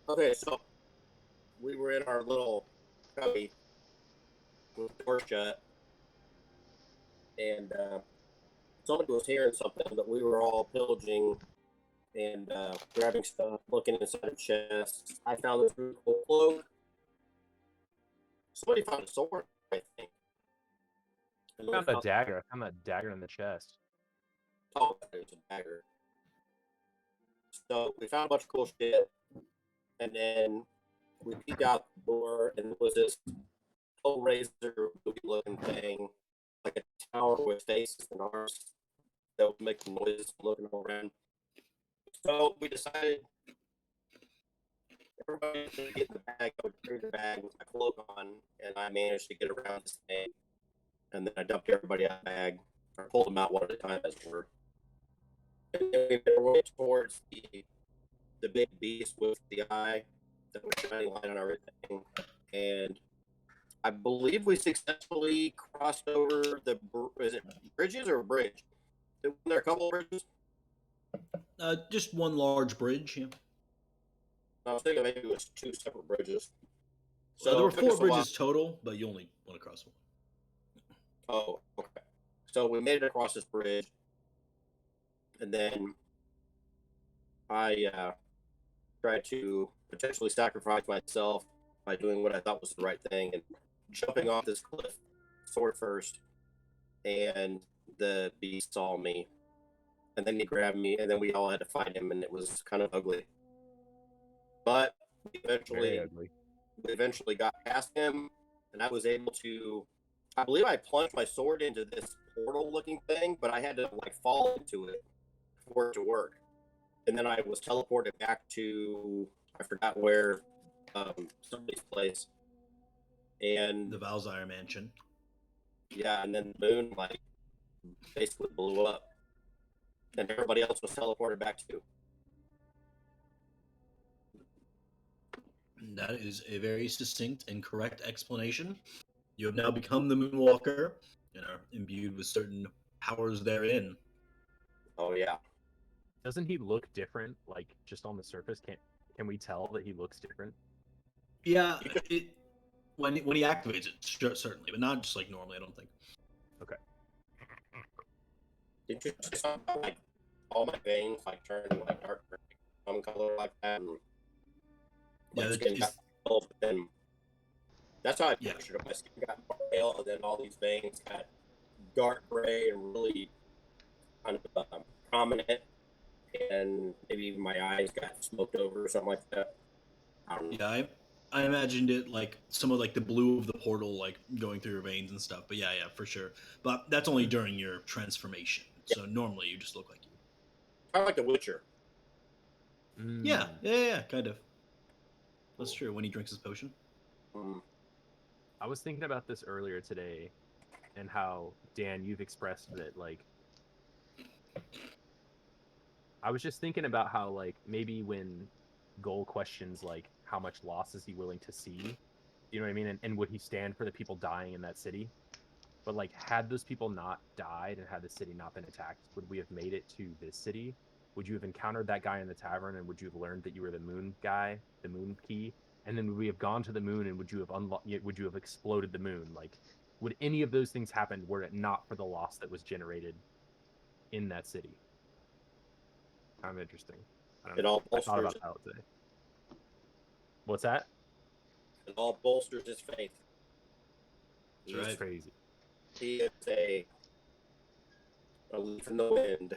Okay, so we were in our little cubby with the door shut, and somebody was hearing something, but we were all pillaging and grabbing stuff, looking inside of chests. I found this really cool cloak. Somebody found a sword, I think. And I found a dagger. I found that dagger in the chest. Oh, it was a dagger. So we found a bunch of cool shit, and then we peeked out the door, and there was this Hellraiser movie-looking thing, like a tower with faces and arms that was making noises, looking all around. So we decided everybody should get in the bag. I would carry the bag with my cloak on, and I managed to get around this thing. And then I dumped everybody out of the bag, or pulled them out one at a time, as it were. And then we made our way towards the big beast with the eye that was shining light on everything. And I believe we successfully crossed over the, is it bridges or a bridge? Were there a couple of bridges? Just one large bridge. Yeah. I was thinking maybe it was two separate bridges. So There were 4 bridges total, but you only went across one. Oh, okay. So we made it across this bridge, and then I tried to potentially sacrifice myself by doing what I thought was the right thing and jumping off this cliff, sword first, and the beast saw me, and then he grabbed me, and then we all had to fight him, and it was kind of ugly. But we eventually got past him, and I was able to. I believe I plunged my sword into this portal-looking thing, but I had to like fall into it for it to work. And then I was teleported back to I forgot where, somebody's place, and the Valzyre mansion. Yeah, and then the moon like basically blew up, and everybody else was teleported back too. That is a very succinct and correct explanation. You have now become the Moonwalker and are imbued with certain powers therein. Oh yeah. Doesn't he look different, like just on the surface? Can we tell that he looks different? Yeah, when he activates it, certainly, but not just like normally. I don't think. Okay. Did you say something about like all my veins like turned like dark gray, some color like that, and my skin got pale, but then that's how I pictured it. My skin got pale, and then all these veins got dark gray and really kind of prominent, and maybe even my eyes got smoked over or something like that. I don't know. Yeah, I imagined it like some of like the blue of the portal like going through your veins and stuff. But yeah, for sure. But that's only during your transformation. Yeah. So normally you just look like you. Kind of like The Witcher. Yeah, kind of. That's true. When he drinks his potion. I was thinking about this earlier today, and how Dan, you've expressed that like. I was just thinking about how like maybe when Goal questions like how much loss is he willing to see, you know what I mean, and would he stand for the people dying in that city? But like, had those people not died and had the city not been attacked, would we have made it to this city? Would you have encountered that guy in the tavern, and would you have learned that you were the moon guy, the moon key? And then would we have gone to the moon, and would you have exploded the moon? Like, would any of those things happen were it not for the loss that was generated in that city? Kind of interesting. I thought about that today. What's that? It all bolsters his faith. That's right. Crazy. He is a leaf in the wind.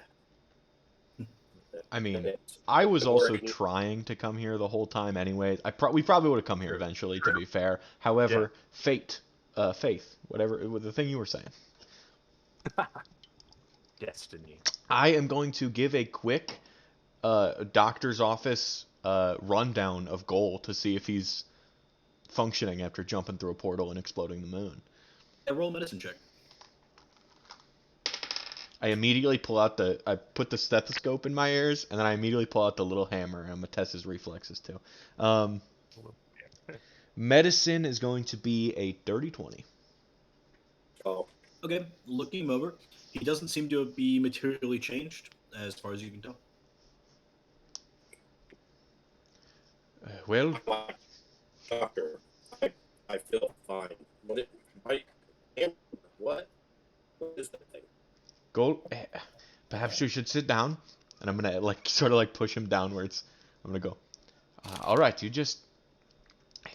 I mean, I was also trying to come here the whole time anyways. We probably would have come here eventually, to be fair. However, faith, whatever, the thing you were saying. Destiny. I am going to give a quick doctor's office rundown of Goal to see if he's functioning after jumping through a portal and exploding the moon. Yeah, roll medicine check. I immediately I put the stethoscope in my ears, and then I immediately pull out the little hammer, and I'm going to test his reflexes too. Medicine is going to be a 30-20. Oh. Okay, looking him over, he doesn't seem to be materially changed, as far as you can tell. Well, I'm like, doctor, I feel fine. I, what? What is that thing? perhaps you should sit down. And I'm gonna like sort of like push him downwards. I'm gonna go. All right, you just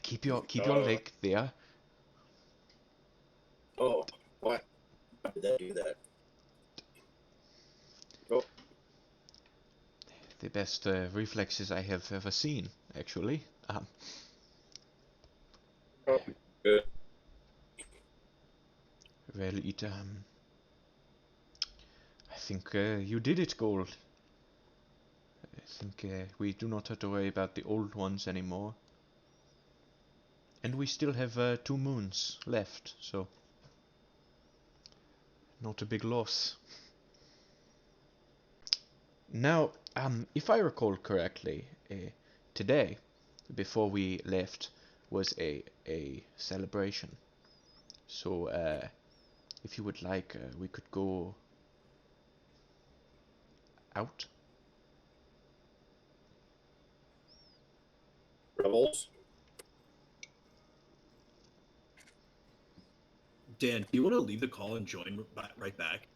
keep your leg there. Oh, what? Why did that do that? Oh, The best reflexes I have ever seen, actually. oh, good. Well, I think you did it, Gold. I think we do not have to worry about the old ones anymore. And we still have 2 moons left, so not a big loss. Now, if I recall correctly, today, before we left, was a celebration. So, if you would like, we could go out. Rebels? Dan, do you want to leave the call and join right back?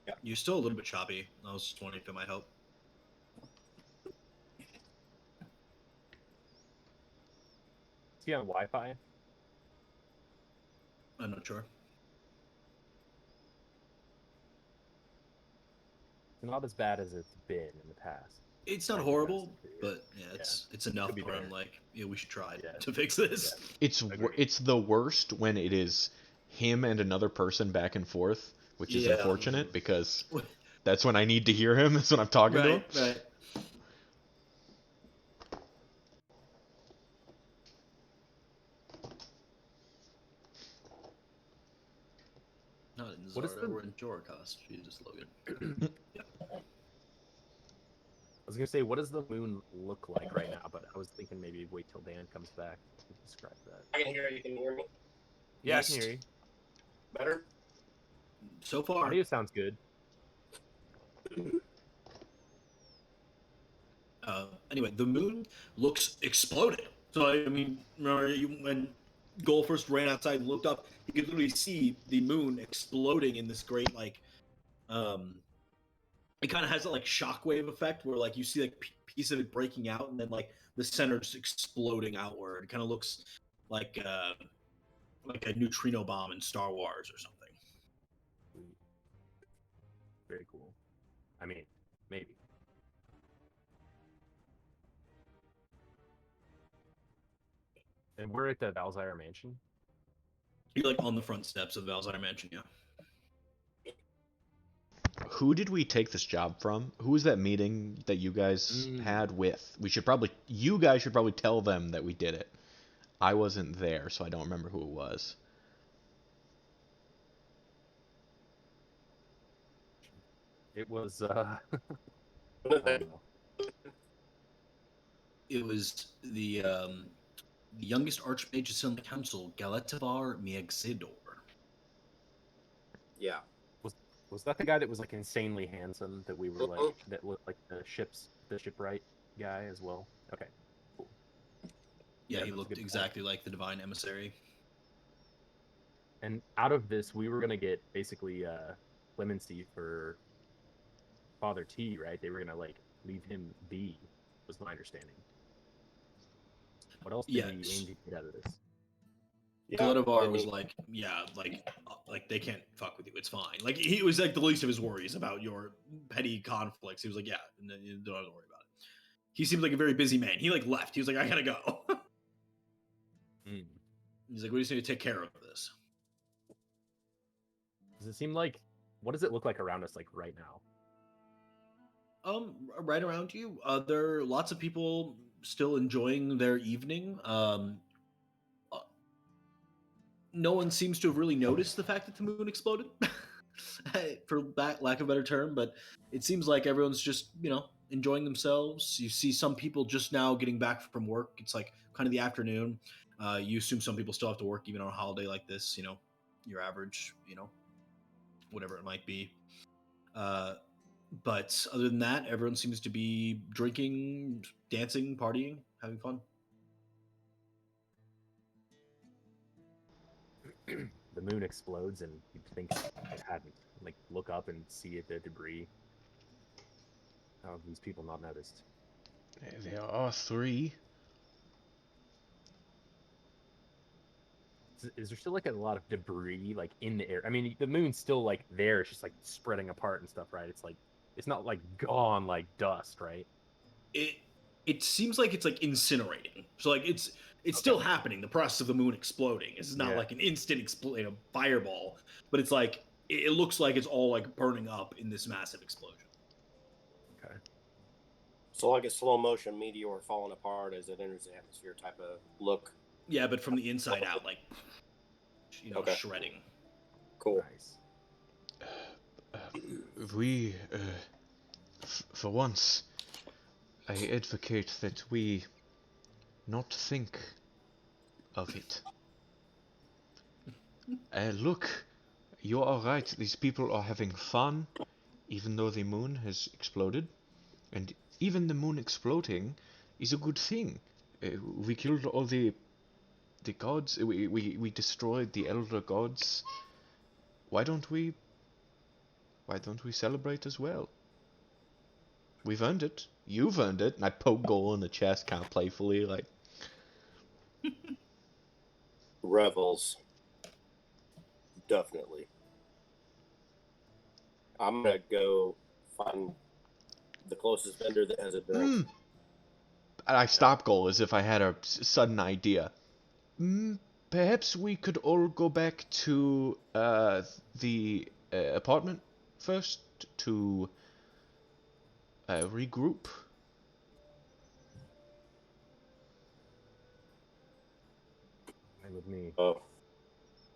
Yeah. You're still a little bit choppy. I was just wondering if it might help. Is he on Wi-Fi? I'm not sure. It's not as bad as it's been in the past. It's not Like, horrible, the rest of but yeah, it's enough Could be where I'm better. like, yeah, we should try Yeah. to fix this. Agreed. It's the worst when it is him and another person back and forth, which is Yeah. unfortunate because that's when I need to hear him. That's when I'm talking to him. Right. Not in What is Zarda, the- we're in Jorikos. Jesus, Logan. I was gonna say, what does the moon look like right now? But I was thinking maybe wait till Dan comes back to describe that. I can hear you. Can you hear me? Yeah, Yes. I can hear you. Better? So far, Audio sounds good. anyway, the moon looks exploded. So I mean, remember when Goal first ran outside and looked up, you could literally see the moon exploding in this great it kind of has that like shockwave effect where like you see like piece of it breaking out and then like the center just exploding outward. It kind of looks like a neutrino bomb in Star Wars or something. Very cool. I mean, maybe. And we're at the Valzyre Mansion. You're like on the front steps of Valzyre Mansion, yeah. Who did we take this job from? Who was that meeting that you guys had with? You guys should probably tell them that we did it. I wasn't there, so I don't remember who it was. It was What I is that? don't know. It was the youngest archmage in the council, Galetivar Miexidor. Yeah. Was that the guy that was like insanely handsome that we were like that looked like the shipwright guy as well? Okay. Cool. Yeah, Yeah, he that's a looked good point. exactly like the divine emissary. And out of this, we were gonna get basically clemency for Father T, right? They were gonna like leave him be, was my understanding. What else did we Yes. aim to get out of this? Galetivar was like, yeah, like they can't fuck with you. It's fine. Like he was like the least of his worries about your petty conflicts. He was like, yeah, and then you don't have to worry about it. He seemed like a very busy man. He like left. He was like, I gotta go. He's like, we just need to take care of this. Does it seem like what does it look like around us like right now? Right around you, there are lots of people still enjoying their evening. No one seems to have really noticed the fact that the moon exploded, for lack of a better term. But it seems like everyone's just, enjoying themselves. You see some people just now getting back from work. It's like kind of the afternoon. You assume some people still have to work even on a holiday like this. Your average, whatever it might be. But other than that, everyone seems to be drinking, dancing, partying, having fun. moon explodes, and you'd think it hadn't. Like, look up and see the debris. How have these people not noticed? There are 3. Is there still like a lot of debris like in the air? I mean, the moon's still like there. It's just like spreading apart and stuff, right? It's like it's not like gone like dust, right? It seems like it's like incinerating. So like it's still happening. The process of the moon exploding. It's not like an instant fireball, but it's like it looks like it's all like burning up in this massive explosion. Okay. So like a slow motion meteor falling apart as it enters the atmosphere type of look. Yeah, but from the inside out, like shredding. Cool. Nice. We, for once, I advocate that we not think of it. Look, you are right. These people are having fun, even though the moon has exploded. And even the moon exploding is a good thing. We killed all the gods. We destroyed the elder gods. Why don't we celebrate as well? We've earned it. You've earned it. And I poke Goal in the chest, kind of playfully, like. Revels. Definitely. I'm gonna go find the closest vendor that has a drink. And I stop Goal as if I had a sudden idea. Perhaps we could all go back to the apartment first to regroup. Fine with me. Oh,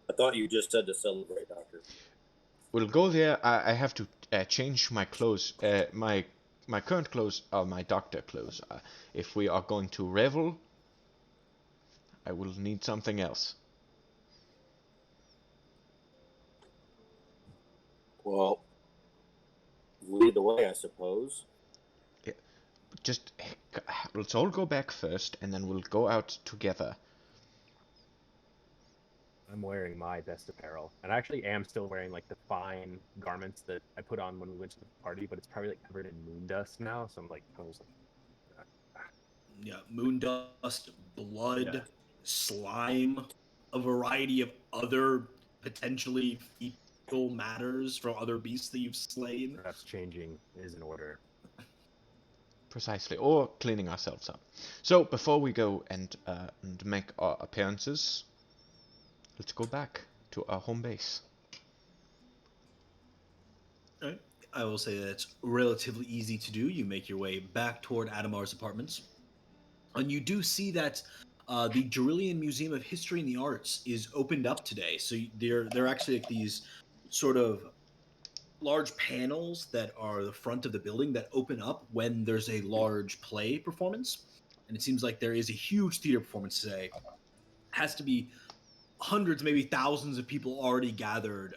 I thought you just said to celebrate, Doctor. We'll go there. I have to change my clothes. My current clothes are my doctor clothes. If we are going to revel, I will need something else. Well, lead the way, I suppose. Just let's all go back first, and then we'll go out together. I'm wearing my best apparel, and I actually am still wearing like the fine garments that I put on when we went to the party, but it's probably like covered in moon dust now. So I'm like, Yeah, moon dust, blood, slime, a variety of other potentially fecal matters from other beasts that you've slain. perhaps changing is in order. Precisely, or cleaning ourselves up. So before we go and make our appearances, let's go back to our home base. All right. I will say that it's relatively easy to do. You make your way back toward Adamar's apartments, and you do see that the Jerillian Museum of History and the Arts is opened up today. So they're actually like these sort of large panels that are the front of the building that open up when there's a large play performance. And it seems like there is a huge theater performance today. Has to be hundreds, maybe thousands of people already gathered.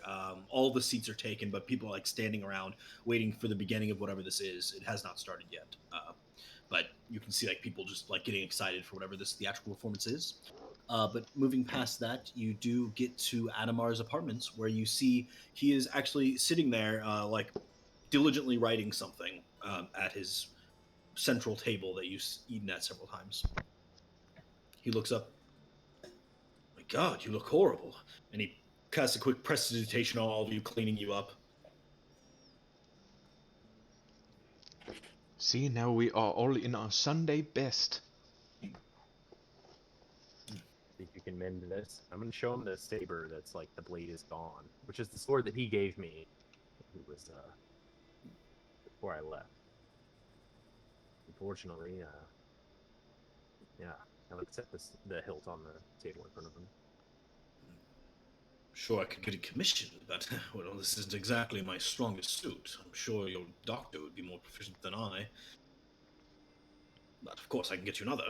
All the seats are taken, but people are like standing around waiting for the beginning of whatever this is. It has not started yet. But you can see like people just like getting excited for whatever this theatrical performance is. But moving past that, you do get to Adamar's apartments, where you see he is actually sitting there, like diligently writing something at his central table that you've eaten at several times. He looks up. My God, you look horrible. And he casts a quick prestidigitation on all of you, cleaning you up. See, now we are all in our Sunday best. Think you can mend this? I'm gonna show him the saber that's like the blade is gone, which is the sword that he gave me. It was before I left. Unfortunately, yeah, I set the hilt on the table in front of him. Sure, I could get a commission, but well, this isn't exactly my strongest suit. I'm sure your doctor would be more proficient than I. But of course, I can get you another.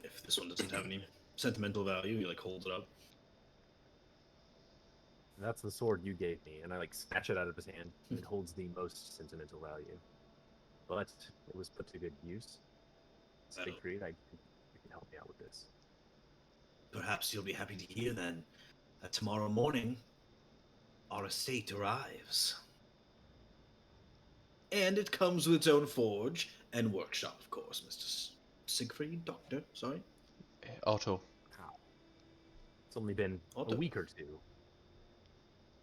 If this one doesn't have any sentimental value, he like holds it up. That's the sword you gave me, and I like snatch it out of his hand. It holds the most sentimental value, but it was put to good use. Siegfried, you can help me out with this. Perhaps you'll be happy to hear then that tomorrow morning our estate arrives. And it comes with its own forge and workshop, of course, Mr. Siegfried, Doctor, sorry. Otto. It's only been Otto. a week or two.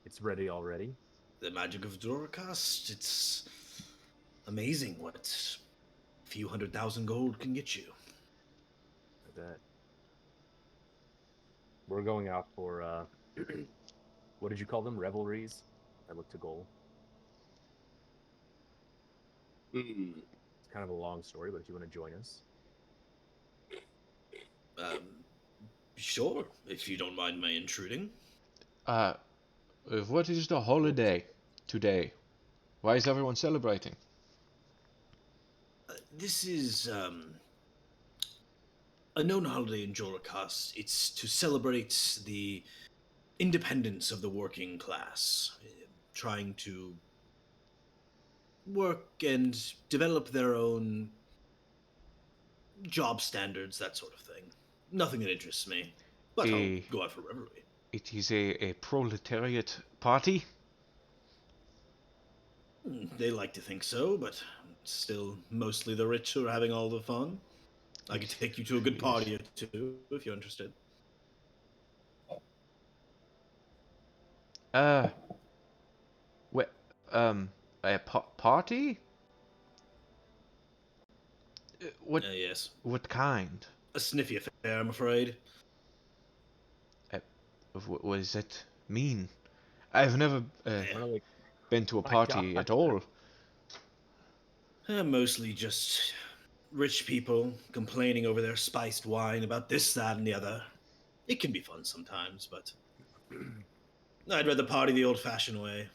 It's ready already. The magic of Dorcast, it's amazing what a few 100,000 gold can get you. I bet. We're going out for, what did you call them? Revelries? I look to goal. It's kind of a long story, but if you want to join us. Sure, if you don't mind my intruding. What is the holiday today? Why is everyone celebrating? This is a known holiday in Joricast. It's to celebrate the independence of the working class, trying to work and develop their own job standards, that sort of thing. Nothing that interests me, but I'll go out for revelry. It is a proletariat party? They like to think so, but still mostly the rich who are having all the fun. I could take you to a good party or two if you're interested. A party? What? Yes. What kind? A sniffy affair, I'm afraid. What does that mean? I've never been to a party at all. Mostly just rich people complaining over their spiced wine about this, that, and the other. It can be fun sometimes, but I'd rather party the old-fashioned way.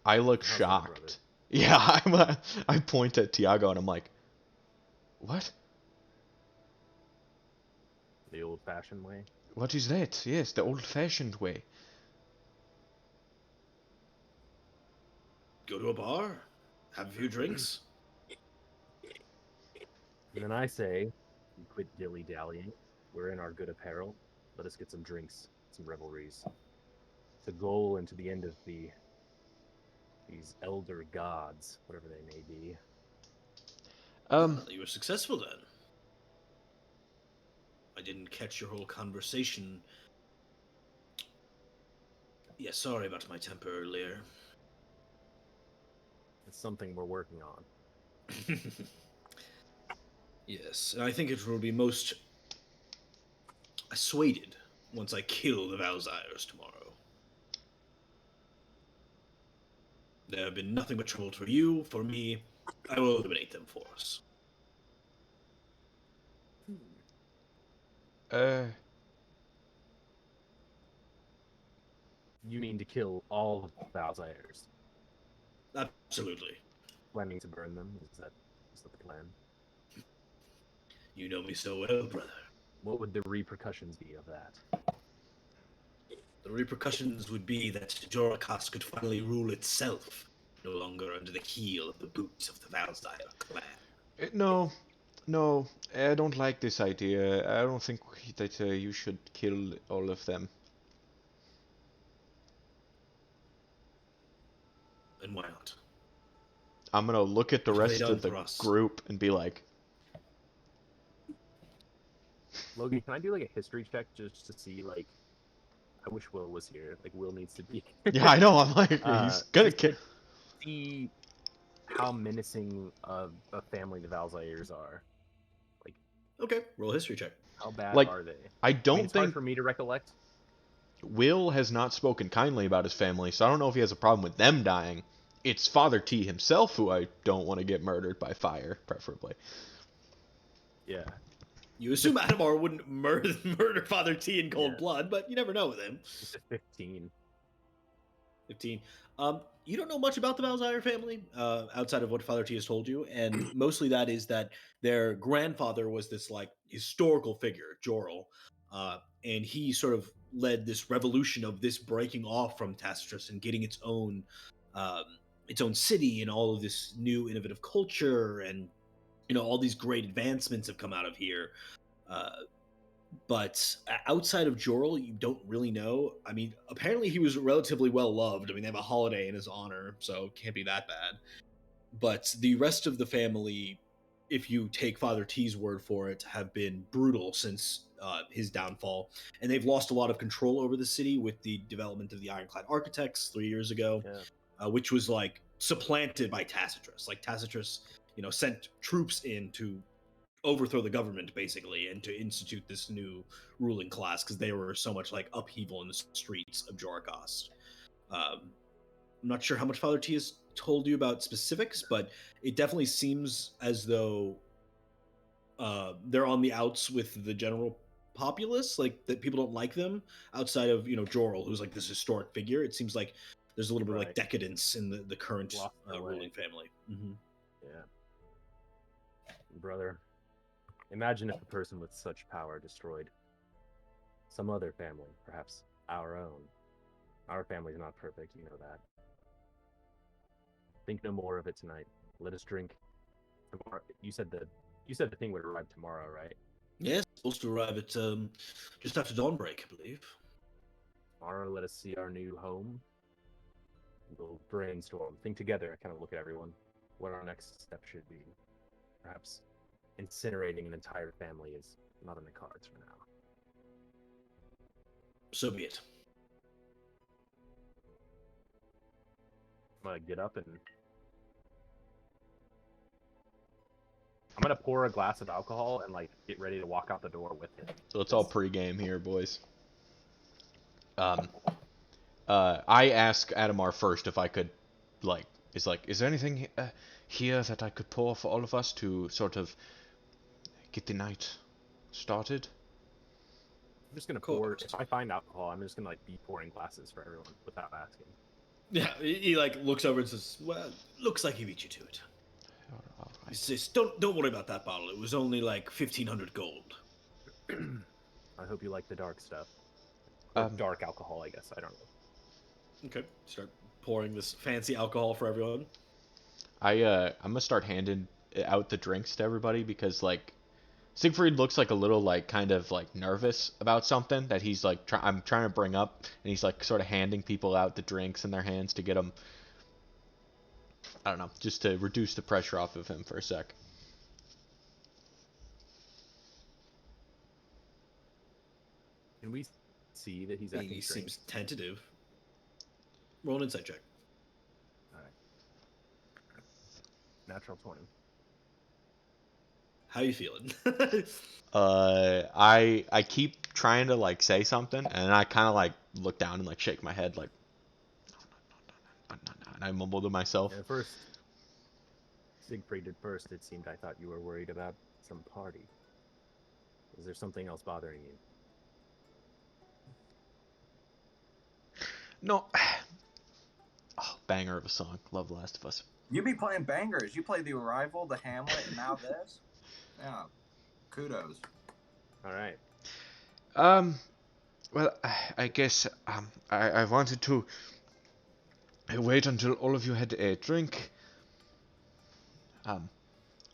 I look shocked. Yeah, I point at Tiago and I'm like, what? The old-fashioned way? What is that? Yes, the old-fashioned way. Go to a bar, have a few drinks. And then I say, you quit dilly-dallying. We're in our good apparel. Let us get some drinks, some revelries. To goal and to the end of these elder gods, whatever they may be. You were successful then. I didn't catch your whole conversation. Yeah, sorry about my temper earlier. It's something we're working on. Yes, and I think it will be most assuaded once I kill the Valzyres tomorrow. There have been nothing but trouble for you, for me. I will eliminate them for us. You mean to kill all of the Valzyres? Absolutely. Planning to burn them? Is that the plan? You know me so well, brother. What would the repercussions be of that? The repercussions would be that Joricast could finally rule itself, no longer under the heel of the boots of the Valzyre clan. No, I don't like this idea. I don't think that you should kill all of them. And why not? I'm gonna look at the rest of the group and be like, Logan, can I do like a history check just to see, like, I wish Will was here. Like, Will needs to be. Yeah, I know. I'm like, he's gonna kill. See how menacing of a family the Valzyres are. Like, okay, roll a history check. How bad are they? I don't it's think hard for me to recollect. Will has not spoken kindly about his family, so I don't know if he has a problem with them dying. It's Father T himself who I don't want to get murdered by fire, preferably. Yeah. You assume Adamar wouldn't murder Father T in cold blood, but you never know with him. It's a 15. 15. You don't know much about the Valzyre family, outside of what Father T has told you, and mostly that is that their grandfather was this, like, historical figure, Jorel, and he sort of led this revolution of this breaking off from Tacitus and getting its own city and all of this new innovative culture, and all these great advancements have come out of here. But outside of Jorel, you don't really know. I mean, apparently he was relatively well loved. I mean, they have a holiday in his honor, so it can't be that bad. But the rest of the family, if you take Father T's word for it, have been brutal since his downfall. And they've lost a lot of control over the city with the development of the Ironclad Architects 3 years ago, which was like supplanted by Tacitus. Like Tacitus, sent troops in to overthrow the government basically and to institute this new ruling class because there were so much like upheaval in the streets of Jorgast. I'm not sure how much Father T has told you about specifics, but it definitely seems as though they're on the outs with the general populace, like that people don't like them outside of Jorel, who's like this historic figure. It seems like there's a little bit of like decadence in the current ruling family. Mm-hmm. Yeah, brother. Imagine if a person with such power destroyed some other family, perhaps our own. Our family's not perfect, you know that. Think no more of it tonight. Let us drink. Tomorrow, you said the thing would arrive tomorrow, right? Yes, supposed to arrive at just after dawnbreak, I believe. Tomorrow, let us see our new home. We'll brainstorm, think together. I kind of look at everyone. What our next step should be. Perhaps incinerating an entire family is not in the cards for now. So be it. I'm gonna get up and I'm gonna pour a glass of alcohol and like get ready to walk out the door with it. So it's all pre-game here, boys. I ask Adamar first if I could, is there anything here that I could pour for all of us to sort of get the night started? I'm just gonna pour. If I find alcohol, I'm just gonna like be pouring glasses for everyone without asking. Yeah, he like looks over and says, "Well, looks like he beat you to it." He says, "Don't worry about that bottle. It was only like 1,500 gold." I hope you like the dark stuff. Dark alcohol, I guess. I don't know. Okay, start pouring this fancy alcohol for everyone. I'm gonna start handing out the drinks to everybody because like Siegfried looks like a little like kind of like nervous about something that he's like I'm trying to bring up, and he's like sort of handing people out the drinks in their hands to get them. I don't know, just to reduce the pressure off of him for a sec. Can we see that he's acting He strange? seems tentative. Roll an insight check. All right. Natural 20. How you feeling? I keep trying to like say something, and I kind of like look down and like shake my head like, no, and I mumble to myself. At first, Siegfried, at first it seemed I thought you were worried about some party. Is there something else bothering you? No. Oh, banger of a song. Love Last of Us. You be playing bangers. You play The Arrival, The Hamlet, and now this. Yeah. Kudos. All right. Well, I guess I wanted to wait until all of you had a drink.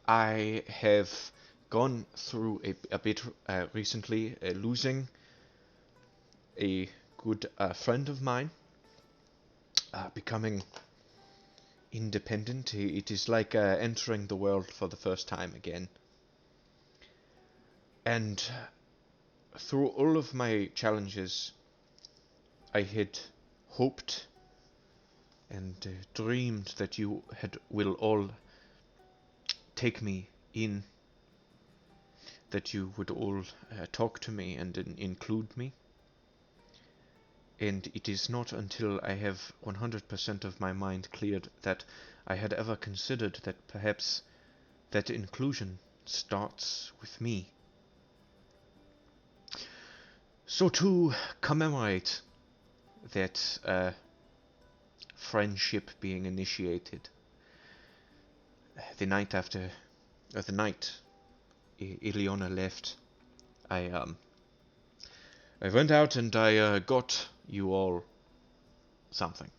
I have gone through a bit recently, losing a good friend of mine, becoming independent. It is like entering the world for the first time again. And through all of my challenges, I had hoped and dreamed that you will all take me in, that you would all talk to me and include me. And it is not until I have 100% of my mind cleared that I had ever considered that perhaps that inclusion starts with me. So to commemorate that friendship being initiated, the night Ileana left, I went out and I got you all something.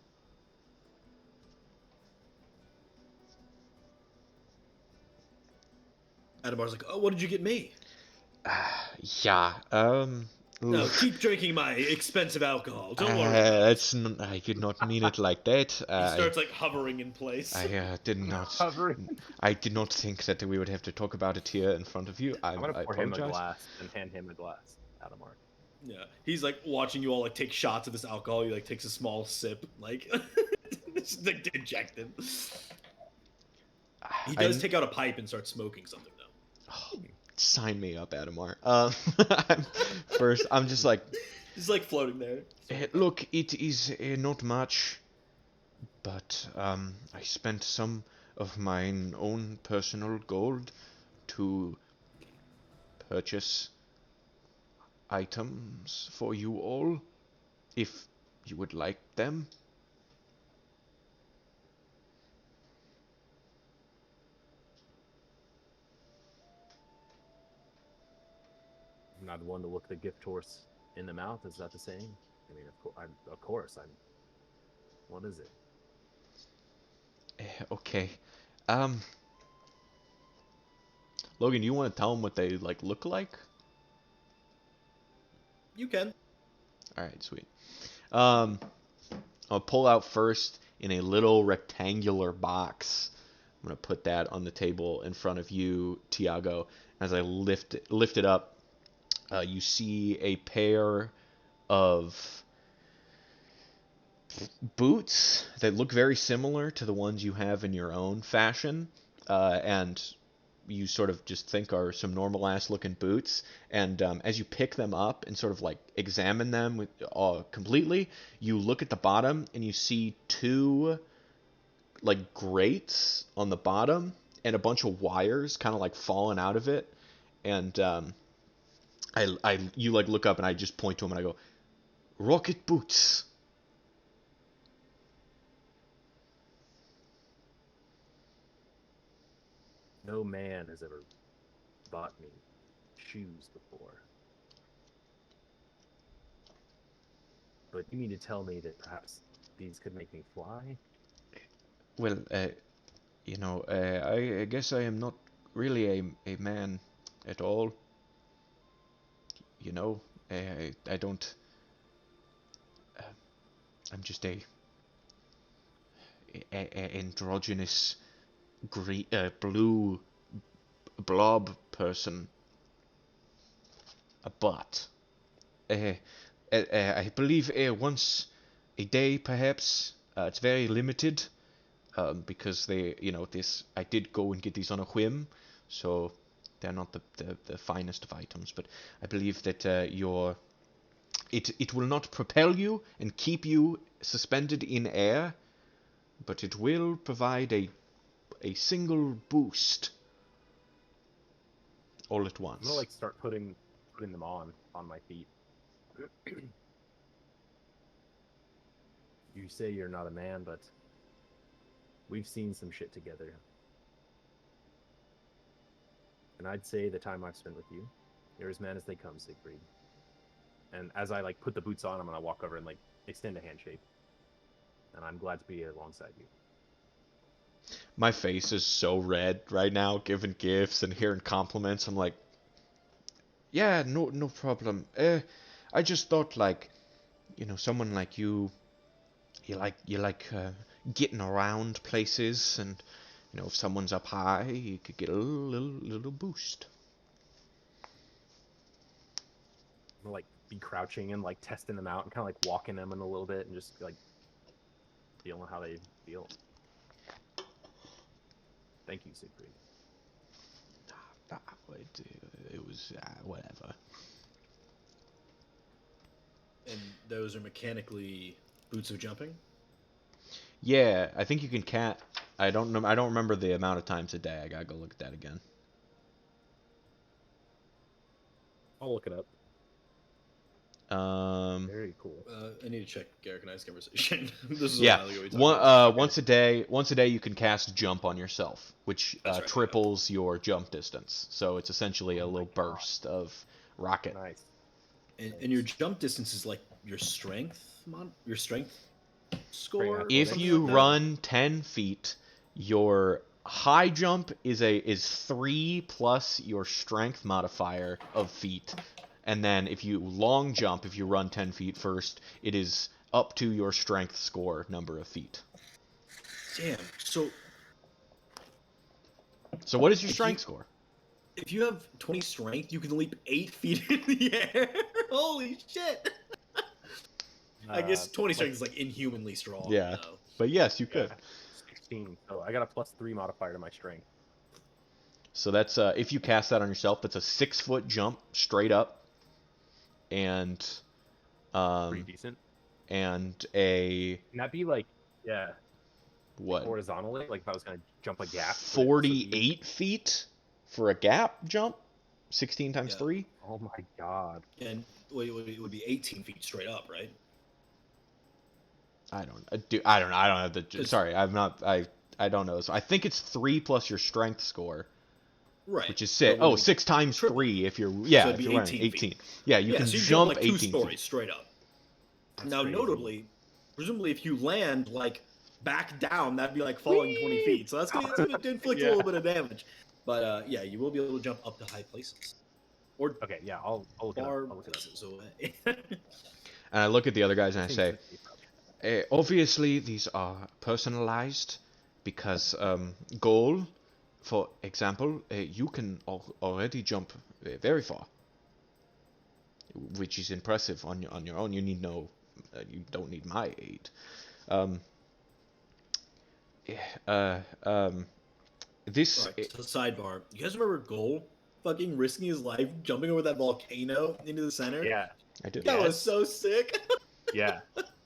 Adamar's like, "Oh, what did you get me?" Yeah. No, Oof. keep drinking my expensive alcohol. Don't worry about it. I did not mean it like that. He starts like hovering in place. I did not. Hovering. I did not think that we would have to talk about it here in front of you. I'm gonna I pour him a apologize. glass and hand him a glass. Adamar. Yeah, he's like watching you all like take shots of this alcohol. He like takes a small sip, like just like dejected. He does take out a pipe and start smoking something though. Oh, sign me up, Adamar. I'm just like, He's like floating there. look, it is not much, but I spent some of mine own personal gold to purchase items for you all, if you would like them. I'm not one to look the gift horse in the mouth. Is that the saying? I mean, of course, I'm. What is it? Okay. Um, Logan, you want to tell them what they like look like? You can. All right, sweet. I'll pull out first in a little rectangular box. I'm gonna put that on the table in front of you, Tiago. As I lift it up, you see a pair of boots that look very similar to the ones you have in your own fashion, and you sort of just think are some normal ass looking boots. And as you pick them up and sort of like examine them with completely, you look at the bottom and you see two like grates on the bottom and a bunch of wires kind of like falling out of it. And you like look up and I just point to them and I go, "Rocket boots." No man has ever bought me shoes before. But you mean to tell me that perhaps these could make me fly? Well, I guess I am not really a man at all. You know, I don't. Uh, I'm just a androgynous blue blob person. But I believe once a day, perhaps. It's very limited. Because I did go and get these on a whim, so they're not the finest of items. But I believe that it will not propel you and keep you suspended in air, but it will provide a single boost all at I'm gonna once. like start putting them on my feet. You say you're not a man, but we've seen some shit together. And I'd say the time I've spent with you, you're as man as they come, Siegfried. And as I like put the boots on, I'm gonna walk over and like extend a handshake. And I'm glad to be alongside you. My face is so red right now, giving gifts and hearing compliments. I'm like, yeah, no problem. I just thought like, someone like you like getting around places, and if someone's up high, you could get a little boost. I'm gonna like be crouching and like testing them out and kind of like walking them in a little bit and just like feeling how they feel. Thank you, Siegfried. It was whatever. And those are mechanically boots of jumping. Yeah, I think you can I don't know. I don't remember the amount of times a day. I gotta go look at that again. I'll look it up. Very cool. I need to check Garrick and I's conversation. This is Yeah, a while ago we talked about this. once a day you can cast jump on yourself, which That's right, triples your jump distance. So it's essentially a little burst of rocket. Nice. And your jump distance is like your strength score. Or If something you like that? run 10 feet, your high jump is 3 plus your strength modifier of feet, and then if you long jump, if you run 10 feet first, it is up to your strength score number of feet. Damn. So So what is your If strength you- score? if you have 20 strength, you can leap 8 feet in the air. Holy shit! I guess 20 strength is like inhumanly strong. Yeah. Though. But yes, you Yeah, could. 16. So I got a +3 modifier to my strength. So that's if you cast that on yourself, that's a 6-foot jump straight up, and Pretty decent. and a Can that be like, yeah, what? horizontally? Like if I was gonna jump a gap. would it also be- 48 feet for a gap jump. 16 times Yeah. 3. Oh my god. And it would be 18 feet straight up, right? I don't know. I don't have the. It's- Sorry, I'm not. I don't know. So I think it's 3 plus your strength score, Right. which is So 6. it would Oh, be 6 times triple. 3 if you're So yeah it'd if be you're running 18 feet. 18. Yeah, you can so you jump like 18 2 feet. stories straight up. That's Now, crazy. notably, presumably, if you land like back down, that'd be like falling 20 feet. So that's gonna inflict a Yeah. little bit of damage. But yeah, you will be able to jump up to high places or Okay, yeah, I'll look it up. far I'll look it up. places away. And I look at the other guys and I Seems say, 50, probably. obviously these are personalized because goal, for example, you can already jump very far, which is impressive on your own. You need you don't need my aid. This Right, so sidebar. You guys remember Goal fucking risking his life jumping over that volcano into the center? Yeah, I did. That Yeah. was so sick. yeah.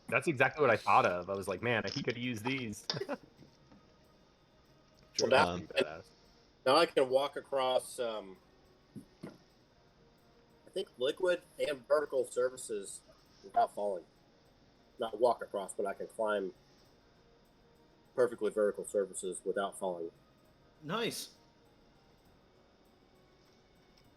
That's exactly what I thought of. I was like, man, he could use these. Well, That's now, pretty badass. now I can walk across, I think, liquid and vertical surfaces without falling. Not walk across, but I can climb perfectly vertical surfaces without falling. Nice.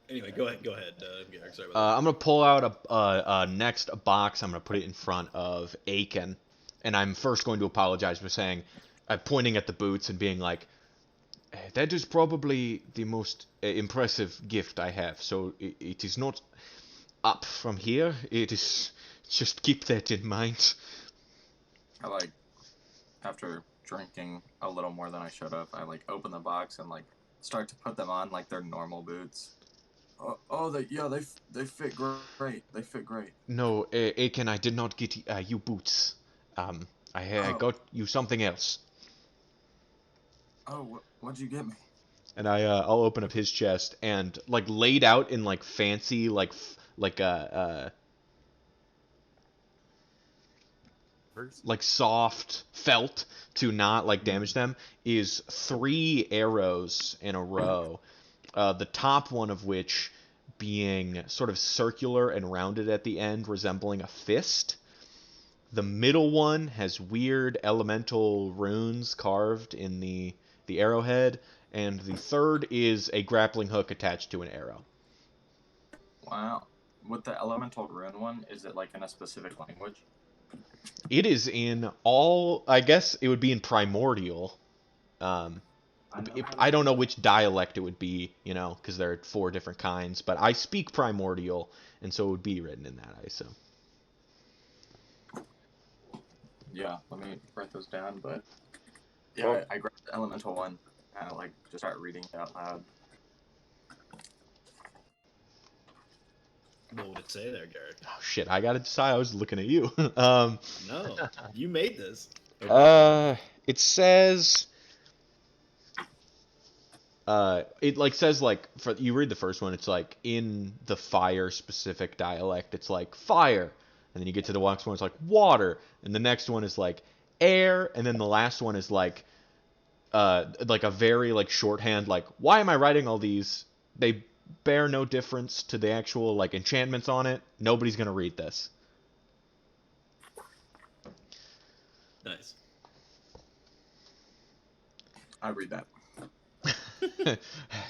Anyway, go ahead, Garrick. Sorry about I'm gonna pull out a next box. I'm gonna put it in front of Aiken, and I'm first going to apologize for saying, pointing at the boots and being like, that is probably the most impressive gift I have. So it is not up from here. It is just keep that in mind. I like, after drinking a little more than I should have, I like open the box and like start to put them on like they're normal boots. They fit great. They fit great. No, Aiken, I did not get you boots. I got you something else. Oh, what'd you get me? And I'll open up his chest and like laid out in like fancy like soft felt to not like damage them is 3 arrows in a row. The top one of which being sort of circular and rounded at the end, resembling a fist. The middle one has weird elemental runes carved in the arrowhead, and the third is a grappling hook attached to an arrow. Wow. With the elemental rune one, is it like in a specific language? It is in all, I guess it would be in primordial. I don't know which dialect it would be, because there are 4 different kinds, but I speak primordial, and so it would be written in that, I assume. Yeah, let me write those down, but yeah, I grabbed the elemental one and I just start reading it out loud. What would it say there, Garrick? Oh shit, I gotta decide. I was looking at you. No, you made this. It says it says for you read the first one, it's like in the fire specific dialect, it's like fire, and then you get to the next one, it's like water, and the next one is like air, and then the last one is like a very shorthand, why am I writing all these? They bear no difference to the actual enchantments on it. Nobody's gonna read this. Nice. I read that.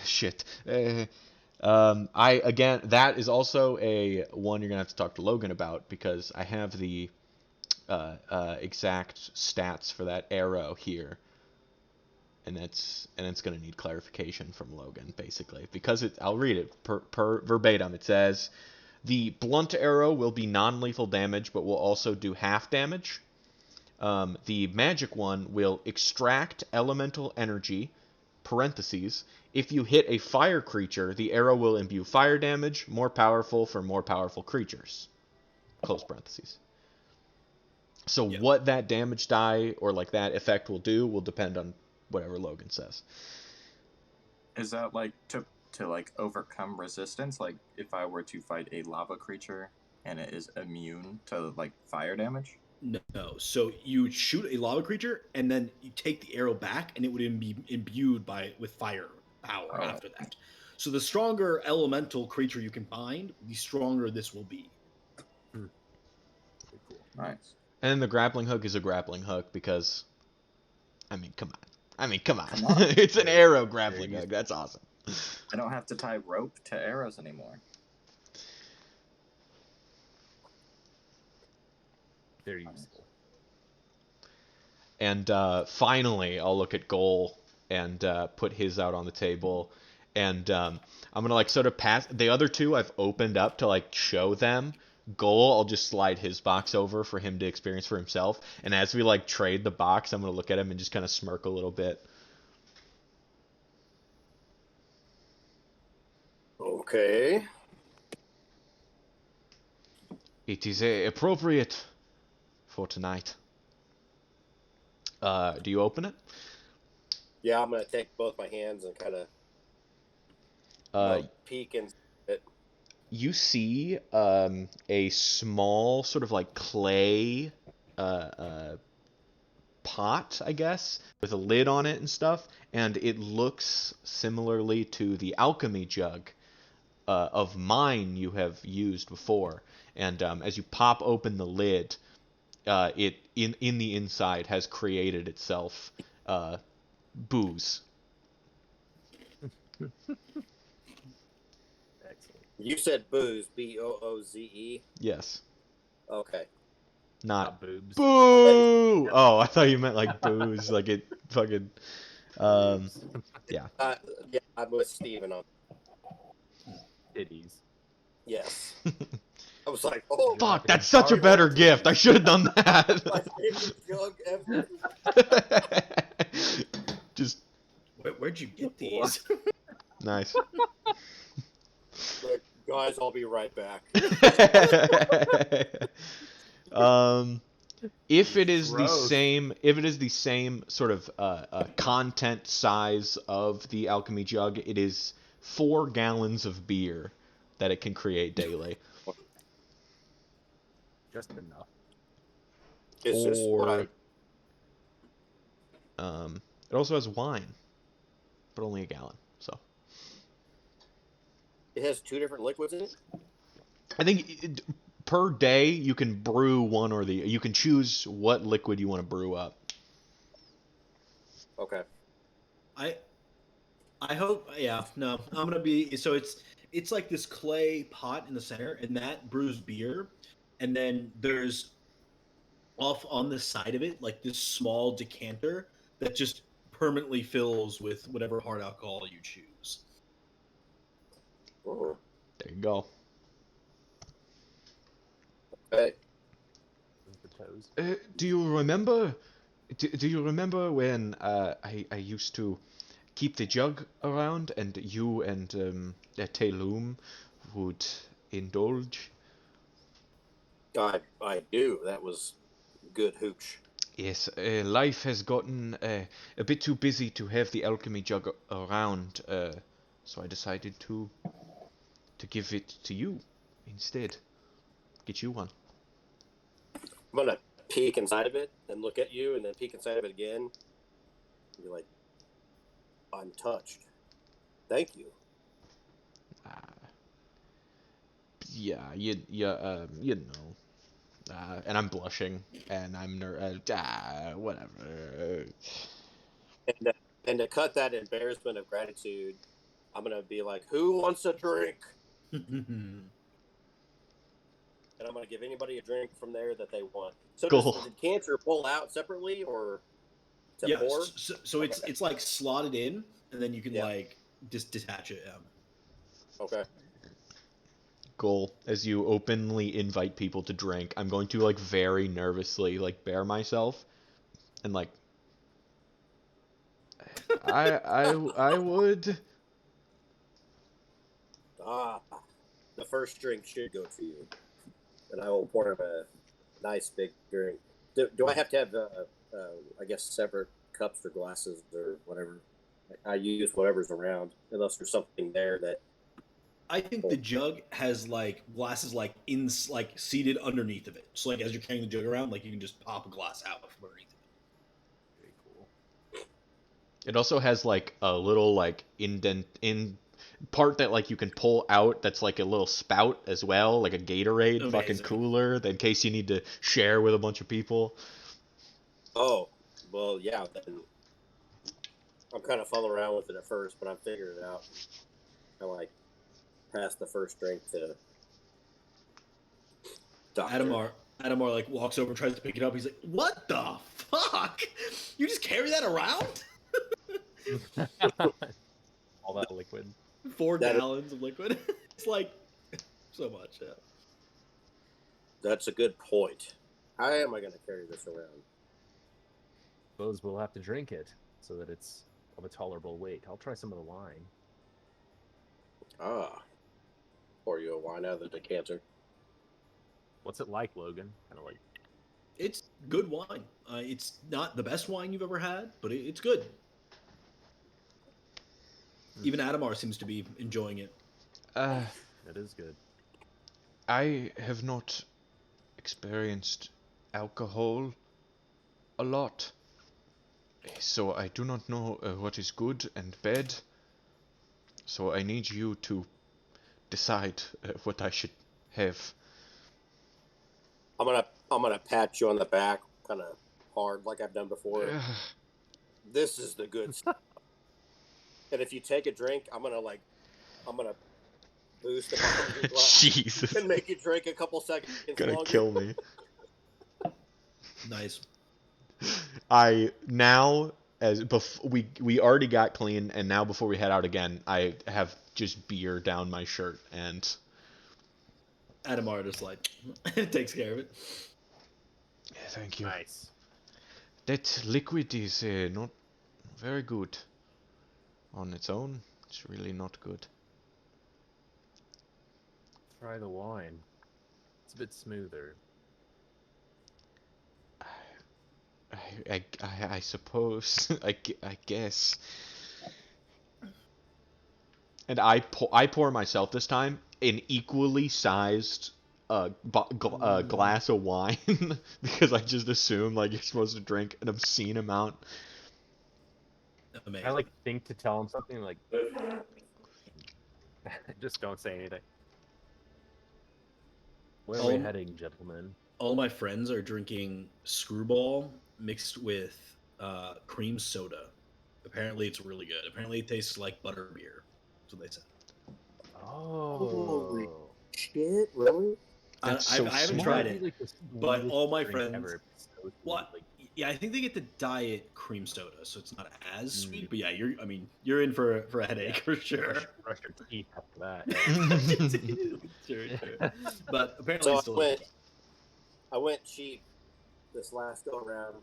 Shit. That is also a one you're gonna have to talk to Logan about, because I have the exact stats for that arrow here, and it's going to need clarification from Logan, basically, because I'll read it per verbatim. It says, the blunt arrow will be non-lethal damage, but will also do half damage. The magic one will extract elemental energy, parentheses, if you hit a fire creature, the arrow will imbue fire damage, more powerful for more powerful creatures, close parentheses. So what that damage die or like that effect will do will depend on whatever Logan says. Is that like to like overcome resistance? Like if I were to fight a lava creature and it is immune to like fire damage? No. So you shoot a lava creature, and then you take the arrow back, and it would be imbued with fire power after that. So the stronger elemental creature you can find, the stronger this will be. Pretty cool. Nice. And then the grappling hook is a grappling hook because, I mean, come on. Come on. It's an arrow grappling hook. That's awesome. I don't have to tie rope to arrows anymore. Very useful. And finally, I'll look at Goal and put his out on the table. And I'm going to like sort of pass. The other two I've opened up to like show them. Goal, I'll just slide his box over for him to experience for himself. And as we like trade the box, I'm going to look at him and just kind of smirk a little bit. Okay. It is appropriate for tonight. Do you open it? Yeah, I'm gonna take both my hands and kind of peek and. You see a small sort of like clay pot, I guess, with a lid on it and stuff, and it looks similarly to the alchemy jug of mine you have used before. And as you pop open the lid, it in the inside has created itself booze. You said booze, B-O-O-Z-E? Yes. Okay. Not boobs. Boo! Oh, I thought you meant like booze, like it fucking. Yeah. Yeah, I'm with Steven on. Titties. Yes. I was like, oh. Fuck, that's such a better gift. I should have done that. My favorite jug ever. Just. Where'd you get these? Nice. Look, guys, I'll be right back. If it is Gross. the same sort of content size of the alchemy jug, it is 4 gallons of beer that it can create daily. Just enough. It's just what I... It also has wine, but only a gallon. So It has 2 different liquids in it? I think per day you can brew one or the. You can choose what liquid you want to brew up. Okay. I hope, no, I'm gonna be, so it's like this clay pot in the center, and that brews beer, and then there's off on the side of it like this small decanter that just permanently fills with whatever hard alcohol you choose. Oh. There you go. Okay. The toes. Do you remember? Do you remember when I used to keep the jug around, and you and Taylum would indulge? I do. That was good hooch. Yes, life has gotten a bit too busy to have the alchemy jug around, so I decided to give it to you instead. Get you one. I'm gonna peek inside of it and look at you, and then peek inside of it again. And be like, I'm touched. Thank you. Yeah, you know. And I'm blushing, and I'm whatever. And to cut that embarrassment of gratitude, I'm gonna be like, who wants a drink? And I'm gonna give anybody a drink from there that they want. So Cool. does the decanter pull out separately, or To Yeah, pour? so it's like slotted in, and then you can Yeah. like just detach it. Okay. Goal, as you openly invite people to drink, I'm going to like very nervously like bare myself and like I would. Ah, the first drink should go to you, and I will pour him a nice big drink. Do I have to have I guess separate cups or glasses or whatever? I use whatever's around, unless there's something there that. I think the jug has like glasses like seated underneath of it. So like as you're carrying the jug around, like you can just pop a glass out from underneath of it. Very cool. It also has like a little like indent in part that like you can pull out that's like a little spout as well, like a Gatorade fucking Amazing. cooler, in case you need to share with a bunch of people. Oh, well, yeah. Then I'm kind of fumbling around with it at first, but I'm figuring it out. I like pass the first drink to Doctor. Adamar like walks over and tries to pick it up. He's like, "What the fuck? You just carry that around? All that liquid. 4 That is- gallons of liquid? It's like so much." Yeah. That's a good point. How am I going to carry this around? Suppose we'll have to drink it so that it's of a tolerable weight. I'll try some of the wine. Ah, pour you a wine out of the decanter. What's it like, Logan? Kind of like. It's good wine. It's not the best wine you've ever had, but it's good. Even Adamar seems to be enjoying it. It is good. I have not experienced alcohol a lot, so I do not know what is good and bad. So I need you to decide what I should have. I'm gonna pat you on the back, kind of hard, like I've done before. This is the good stuff. And if you take a drink, I'm gonna boost the bottom of your glass Jesus, and make you drink a couple seconds gonna longer. kill me. Nice. I now we already got clean, and now before we head out again, I have just beer down my shirt, and Adamar just like takes care of it. thank you. Nice. That liquid is not very good on its own. It's really not good. Try the wine. It's a bit smoother. I suppose. I guess. And I pour myself this time an equally sized glass of wine because I just assume like you're supposed to drink an obscene amount. Amazing. I like think to tell him something like. Just don't say anything. Where are we heading, gentlemen? All my friends are drinking Screwball mixed with cream soda. Apparently, it's really good. Apparently, it tastes like butter beer. That's what they said. Holy Oh. shit! Really? I That's so haven't smart. tried it, Like the but sweetest all my drink friends. ever. It's so sweet, What? like, Yeah, I think they get the diet cream soda, so it's not as sweet. Mm. But yeah, you're in for a headache for sure. brush your teeth after that. Sure. But apparently, So it's delicious. I went cheap this last go around.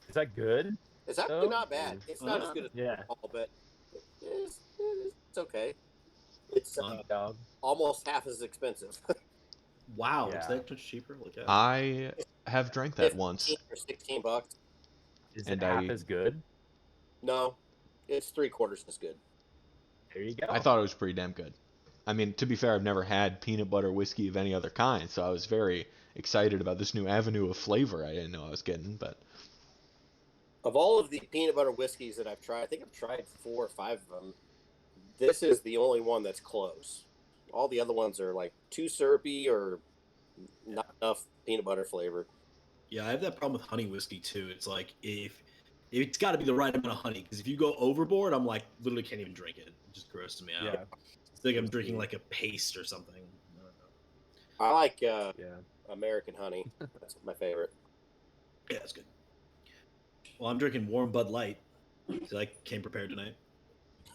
Is that good? It's actually Oh. not bad. It's not as good as Yeah. all, but it's okay. It's Dog. almost half as expensive. Wow, Yeah. is that much cheaper? Like, I have drank that once. Or $16. Is And it half I- as good? No, it's 3/4 as good. There you go. I thought it was pretty damn good. I mean, to be fair, I've never had peanut butter whiskey of any other kind, so I was very excited about this new avenue of flavor I didn't know I was getting, but Of all of the peanut butter whiskeys that I've tried, I think I've tried 4 or 5 of them. This is the only one that's close. All the other ones are like too syrupy or not enough peanut butter flavor. yeah, I have that problem with honey whiskey too. It's like if it's got to be the right amount of honey, because if you go overboard, I'm like literally can't even drink it. It just grosses me out. Yeah. It's like I'm drinking like a paste or something. I don't know. I like Yeah. American honey. That's my favorite. Yeah, it's good. Well, I'm drinking warm Bud Light. So I came prepared tonight.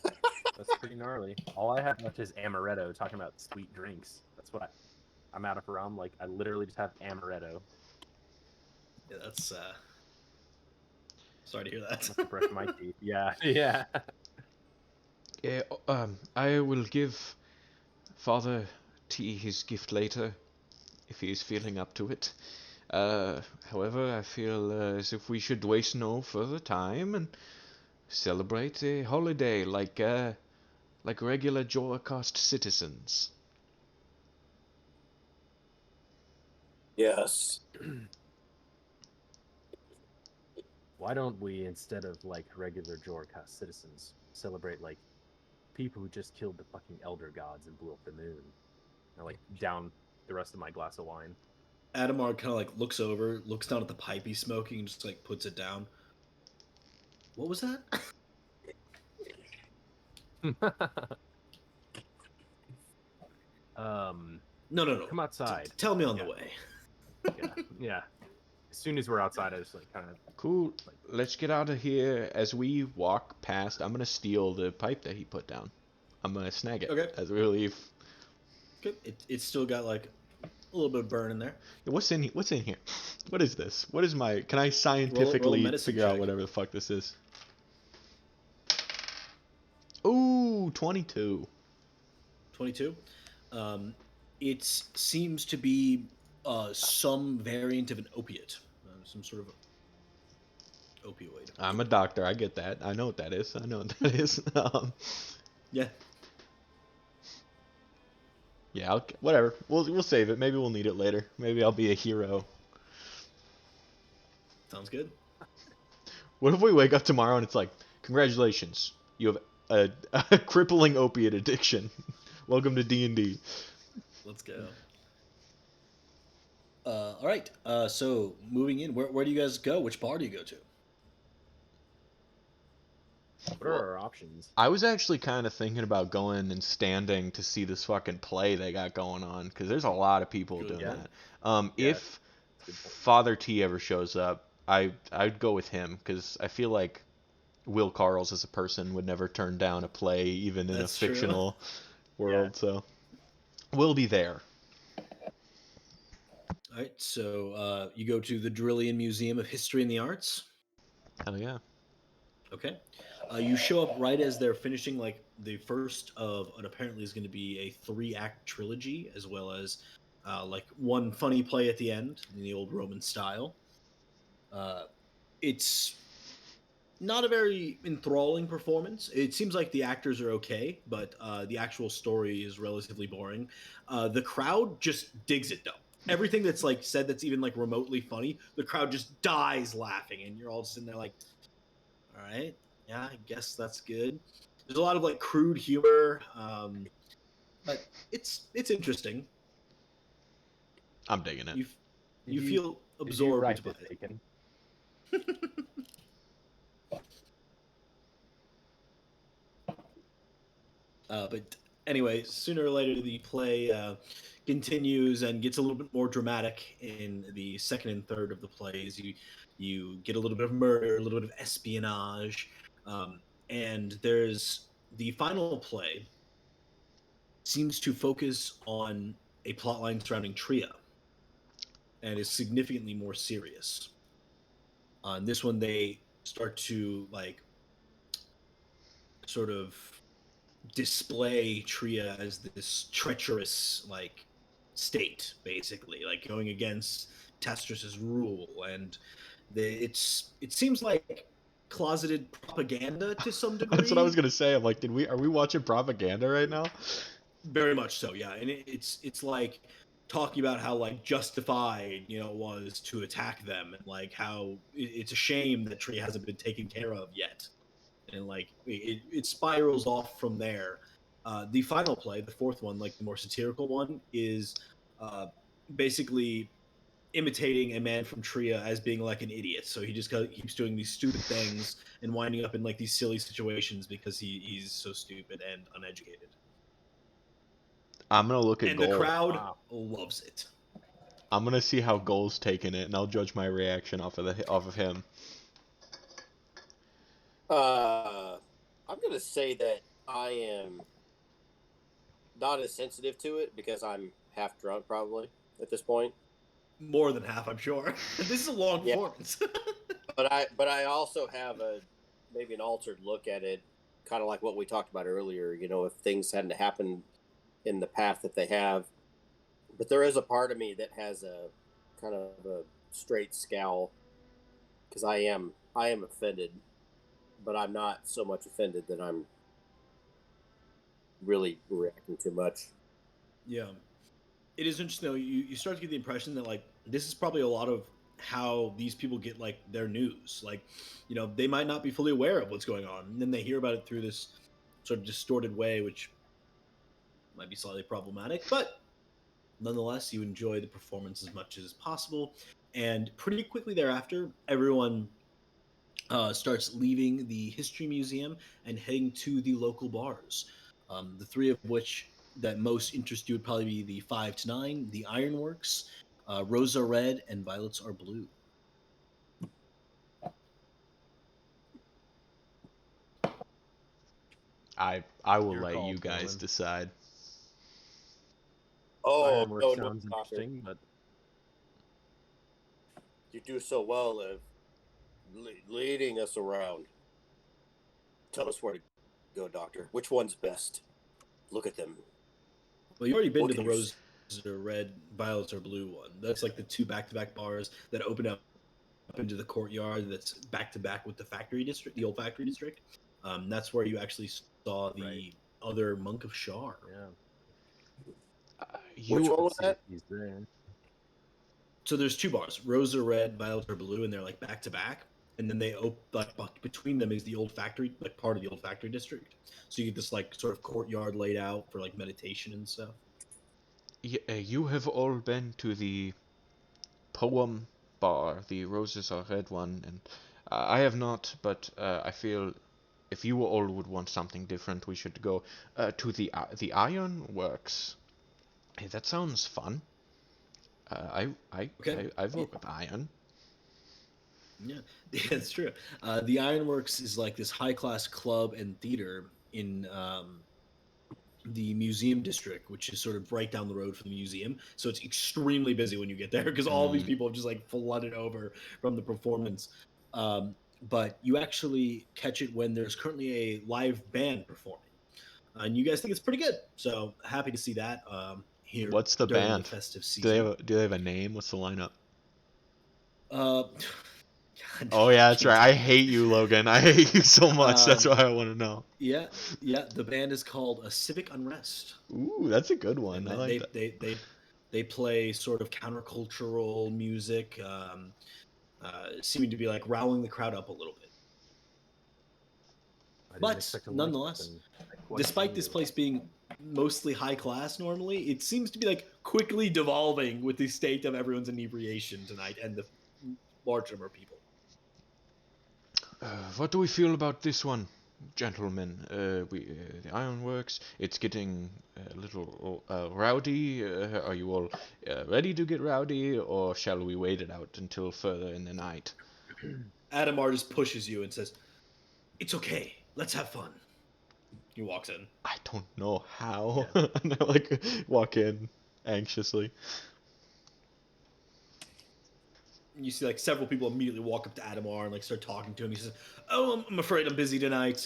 That's pretty gnarly. All I have left is amaretto. Talking about sweet drinks. That's what I'm out of rum. Like I literally just have amaretto. Yeah, that's sorry to hear that. Must have brushed my teeth. Yeah, yeah. Yeah, I will give Father T his gift later, if he is feeling up to it. However, I feel as if we should waste no further time and celebrate a holiday like regular Jorcost citizens. Yes. Why don't we, instead of like regular Jorka citizens, celebrate like people who just killed the fucking elder gods and blew up the moon? I like down the rest of my glass of wine. Adamar kind of like looks over, looks down at the pipe he's smoking, and just like puts it down. What was that? No. Come outside. Tell me on Yeah. the way. Yeah. As soon as we're outside, I just like kind of. Cool. Let's get out of here. As we walk past, I'm gonna steal the pipe that he put down. I'm gonna snag it Okay. as we leave. Good. It's still got like a little bit of burn in there. What's in here? What is this? What is my? Can I scientifically medicine figure out check. whatever the fuck this is? Ooh, 22. 22. It seems to be some variant of an opiate, some sort of opioid. I'm a doctor. I get that. I know what that is. Yeah. Yeah. Whatever. We'll save it. Maybe we'll need it later. Maybe I'll be a hero. Sounds good. What if we wake up tomorrow and it's like, congratulations, you have a crippling opiate addiction. Welcome to D&D. Let's go. All right. So moving in, where do you guys go? Which bar do you go to? What are our options? I was actually kind of thinking about going and standing to see this fucking play they got going on, because there's a lot of people Good, doing yeah. that. Yeah, If good point. Father T ever shows up, I'd go with him, because I feel like Will Carls as a person would never turn down a play, even in That's a true. fictional world. So we'll be there. All right. So you go to the Drillian Museum of History and the Arts. Hell yeah. Okay. You show up right as they're finishing like the first of what apparently is going to be a 3-act trilogy, as well as like one funny play at the end in the old Roman style. It's not a very enthralling performance. It seems like the actors are okay, but the actual story is relatively boring. The crowd just digs it though. Everything that's like said that's even like remotely funny, the crowd just dies laughing, and you're all sitting there like, all right, yeah, I guess that's good. There's a lot of like crude humor, but it's interesting. I'm digging it. You feel Did you absorbed write by this, it. Bacon? But anyway, sooner or later the play continues and gets a little bit more dramatic in the second and third of the plays. You get a little bit of murder, a little bit of espionage, and there's the final play seems to focus on a plotline surrounding Tria and is significantly more serious. On this one, they start to like sort of display Tria as this treacherous like state, basically, like going against Testras's rule, and it seems like closeted propaganda to some degree. That's what I was gonna say. I'm like, are we watching propaganda right now? Very much so, yeah. And it's like talking about how like justified it was to attack them, and like how it's a shame that Tree hasn't been taken care of yet, and like it spirals off from there. The final play, the fourth one, like the more satirical one, is basically imitating a man from Tria as being like an idiot. So he just keeps doing these stupid things and winding up in like these silly situations because he's so stupid and uneducated. I'm gonna look at And Goal. the crowd Wow. loves it. I'm gonna see how Goal's taking it, and I'll judge my reaction off of him. I'm gonna say that I am not as sensitive to it because I'm half drunk probably at this point. More than half, I'm sure. This is a long Yeah. performance. But I also have maybe an altered look at it, kind of like what we talked about earlier. You know, if things hadn't happened in the path that they have, but there is a part of me that has a kind of a straight scowl because I am offended, but I'm not so much offended that I'm really reacting too much. Yeah. It is interesting though. You start to get the impression that like this is probably a lot of how these people get like their news. Like, they might not be fully aware of what's going on, and then they hear about it through this sort of distorted way, which might be slightly problematic. But nonetheless, you enjoy the performance as much as possible, and pretty quickly thereafter, everyone starts leaving the history museum and heading to the local bars. The three of which that most interest you would probably be the 5 to 9, the Ironworks, Rose are red, and Violets are blue. I will Your let call, you guys gentlemen. decide. Oh Ironwork no, sounds doctor, interesting, but you do so well of leading us around. Tell us where to go, doctor. Which one's best? Look at them. Well, you've already been What to can the you Rose are red, Violets are blue one. That's like the two back-to-back bars that open up into the courtyard. That's back-to-back with the factory district, the old factory district. That's where you actually saw the Right. other Monk of Shar. yeah. Which You one was Let's see if that? he's there. So there's two bars. Rose are red, Violets are blue, and they're like back to back. And then they between them is the old factory, like part of the old factory district. So you get this like sort of courtyard laid out for like meditation and stuff. you have all been to the poem bar, the roses are red one, and I have not, but I feel if you all would want something different, we should go to the Iron Works. Hey, that sounds fun. Okay. I vote with Iron. Yeah, it's true. The Ironworks is like this high class club and theater in the museum district, which is sort of right down the road from the museum. So it's extremely busy when you get there because all these people have just like flooded over from the performance. But you actually catch it when there's currently a live band performing, and you guys think it's pretty good. So happy to see that here What's the during the band? festive Do they season. have a name? What's the lineup? Uh, God, Oh yeah, I that's can't right. tell I you hate that. you, Logan. I hate you so much. That's Um, why I want to know. yeah, yeah. The band is called a Civic Unrest, Ooh, that's a good one. and I like they that. they they they play sort of countercultural music, seeming to be like riling the crowd up a little bit. I didn't But expect to like nonetheless, them. I question despite this you. place being mostly high class normally, it seems to be like quickly devolving with the state of everyone's inebriation tonight and the large number of people. What do we feel about this one, gentlemen? The Ironworks. It's getting a little rowdy. Are you all ready to get rowdy, or shall we wait it out until further in the night? Adamar just pushes you and says, "It's okay. Let's have fun." He walks in. I don't know how. And I like walk in anxiously. You see like several people immediately walk up to Adamar and like start talking to him. He says, "Oh, I'm afraid I'm busy tonight.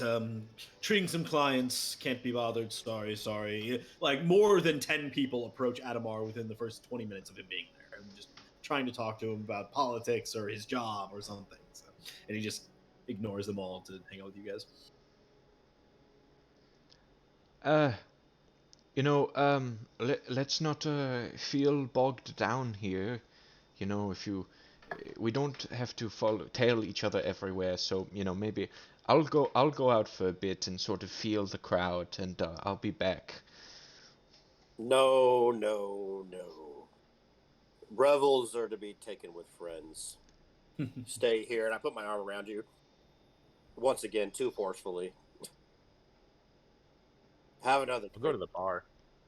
Treating some clients. Can't be bothered. Sorry. Like more than 10 people approach Adamar within the first 20 minutes of him being there and just trying to talk to him about politics or his job or something. So, and he just ignores them all to hang out with you guys. Uh, let's not feel bogged down here. If we don't have to tail each other everywhere. So maybe I'll go out for a bit and sort of feel the crowd, and I'll be back. No, no, no. Revels are to be taken with friends. Stay here, and I put my arm around you. Once again, too forcefully. Have another I'll go to drink. the bar.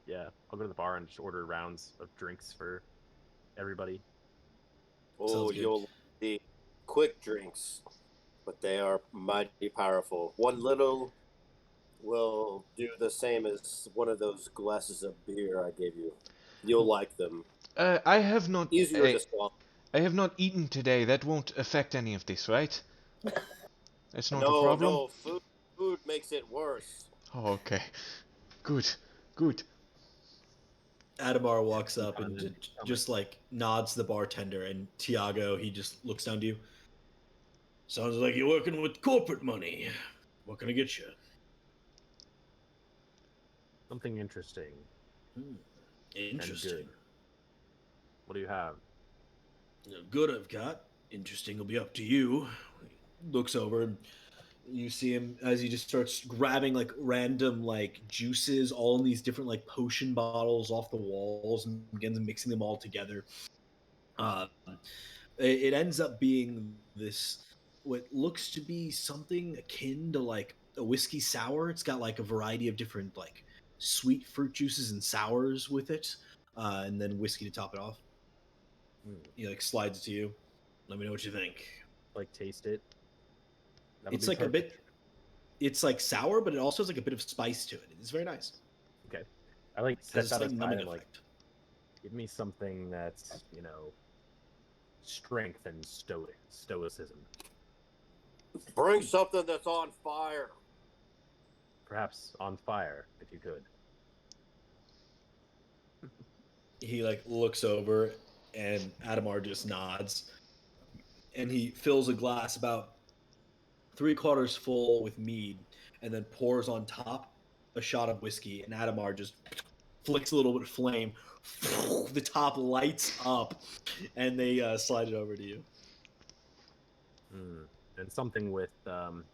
Yeah, I'll go to the bar and just order rounds of drinks for everybody. Oh, Sounds good. you'll the quick drinks. but they are mighty powerful. One little will do the same as one of those glasses of beer I gave you. You'll like them. I have not. Easier to swallow. I have not eaten today. That won't affect any of this, right? That's not a No, problem. no, food makes it worse. Oh, okay. Good. Good. Adamar walks up and just like nods to the bartender, and Tiago, he just looks down to you. Sounds like you're working with corporate money. What can I get you? Something interesting. Interesting. Good. What do you have? Good I've got. Interesting will be up to you. He looks over and you see him as he just starts grabbing like random like juices all in these different like potion bottles off the walls and begins mixing them all together. It ends up being this what looks to be something akin to like a whiskey sour. It's got like a variety of different like sweet fruit juices and sours with it, and then whiskey to top it off. He like slides it to you. Let me know what you think. Like taste it. It's like a bit. It's like sour, but it also has like a bit of spice to it. It's very nice. Okay, I like It step has out a of slight side numbing and like effect. give me something that's strength and stoicism. Bring something that's on fire. Perhaps on fire, if you could. He like looks over, and Adamar just nods, and he fills a glass about 3/4 full with mead, and then pours on top a shot of whiskey. And Adamar just flicks a little bit of flame. The top lights up, and they slide it over to you. And something with I'll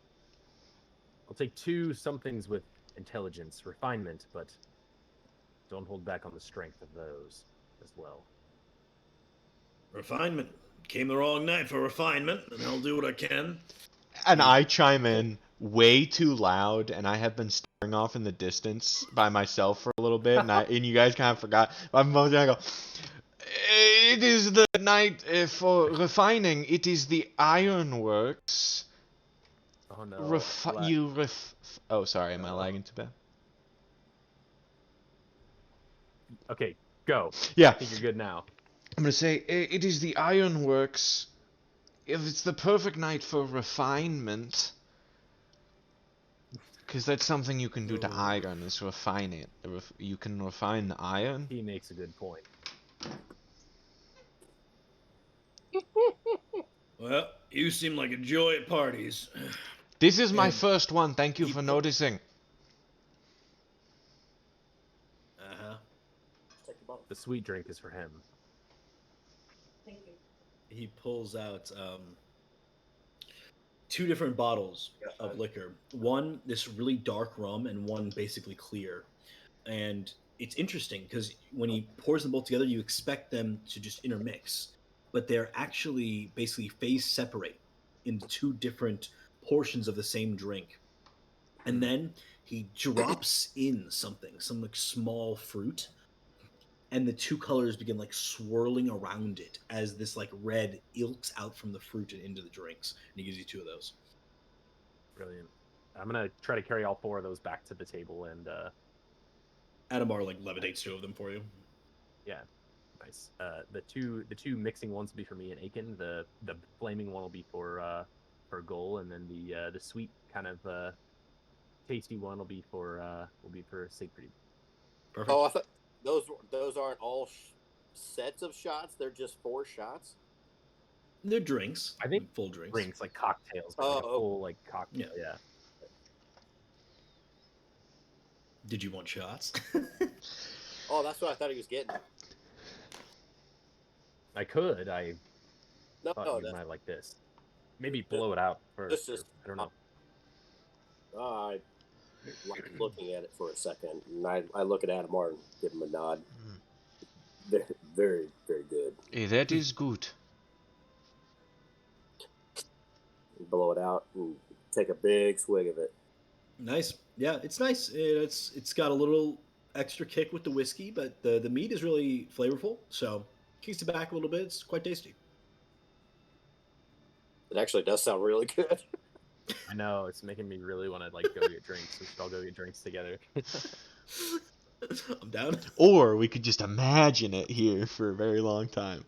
take two somethings with intelligence, refinement, but don't hold back on the strength of those as well. Refinement. Came the wrong night for refinement, and I'll do what I can. And I chime in way too loud, and I have been staring off in the distance by myself for a little bit, and you guys kind of forgot. I'm mostly I go. It is the night for refining. It is the ironworks. Oh no! Oh, sorry. Am I lagging too bad? Okay, go. Yeah. I think you're good now. I'm gonna say it is the ironworks. If it's the perfect night for refinement, because that's something you can do to iron is refine it. You can refine the iron. He makes a good point. Well, you seem like a joy at parties. This is my first one. Thank you for noticing. The sweet drink is for him. Thank you. He pulls out two different bottles of liquor. One, this really dark rum, and one basically clear. And it's interesting because when he pours them both together, you expect them to just intermix, but they're actually basically phase separate into two different portions of the same drink. And then he drops in something, some like small fruit, and the two colors begin like swirling around it as this like red ilks out from the fruit and into the drinks. And he gives you two of those. Brilliant. I'm gonna try to carry all four of those back to the table, and Adamar like levitates two of them for you. Yeah, nice. The two mixing ones will be for me and Aiken. The flaming one will be for Goal, and then the sweet kind of tasty one will be for Siegfried. Perfect. Oh, I thought those aren't all sets of shots. They're just 4 shots. They're drinks. I think full drinks. Drinks like cocktails. Like a full like cocktail. Yeah. Did you want shots? Oh, that's what I thought he was getting. I could. I thought No, you might like this. Maybe blow it out first. I don't know. I like looking at it for a second, and I look at Adam Martin, give him a nod. Very, very, very good. That is good. Blow it out and take a big swig of it. Nice. Yeah, it's nice. It's got a little extra kick with the whiskey, but the meat is really flavorful. So kicks it back a little bit. It's quite tasty. It actually does sound really good. I know, it's making me really want to like go get drinks. We should all go get drinks together. I'm down. Or we could just imagine it here for a very long time.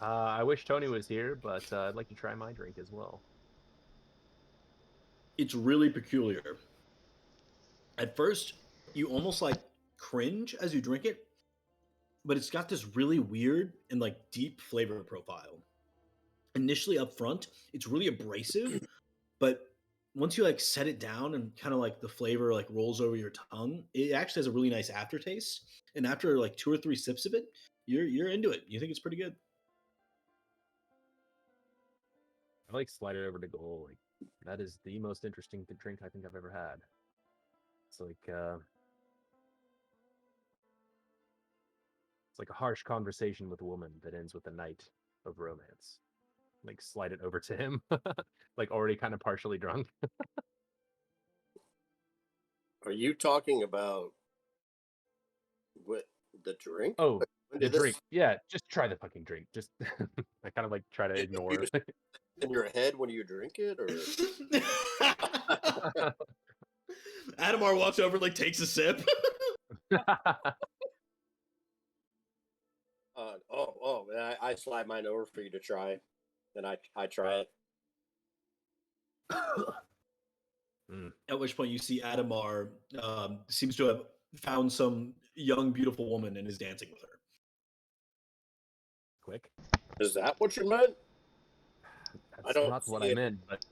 I wish Tony was here, but I'd like to try my drink as well. It's really peculiar. At first, you almost like cringe as you drink it, but it's got this really weird and like deep flavor profile. Initially up front, it's really abrasive, but once you like set it down and kind of like the flavor like rolls over your tongue, it actually has a really nice aftertaste. And after like 2 or 3 sips of it, you're into it. You think it's pretty good. I like slide it over to goal. Like that is the most interesting drink I think I've ever had. It's like it's like a harsh conversation with a woman that ends with a night of romance. Like slide it over to him, like already kind of partially drunk. Are you talking about what the drink? Oh, When the did drink. Yeah, just try the fucking drink. Just I kind of like try to ignore. in your head when you drink it, or Adamar walks over, like takes a sip. man, I slide mine over for you to try, and I try it. At which point you see Adamar seems to have found some young, beautiful woman and is dancing with her. Quick. Is that what you meant? That's don't not what see I it. meant, but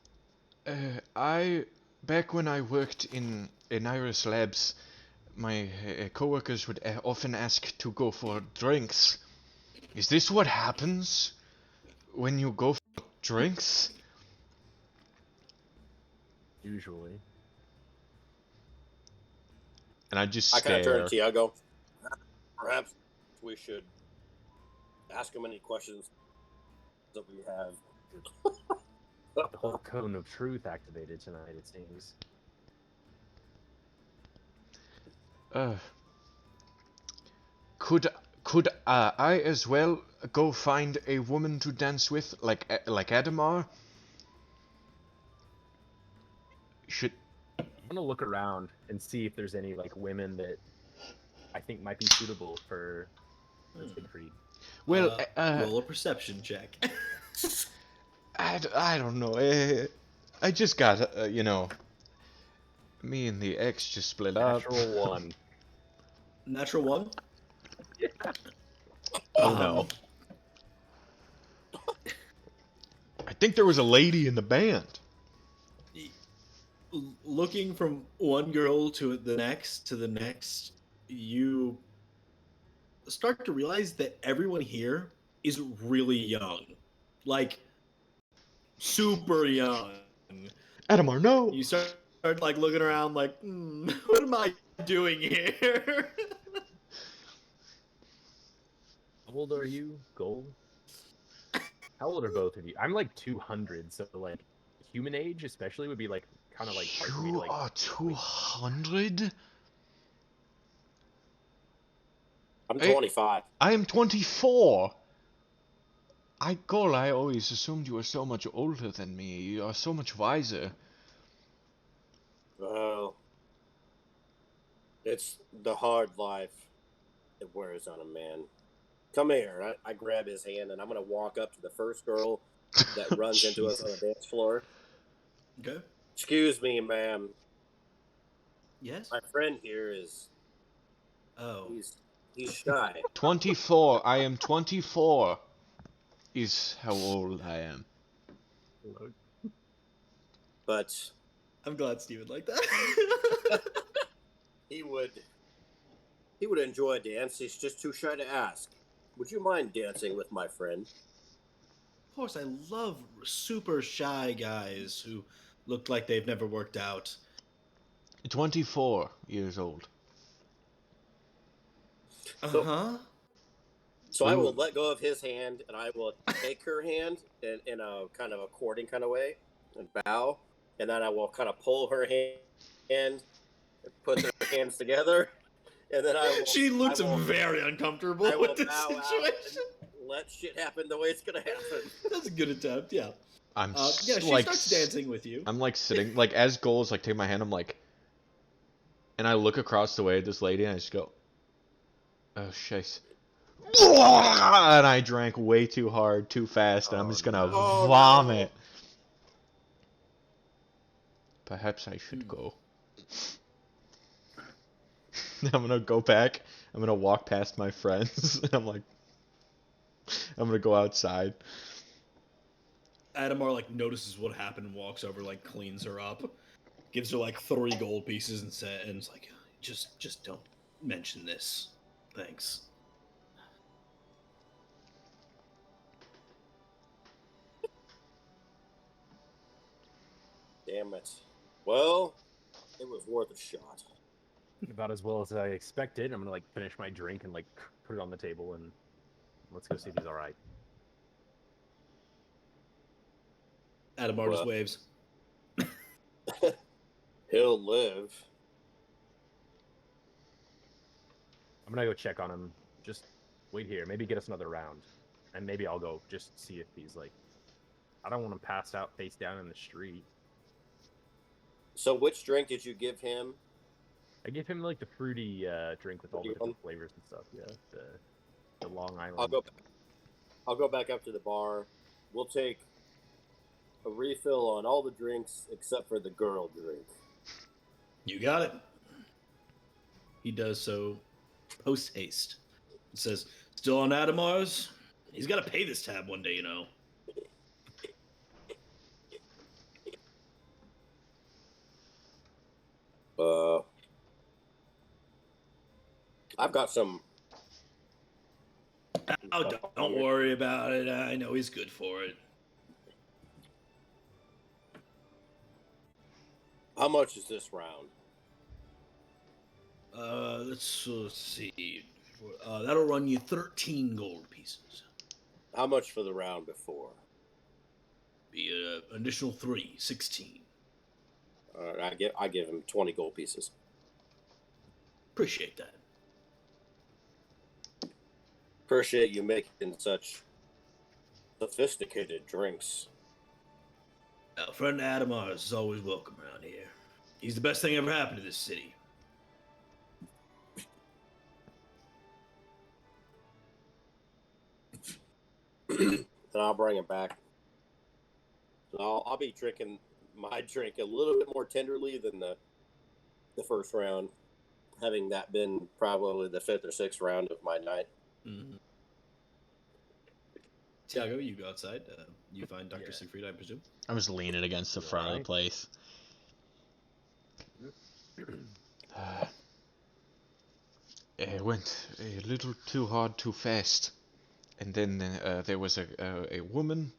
Back when I worked in Iris Labs, my coworkers would often ask to go for drinks. Is this what happens when you go for drinks? usually. And I just I kind of turn stare. to you. I go, perhaps we should ask him any questions that we have. The whole cone of truth activated tonight, it seems. Could I as well go find a woman to dance with, like Adamar? Should I'm gonna look around and see if there's any like women that I think might be suitable for Siegfried. well roll a perception check. I don't know. I just got me and the ex just split up. Natural 1. Natural 1. Yeah. Oh no. I think there was a lady in the band. Looking from one girl to the next, you start to realize that everyone here is really young, like super young. Adamar, no. You start like looking around, like, what am I doing here? How old are you, Gold? How old are both of you? I'm like 200, so like human age especially would be like kind of like hard for me to You like. are 200? I'm 25. I am 24. I always assumed you were so much older than me. You are so much wiser. Well, it's the hard life that wears on a man. Come here. I grab his hand, and I'm going to walk up to the first girl that runs into us on the dance floor. Okay. Excuse me, ma'am. Yes. My friend here is... Oh. He's shy. 24. I am 24. Is how old I am. But I'm glad Steven liked that. he would enjoy a dance. He's just too shy to ask. Would you mind dancing with my friend? Of course, I love super shy guys who look like they've never worked out. 24 years old. Uh-huh. So I will let go of his hand, and I will take her hand in a kind of a courting kind of way and bow, and then I will kind of pull her hand and put their hands together, and then I will... She looks very uncomfortable I will with this bow out situation. and let shit happen the way it's gonna happen. That's a good attempt. Yeah. I'm Yeah. She like starts dancing with you. I'm like sitting like as goals like take my hand. I'm like, and I look across the way at this lady and I just go, oh shit. And I drank way too hard, too fast, and I'm just gonna no. vomit. Perhaps I should go. I'm gonna go back. I'm gonna walk past my friends, and I'm like, I'm gonna go outside. Adamar like notices what happened and walks over, like cleans her up, gives her like 3 gold pieces and it's like, just don't mention this. Thanks. Damn it. Well, it was worth a shot. About as well as I expected. I'm gonna like finish my drink and like put it on the table and let's go see if he's all right. Adamar just waves. He'll live. I'm gonna go check on him. Just wait here. Maybe get us another round, and maybe I'll go just see if he's like. I don't want him passed out face down in the street. So, which drink did you give him? I gave him like the fruity drink with all the different flavors and stuff. Yeah, the Long Island. I'll go back up to the bar. We'll take a refill on all the drinks except for the girl drink. You got it. He does so post haste. It says, still on Adamar's? He's got to pay this tab one day, you know. I've got some. Oh, don't worry about it. I know he's good for it. How much is this round? Let's see. That'll run you 13 gold pieces. How much for the round before? Be an additional 3, 16. I give him 20 gold pieces. Appreciate that. Appreciate you making such sophisticated drinks. Friend Adamar is always welcome around here. He's the best thing ever happened to this city. And I'll bring him back. So I'll be drinking my drink a little bit more tenderly than the first round, having that been probably the 5th or 6th round of my night. Mm-hmm. Tiago, you go outside. You find Dr. Siegfried, I presume? I was leaning against the front of the place. It went a little too hard, too fast. And then there was a woman,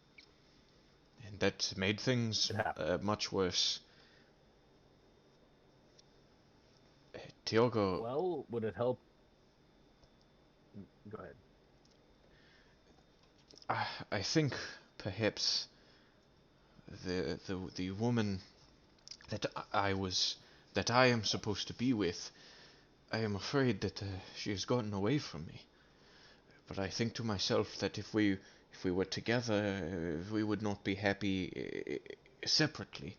and that made things much worse. Tiago... Well, would it help? Go ahead. I think perhaps the woman that I am supposed to be with, I am afraid that she has gotten away from me. But I think to myself that if we were together, we would not be happy separately.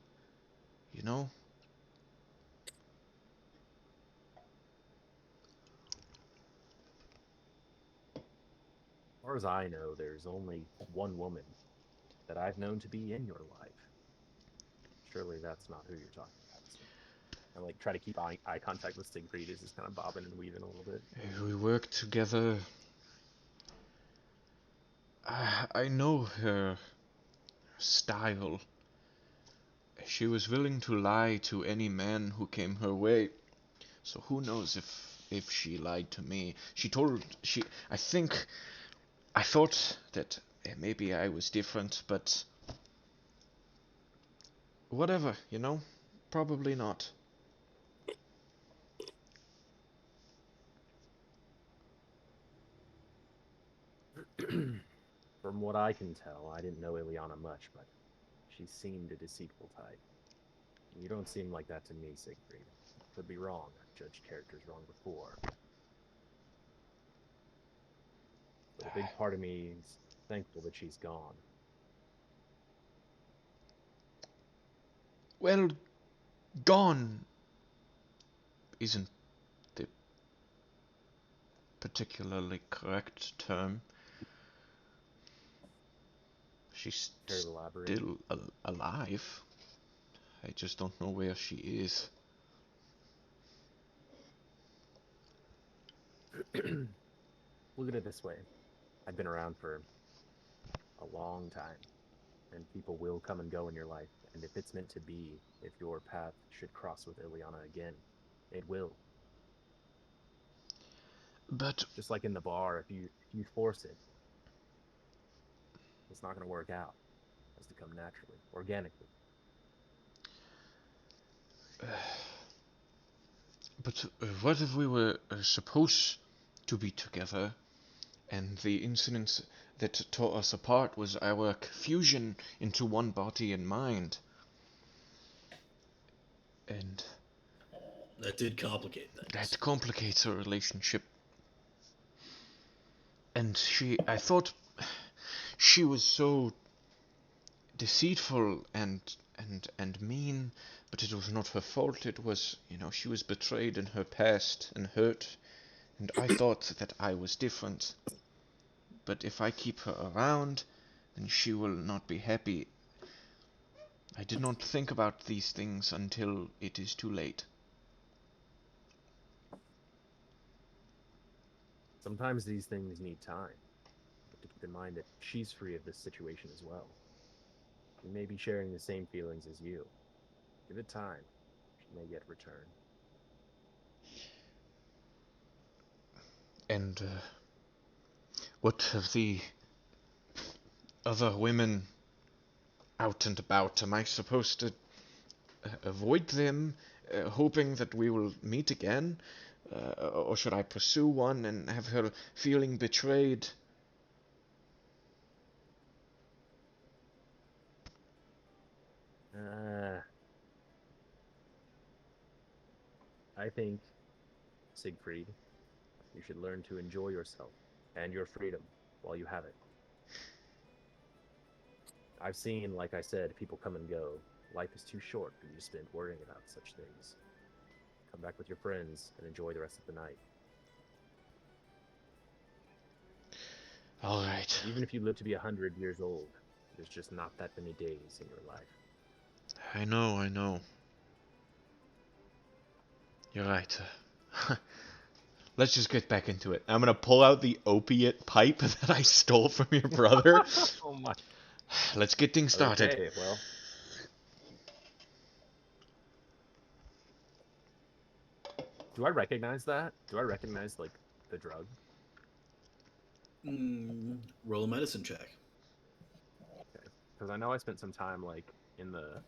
You know? As far as I know, there's only one woman that I've known to be in your life. Surely that's not who you're talking about. So I like try to keep eye contact with Siegfried. He's just kind of bobbing and weaving a little bit. We worked together. I know her style. She was willing to lie to any man who came her way. So who knows if she lied to me. I thought that maybe I was different, but whatever, you know? Probably not. From what I can tell, I didn't know Ileana much, but she seemed a deceitful type. You don't seem like that to me, Siegfried. Could be wrong. I've judged characters wrong before. But if big part of me is thankful that she's gone. Well, gone isn't the particularly correct term. She's Care to elaborate? still alive. I just don't know where she is. Look at it this way. I've been around for a long time, and people will come and go in your life. And if it's meant to be, if your path should cross with Ileana again, it will. But Just like in the bar, if you force it, it's not going to work out. It has to come naturally, organically. What if we were supposed to be together, and the incident that tore us apart was our fusion into one body and mind? And That did complicate things. that complicates our relationship. And I thought she was so deceitful and mean, but it was not her fault. It was, she was betrayed in her past and hurt, and I thought that I was different. But if I keep her around, then she will not be happy. I did not think about these things until it is too late. Sometimes these things need time. But to keep in mind that she's free of this situation as well. She may be sharing the same feelings as you. Give it time. She may yet return. And what of the other women out and about? Am I supposed to avoid them, hoping that we will meet again? Or should I pursue one and have her feeling betrayed? I think, Siegfried, you should learn to enjoy yourself and your freedom while you have it. I've seen, like I said, people come and go. Life is too short for you to spend worrying about such things. Come back with your friends and enjoy the rest of the night. All right. Even if you live to be 100 years old, there's just not that many days in your life. I know. You're right. Let's just get back into it. I'm gonna pull out the opiate pipe that I stole from your brother. Oh my. Let's get things started. Okay, well. Do I recognize that? Do I recognize, like, the drug? Roll a medicine check. Okay. Because I know I spent some time, like, in the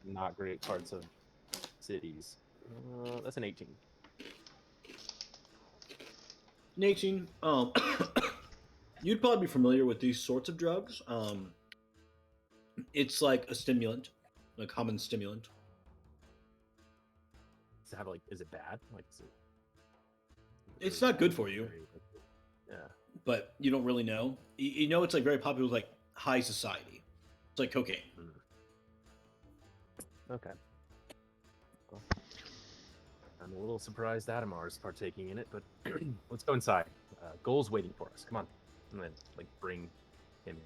not great parts of cities. That's an 18. 18. You'd probably be familiar with these sorts of drugs. It's like a stimulant, a common stimulant. Does it have, like, is it bad? Like, is it It's not good for you, yeah. but you don't really know. You know, it's like very popular with like high society. It's like cocaine. Okay. Well, I'm a little surprised Adamar's partaking in it, but let's go inside. Goal's waiting for us. Come on. I'm gonna, like, bring him in.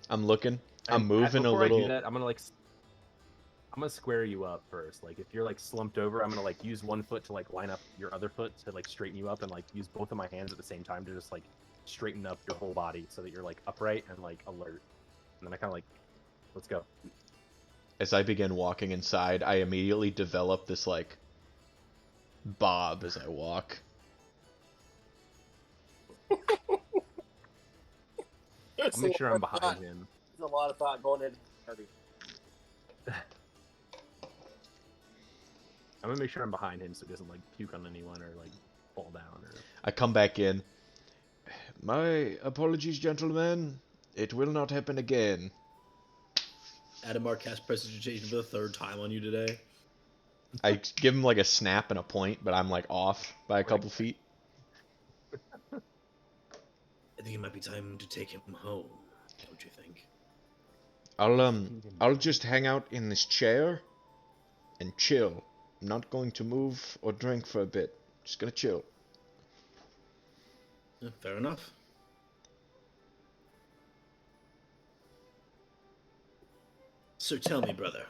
I'm looking. I'm And moving a before little. I do that, I'm gonna square you up first. Like, if you're, like, slumped over, I'm gonna, like, use one foot to, like, line up your other foot to, like, straighten you up, and, like, use both of my hands at the same time to just, like, straighten up your whole body so that you're, like, upright and, like, alert. And then I kind of, like, let's go. As I begin walking inside, I immediately develop this, like, bob as I walk. I'll make sure I'm behind him. There's a lot of thought going into the party. I'm gonna make sure I'm behind him so he doesn't, like, puke on anyone or, like, fall down or. I come back in. My apologies, gentlemen. It will not happen again. Adamar cast prestidigitation for the third time on you today. I give him like a snap and a point, but I'm like off by a couple feet. I think it might be time to take him home. Don't you think? I'll just hang out in this chair and chill. I'm not going to move or drink for a bit. Just gonna chill. Fair enough. So tell me, brother,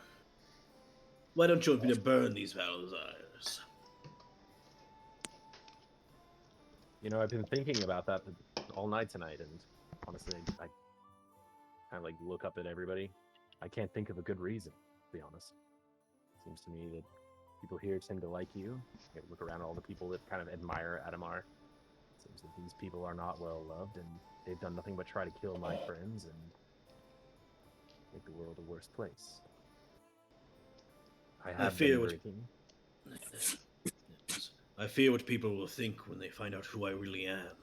why don't you want me to burn these Valzyres? You know, I've been thinking about that all night tonight, and honestly, I kind of like look up at everybody. I can't think of a good reason, to be honest. Seems to me that people here tend to like you. You look around at all the people that kind of admire Adamar. Seems that these people are not well loved, and they've done nothing but try to kill my friends and make the world a worse place. I have been drinking. I fear what people will think when they find out who I really am.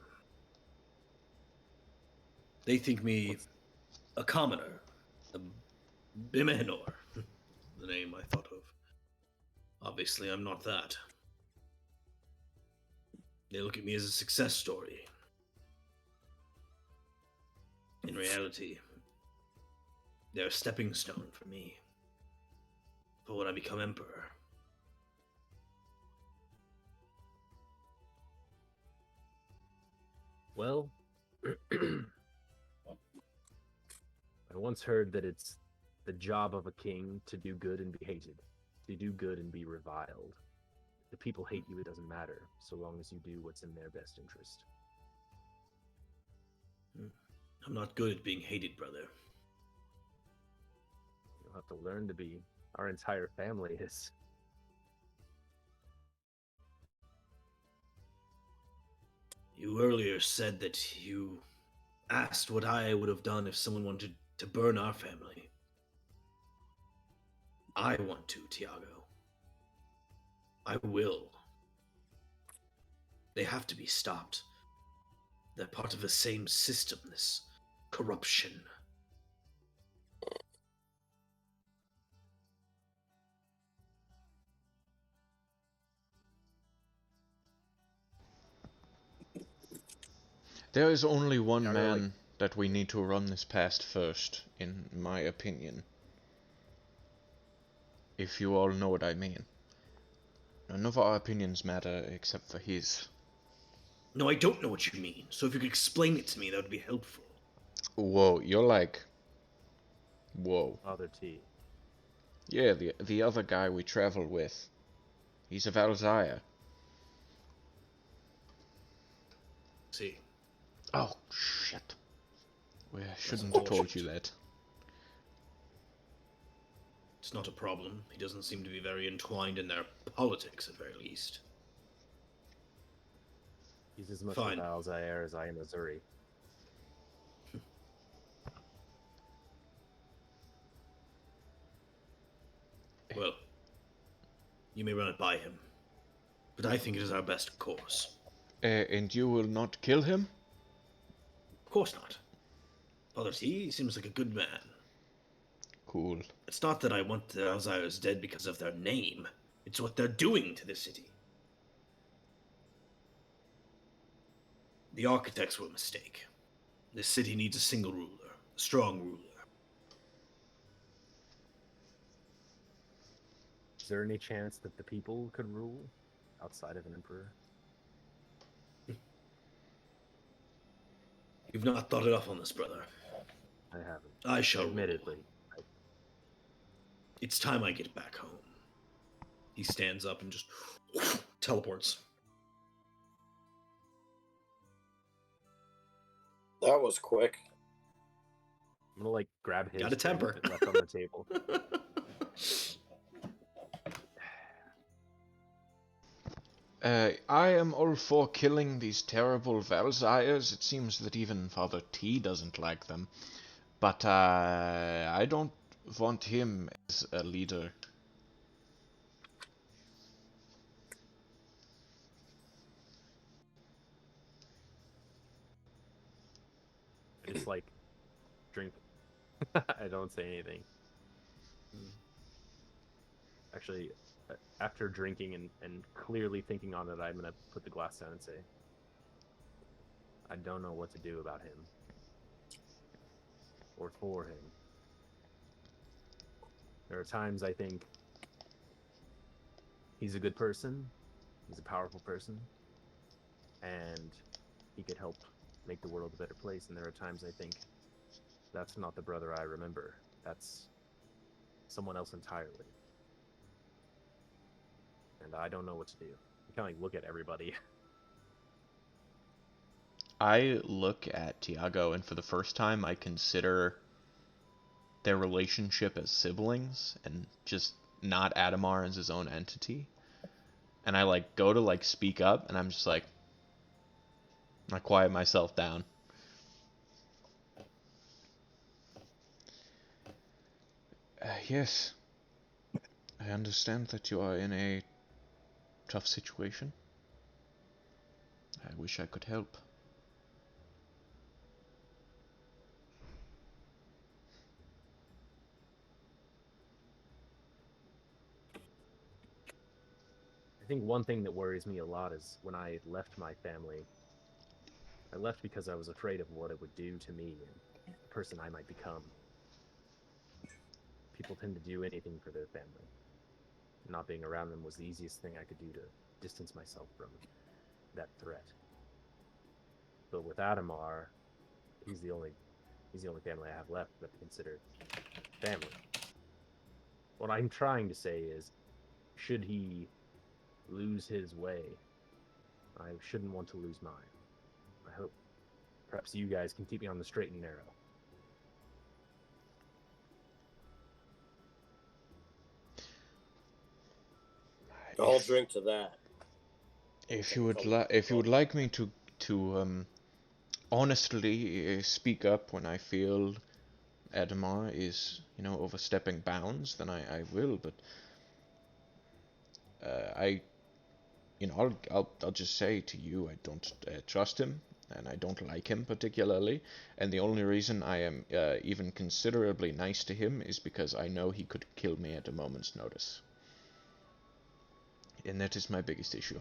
They think me a commoner, a Bimenor, the name I thought of. Obviously, I'm not that. They look at me as a success story. In reality, they're a stepping stone for me. For when I become emperor. Well, I once heard that it's the job of a king to do good and be hated, to do good and be reviled. If the people hate you, it doesn't matter, so long as you do what's in their best interest. I'm not good at being hated, brother. You'll have to learn to be. Our entire family is. You earlier said that you asked what I would have done if someone wanted to burn our family. I want to, Tiago. I will. They have to be stopped. They're part of the same system, this corruption. There is only one man that we need to run this past first, in my opinion. If you all know what I mean. None of our opinions matter except for his. No, I don't know what you mean. So if you could explain it to me, that would be helpful. Whoa, you're like... Whoa. Father T. Yeah, the other guy we travel with. He's a Valzyre. See. Oh, shit. Well, I shouldn't have told you that. It's not a problem. He doesn't seem to be very entwined in their politics, at very least. He's as much Fine. a Valzyre as I am Missouri. Well, you may run it by him, but I think it is our best course. And you will not kill him? Of course not. Father T seems like a good man. Cool. It's not that I want the Alzires dead because of their name. It's what they're doing to the city. The architects were a mistake. This city needs a single ruler, a strong ruler. Is there any chance that the people could rule outside of an emperor? You've not thought enough on this, brother. I haven't. I shall. Admittedly. It's time I get back home. He stands up and just teleports. That was quick. I'm gonna like grab his Got a temper. drink that left on the table. I am all for killing these terrible Valzyres. It seems that even Father T doesn't like them. But I don't want him as a leader. I just like drink. I don't say anything. Actually, after drinking and clearly thinking on it, I'm gonna put the glass down and say, I don't know what to do about him. Or for him. There are times I think he's a good person, he's a powerful person, and he could help make the world a better place. And there are times I think that's not the brother I remember. That's someone else entirely. And I don't know what to do. I kind of like look at everybody. I look at Tiago, and for the first time, I consider their relationship as siblings, and just not Adamar as his own entity. And I like go to like speak up, and I'm just like, I quiet myself down. Yes, I understand that you are in a tough situation. I wish I could help. I think one thing that worries me a lot is when I left my family, I left because I was afraid of what it would do to me and the person I might become. People tend to do anything for their family. Not being around them was the easiest thing I could do to distance myself from that threat. But with Adamar, he's the only family I have left that I consider family. What I'm trying to say is, should he lose his way, I shouldn't want to lose mine. I hope perhaps you guys can keep me on the straight and narrow. I'll drink to that. If you would like me to honestly speak up when I feel Adamar is, overstepping bounds, then I will. But I'll just say to you, I don't trust him, and I don't like him particularly. And the only reason I am even considerably nice to him is because I know he could kill me at a moment's notice. And that is my biggest issue.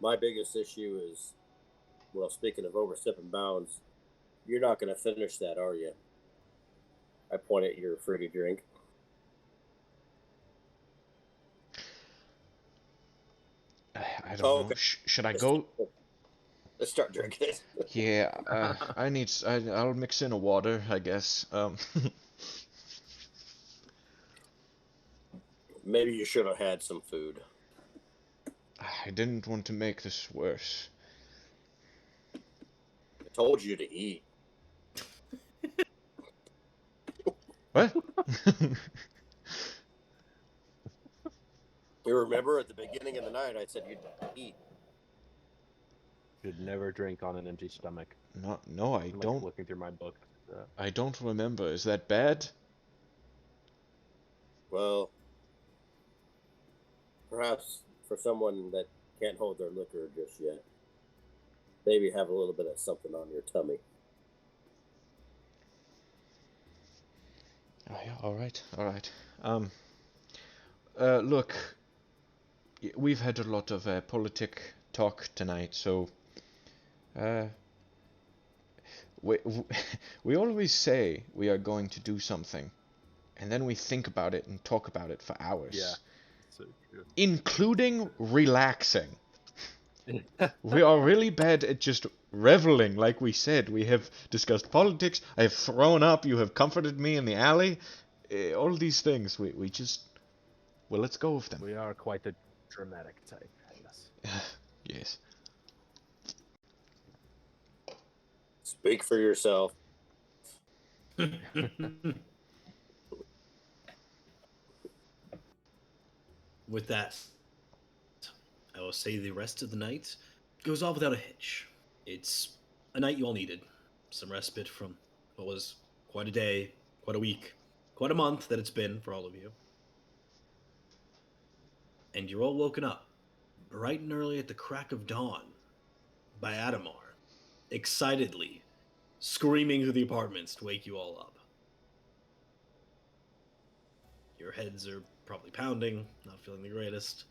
My biggest issue is, well, speaking of overstepping bounds, you're not going to finish that, are you? I point at your fruity drink. I don't know. Okay. Should I go? Let's start drinking it. Yeah, I'll mix in a water, I guess. Maybe you should have had some food. I didn't want to make this worse. I told you to eat. What? You remember at the beginning of the night I said you'd eat. Should never drink on an empty stomach. No, I I'm don't. looking through my book. I don't remember. Is that bad? Well, perhaps for someone that can't hold their liquor just yet, maybe have a little bit of something on your tummy. Oh, yeah, all right. Look, we've had a lot of politic talk tonight, so we we always say we are going to do something, and then we think about it and talk about it for hours. Yeah. So true. Including relaxing. We are really bad at just reveling, like we said. We have discussed politics, I have thrown up, you have comforted me in the alley. All these things, we just... Well, let's go with them. We are quite the dramatic type, yes. Yes. Speak for yourself. With that, I will say the rest of the night goes off without a hitch. It's a night you all needed. Some respite from what was quite a day, quite a week, quite a month that it's been for all of you. And you're all woken up, bright and early at the crack of dawn, by Adamar, excitedly screaming through the apartments to wake you all up. Your heads are probably pounding, not feeling the greatest.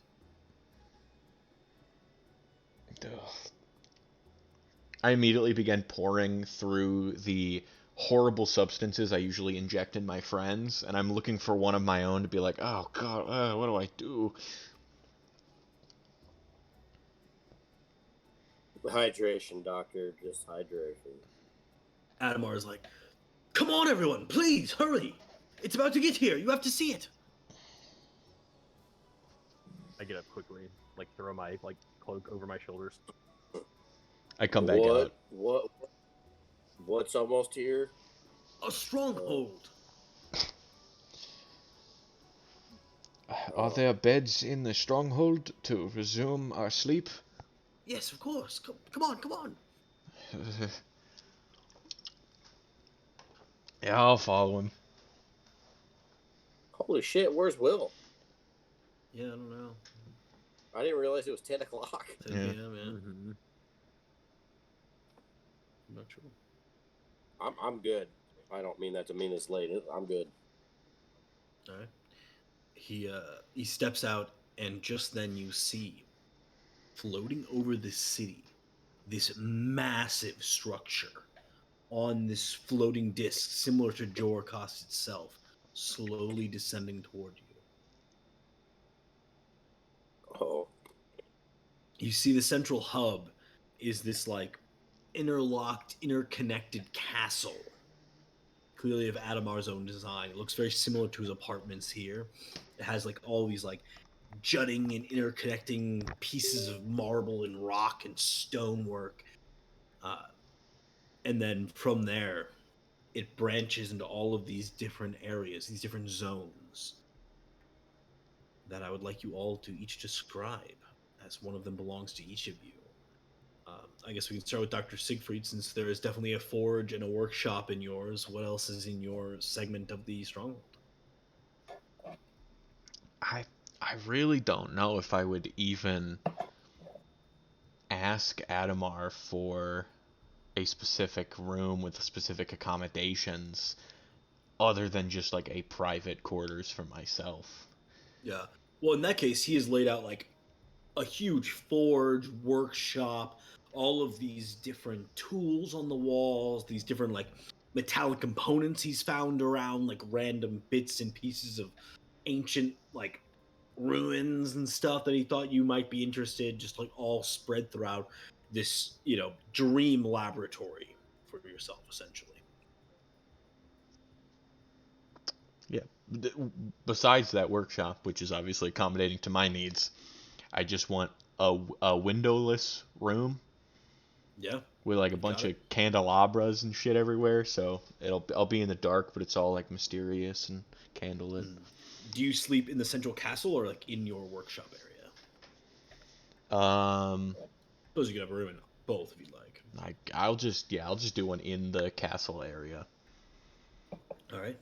I immediately began pouring through the horrible substances I usually inject in my friends, and I'm looking for one of my own to be like, oh god, what do I do? Hydration, doctor. Just hydration. Adamar is like, "Come on, everyone, please hurry! It's about to get here. You have to see it." I get up quickly, like throw my like cloak over my shoulders. I come back out. What's almost here? A stronghold. Are there beds in the stronghold to resume our sleep? Yes, of course. Come on, come on. Yeah, I'll follow him. Holy shit! Where's Will? Yeah, I don't know. I didn't realize it was 10 o'clock. 10 Yeah. p.m. Yeah, Mm-hmm. I'm not sure. I'm good. I don't mean that to mean it's late. I'm good. All right. He steps out, and just then you see, floating over the city, this massive structure on this floating disc, similar to Jorkos itself, slowly descending toward you. Oh, You see the central hub is this like interlocked, interconnected castle, clearly of Adamar's own design. It looks very similar to his apartments here. It has like all these like jutting and interconnecting pieces of marble and rock and stonework. And then from there, it branches into all of these different areas, these different zones that I would like you all to each describe, as one of them belongs to each of you. I guess we can start with Dr. Siegfried, since there is definitely a forge and a workshop in yours. What else is in your segment of the Stronghold? I I really don't know if I would even ask Adamar for a specific room with specific accommodations other than just like a private quarters for myself. Yeah. Well, in that case, he has laid out like a huge forge, workshop, all of these different tools on the walls, these different like metallic components he's found around, like random bits and pieces of ancient like ruins and stuff that he thought you might be interested, just like all spread throughout this, dream laboratory for yourself, essentially. Yeah. Besides that workshop, which is obviously accommodating to my needs, I just want a windowless room Yeah. with like a You've got bunch it. of candelabras and shit everywhere. So I'll be in the dark, but it's all like mysterious and candlelit. Do you sleep in the central castle or like in your workshop area? Suppose you could have a room in both if you'd like. I'll just do one in the castle area. All right.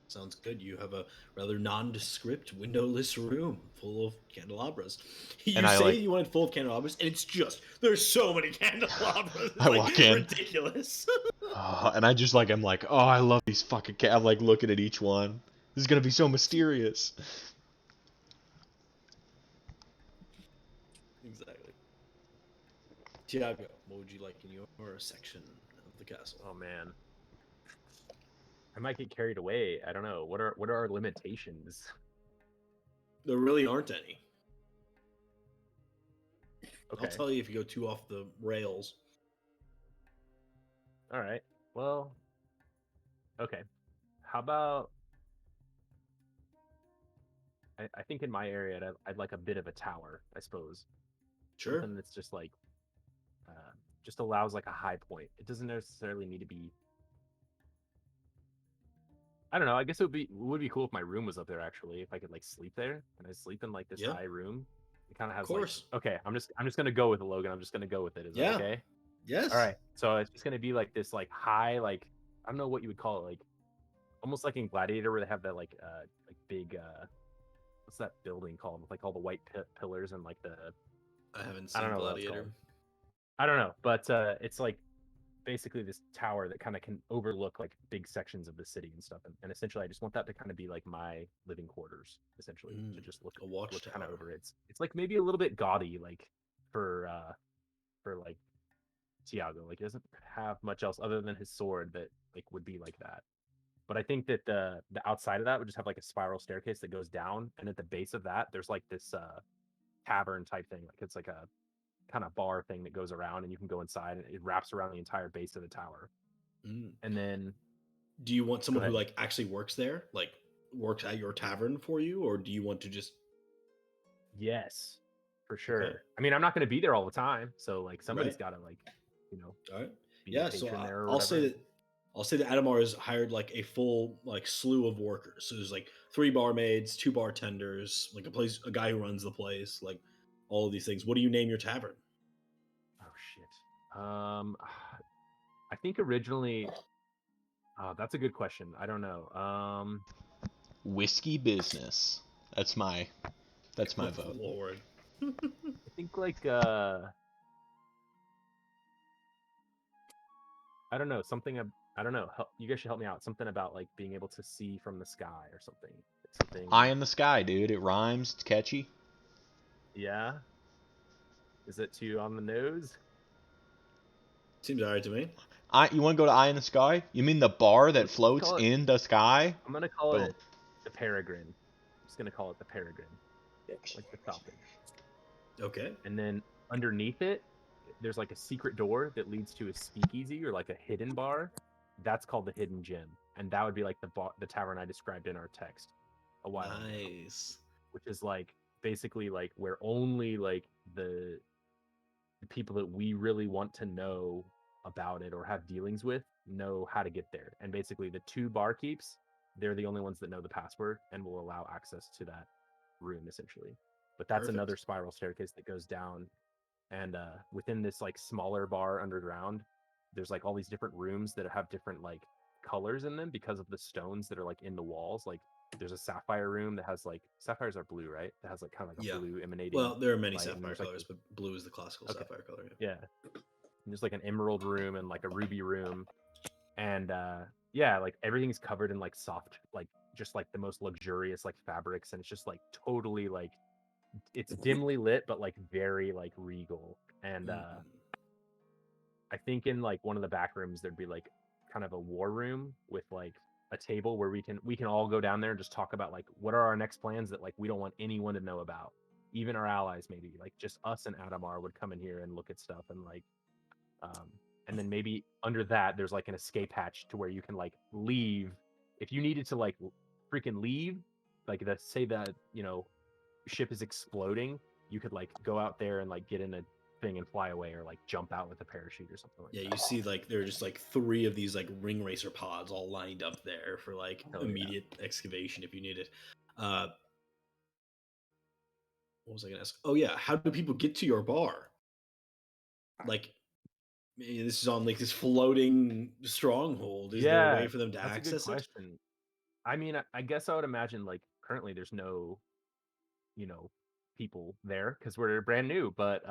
Sounds good. You have a rather nondescript, windowless room full of candelabras. You And I, say like- you want it full of candelabras, and it's just there's so many candelabras. It's I like walk in. ridiculous. And I'm like, oh, I love these fucking I'm like looking at each one. This is gonna be so mysterious. Exactly. Tiago, what would you like in your section of the castle? Oh man, I might get carried away. I don't know. What are our limitations? There really aren't any. Okay. I'll tell you if you go too off the rails. All right. Well. Okay. How about? I think in my area, I'd like a bit of a tower. I suppose. Sure. Something that's just like, just allows like a high point. It doesn't necessarily need to be. I don't know. I guess it would be cool if my room was up there actually. If I could like sleep there, and I sleep in like this Yeah. high room. It kind of has Of course. like. Okay, I'm just gonna go with it, Logan. I'm just gonna go with it. Is Yeah. that okay? Yes. All right. So it's just gonna be like this like high like I don't know what you would call it, like almost like in Gladiator where they have that like big what's that building called with like all the white pillars and like the I haven't I seen don't know what it's Gladiator. called. I don't know, but it's like basically this tower that kind of can overlook like big sections of the city and stuff, and essentially I just want that to kind of be like my living quarters essentially to just look A watchtower. kind of over it. It's like maybe a little bit gaudy like for for like Tiago. Like he doesn't have much else other than his sword that like would be like that. But I think that the outside of that would just have like a spiral staircase that goes down, and at the base of that, there's like this tavern type thing. Like it's like a kind of bar thing that goes around, and you can go inside, and it wraps around the entire base of the tower. And then, do you want someone Go who ahead. like actually works there, like works at your tavern for you, or do you want to just? yes, for sure. Okay. I mean, I'm not going to be there all the time, so like somebody's Right. got to like, you know, All right. be Yeah. a So patron there or I'll whatever. say that Adamar has hired like a full like slew of workers. So there's like 3 barmaids, 2 bartenders, like a guy who runs the place, like all of these things. What do you name your tavern? Oh shit. I think originally. That's a good question. I don't know. Whiskey business. That's my vote. Lord. I think like I don't know, something I don't know. You guys should help me out. Something about like being able to see from the sky or something. Something. Eye in the sky, dude. It rhymes. It's catchy. Yeah. Is it too on the nose? Seems alright to me. You want to go to Eye in the Sky? You mean the bar that Let's floats call it. in the sky? I'm gonna call Boom. it the Peregrine. I'm just gonna call it the Peregrine, like the Falcon. Okay. And then underneath it, there's like a secret door that leads to a speakeasy or like a hidden bar. That's called the Hidden Gem, and that would be like the tavern I described in our text a while ago, Nice. which is like basically like where only like the people that we really want to know about it or have dealings with know how to get there. And basically the 2 barkeeps, they're the only ones that know the password and will allow access to that room essentially. But that's Perfect. another spiral staircase that goes down, and within this like smaller bar underground, there's like all these different rooms that have different like colors in them because of the stones that are like in the walls. Like there's a sapphire room that has like sapphires are blue, right? That has like kind of like a Yeah. blue emanating. Well, there are many light, and sapphire there's like colors, but blue is the classical Okay. sapphire color. yeah, and there's like an emerald room and like a ruby room, and yeah, like everything's covered in like soft, like just like the most luxurious like fabrics, and it's just like totally like it's dimly lit but like very like regal. And I think in like one of the back rooms there'd be like kind of a war room with like a table where we can all go down there and just talk about like what are our next plans that like we don't want anyone to know about, even our allies. Maybe like just us and Adamar would come in here and look at stuff, and like and then maybe under that there's like an escape hatch to where you can like leave if you needed to like freaking leave, like the say that ship is exploding, you could like go out there and like get in a thing and fly away, or like jump out with a parachute or something like Yeah, that. you see like there are just like 3 of these like ring racer pods all lined up there for like Hell yeah. immediate excavation if you need it. What was I gonna ask? Oh yeah, how do people get to your bar? Like, this is on like this floating stronghold. Is there a way for them to That's a good access it? question. I mean, I guess I would imagine like currently there's no people there because we're brand new, but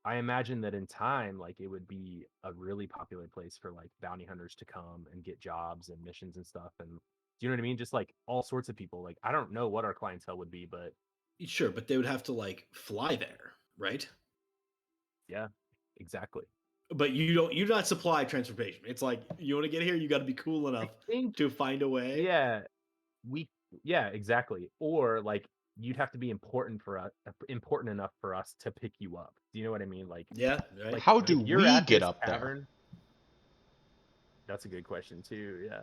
I imagine that in time, like it would be a really popular place for like bounty hunters to come and get jobs and missions and stuff. And do you know what I mean? Just like all sorts of people. Like I don't know what our clientele would be, but Sure, but they would have to like fly there, right? yeah, exactly. But you do not supply transportation. It's like you want to get here, you got to be cool enough think to find a way. yeah, yeah, exactly. Or like you'd have to be important enough for us to pick you up. Do you know what I mean? Like Yeah, right. like How do if you're we at get this up there? tavern, that's a good question too. Yeah.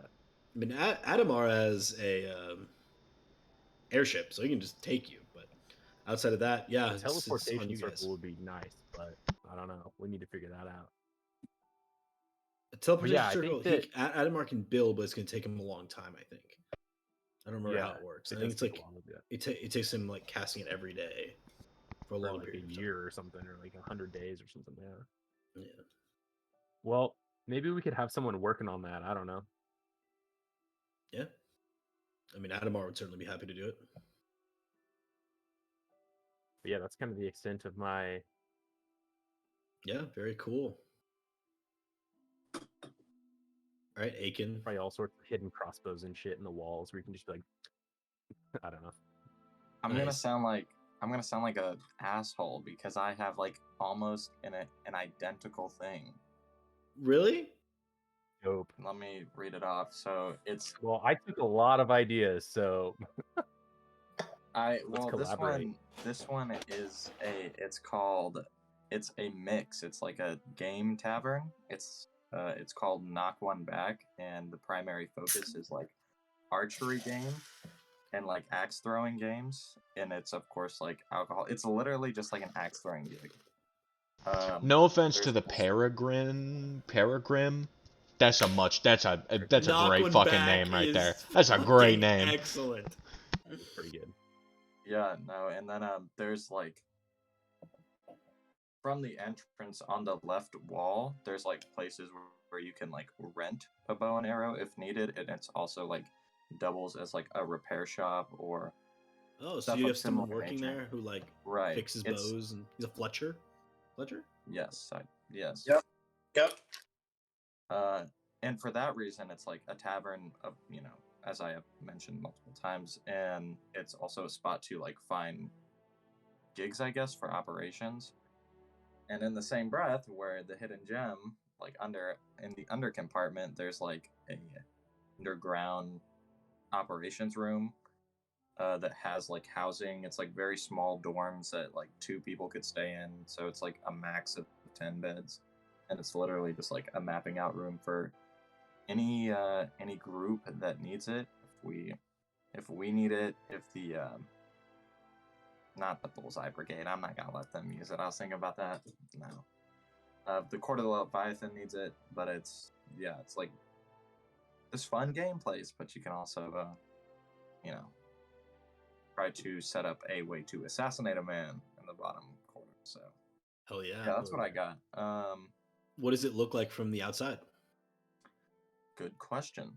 I mean, Adamar has a airship, so he can just take you. But outside of that, yeah, A it's on teleportation you circle guys. would be nice, but I don't know. We need to figure that out. A teleportation I circle, think that Adamar can build, but it's going to take him a long time. I think. I don't remember how it works. I think does it's take like a while to do that. it takes him like casting it every day for a For long like a period of time. year or something, or like 100 days or something. Yeah. Yeah. Well, maybe we could have someone working on that. I don't know. Yeah. I mean, Adamar would certainly be happy to do it. But yeah, that's kind of the extent of my. Yeah, very cool. All right, Aiken. Probably all sorts of hidden crossbows and shit in the walls where you can just be like, I don't know. I'm gonna Nice. sound like I'm gonna sound like a asshole because I have like almost an identical thing. Really? Dope. Let me read it off. So it's Well, I took a lot of ideas, so well collaborate. this one is it's a mix. It's like a game tavern. It's called Knock One Back, and the primary focus is like archery game and like axe throwing games, and it's of course like alcohol. It's literally just like an axe throwing gig. No offense to there's the also- Peregrim. That's a Knock great One fucking Back name right is there. That's a great fucking name. Excellent. Pretty good. Yeah, no, and then there's like from the entrance on the left wall, there's like places where you can like rent a bow and arrow if needed, and it's also like doubles as like a repair shop or Oh, so stuff you of have someone similar working nature. there who like Right. fixes It's bows, and he's a Fletcher. Fletcher? yes, yes. Yep. And for that reason, it's like a tavern of, you know, as I have mentioned multiple times, and it's also a spot to like find gigs, I guess, for operations. And in the same breath, where the hidden gem, like in the under compartment, there's like a underground operations room that has like housing. It's like very small dorms that like 2 people could stay in, so it's like a max of 10 beds, and it's literally just like a mapping out room for any group that needs it. If we need it, if the not the Bullseye Brigade, I'm not gonna let them use it. I was thinking about that. No. The Court of the Leviathan needs it, but it's like this fun game place, but you can also you know, try to set up a way to assassinate a man in the bottom corner. So Hell yeah. yeah, that's what I got. What does it look like from the outside? Good question.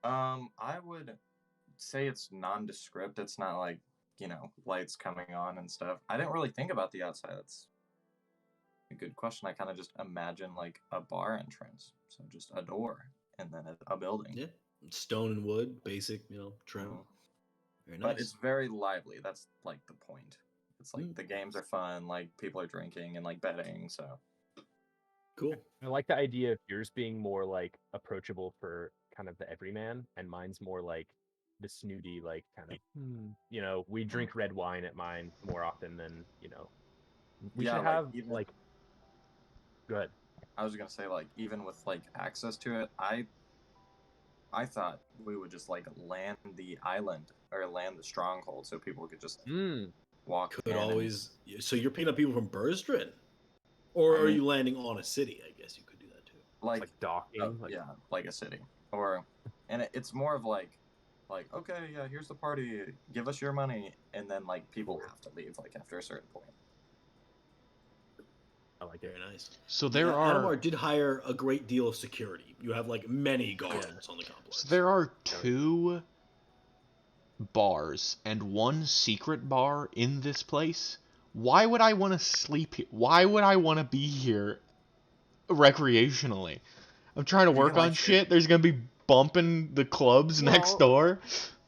I would say it's nondescript. It's not like, you know, lights coming on and stuff. I didn't really think about the outside. That's a good question. I kind of just imagine like a bar entrance, so just a door and then a building. Yeah. Stone and wood, basic, trim. Mhm. Very nice. But it's very lively. That's like the point. It's like the games are fun, like people are drinking and like betting, so cool. I like the idea of yours being more like approachable for kind of the everyman, and mine's more like the snooty, like kind of, we drink red wine at mine more often than, we yeah, should like, have even, like, go ahead. I was gonna say, like, even with like access to it, I thought we would just like land the island or land the stronghold so people could just walk Could in always. So you're picking up people from Burstrin, or I are mean- you landing on a city? I guess you could do that too. like, Like docking, yeah, like a city, or and it's more of like okay, yeah, here's the party, give us your money, and then like people have to leave like after a certain point. I like it. Very nice. So there are Adamar did hire a great deal of security. You have like many guards on the complex. so there are 2 bars and 1 secret bar in this place. Why would I want to sleep here? Why would I want to be here recreationally? I'm trying to work on shit. There's gonna be bumping the clubs next door.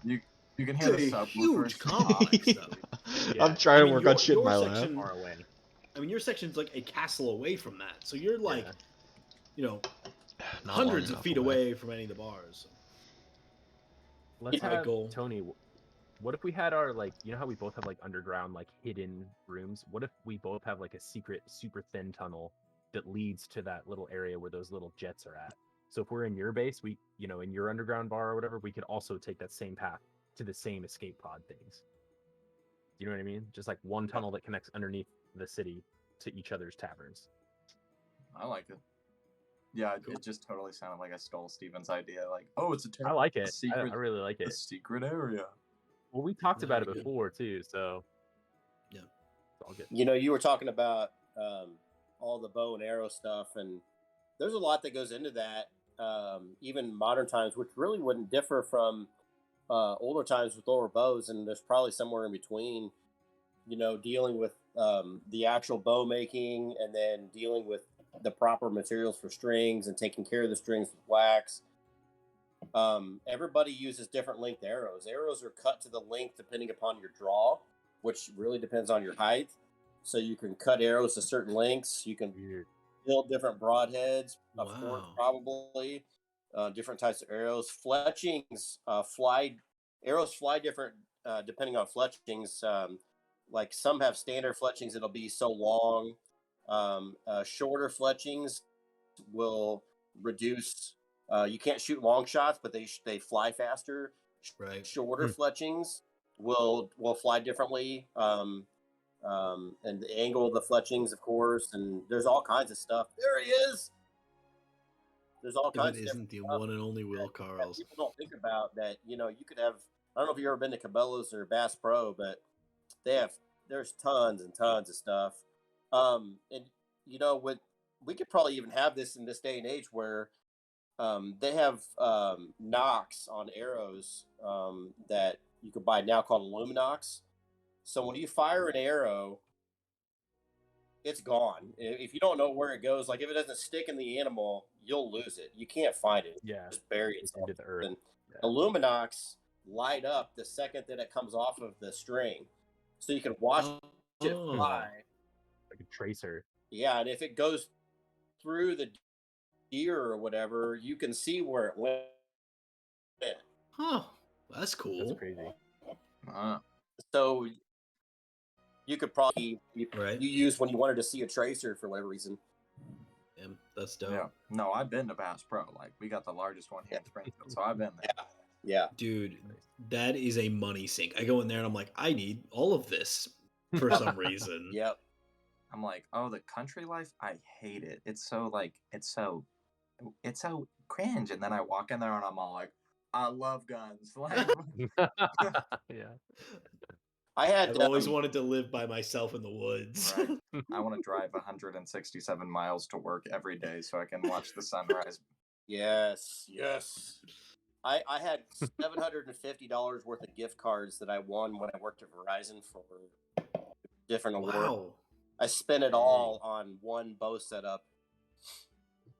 You can hear the It's a subwoofers. huge complex, though. Yeah. I'm trying to work on shit in my lab. section, Far away. I mean, your section's like a castle away from that, so you're like, Yeah. Not hundreds long of feet enough away from any of the bars. Let's Alright, have goal. Tony. What if we had our like, how we both have like underground like hidden rooms? What if we both have like a secret, super thin tunnel that leads to that little area where those little jets are at? So if we're in your base, we, in your underground bar or whatever, we could also take that same path to the same escape pod things. You know what I mean? Just like one tunnel that connects underneath the city to each other's taverns. I like it. Yeah, it just totally sounded like I stole Steven's idea. Like, oh, it's I like a it. secret, I really like a it. secret area. Well, we talked about it Good. before too, so Yeah. it's all good. You were talking about all the bow and arrow stuff, and there's a lot that goes into that. Even modern times, which really wouldn't differ from older times with lower bows, and there's probably somewhere in between. Dealing with the actual bow making, and then dealing with the proper materials for strings and taking care of the strings with wax. Everybody uses different length arrows. Arrows are cut to the length depending upon your draw. which really depends on your height. So you can cut arrows to certain lengths. You can Weird. build different broadheads, of course, Wow. probably different types of arrows. Fletchings fly. Arrows fly different depending on fletchings. Like some have standard fletchings that'll be so long. Shorter fletchings will reduce. You can't shoot long shots, but they fly faster. Right. Shorter fletchings will fly differently. And the angle of the fletchings, of course, and there's all kinds of stuff. There he is. There's all If kinds it of isn't the stuff one and only Will that Carls. people don't think about. That you could have. I don't know if you've ever been to Cabela's or Bass Pro, but there's tons and tons of stuff. And with we could probably even have this in this day and age where they have knocks on arrows that you could buy now called Illuminox. So when you fire an arrow, it's gone. If you don't know where it goes, like if it doesn't stick in the animal, you'll lose it. You can't find it. Yeah. Just bury It's itself. into the earth. And Yeah. Illuminox light up the second that it comes off of the string, so you can watch it Oh. fly. Like a tracer. Yeah, and if it goes through the deer or whatever, you can see where it went. Huh. That's cool. That's crazy. So you could probably Right. you use when you wanted to see a tracer for whatever reason. Yeah, that's dope. Yeah. No, I've been to Bass Pro. Like, we got the largest one here in Springfield, so I've been there. Yeah. Dude, that is a money sink. I go in there and I'm like, I need all of this for some reason. Yep. I'm like, oh, the country life, I hate it. It's so cringe. And then I walk in there and I'm all like, I love guns. Like, Yeah. I've always wanted to live by myself in the woods. Right. I want to drive 167 miles to work every day so I can watch the sunrise. Yes. I had $750 worth of gift cards that I won when I worked at Verizon for different awards. Wow. I spent it all on one bow setup.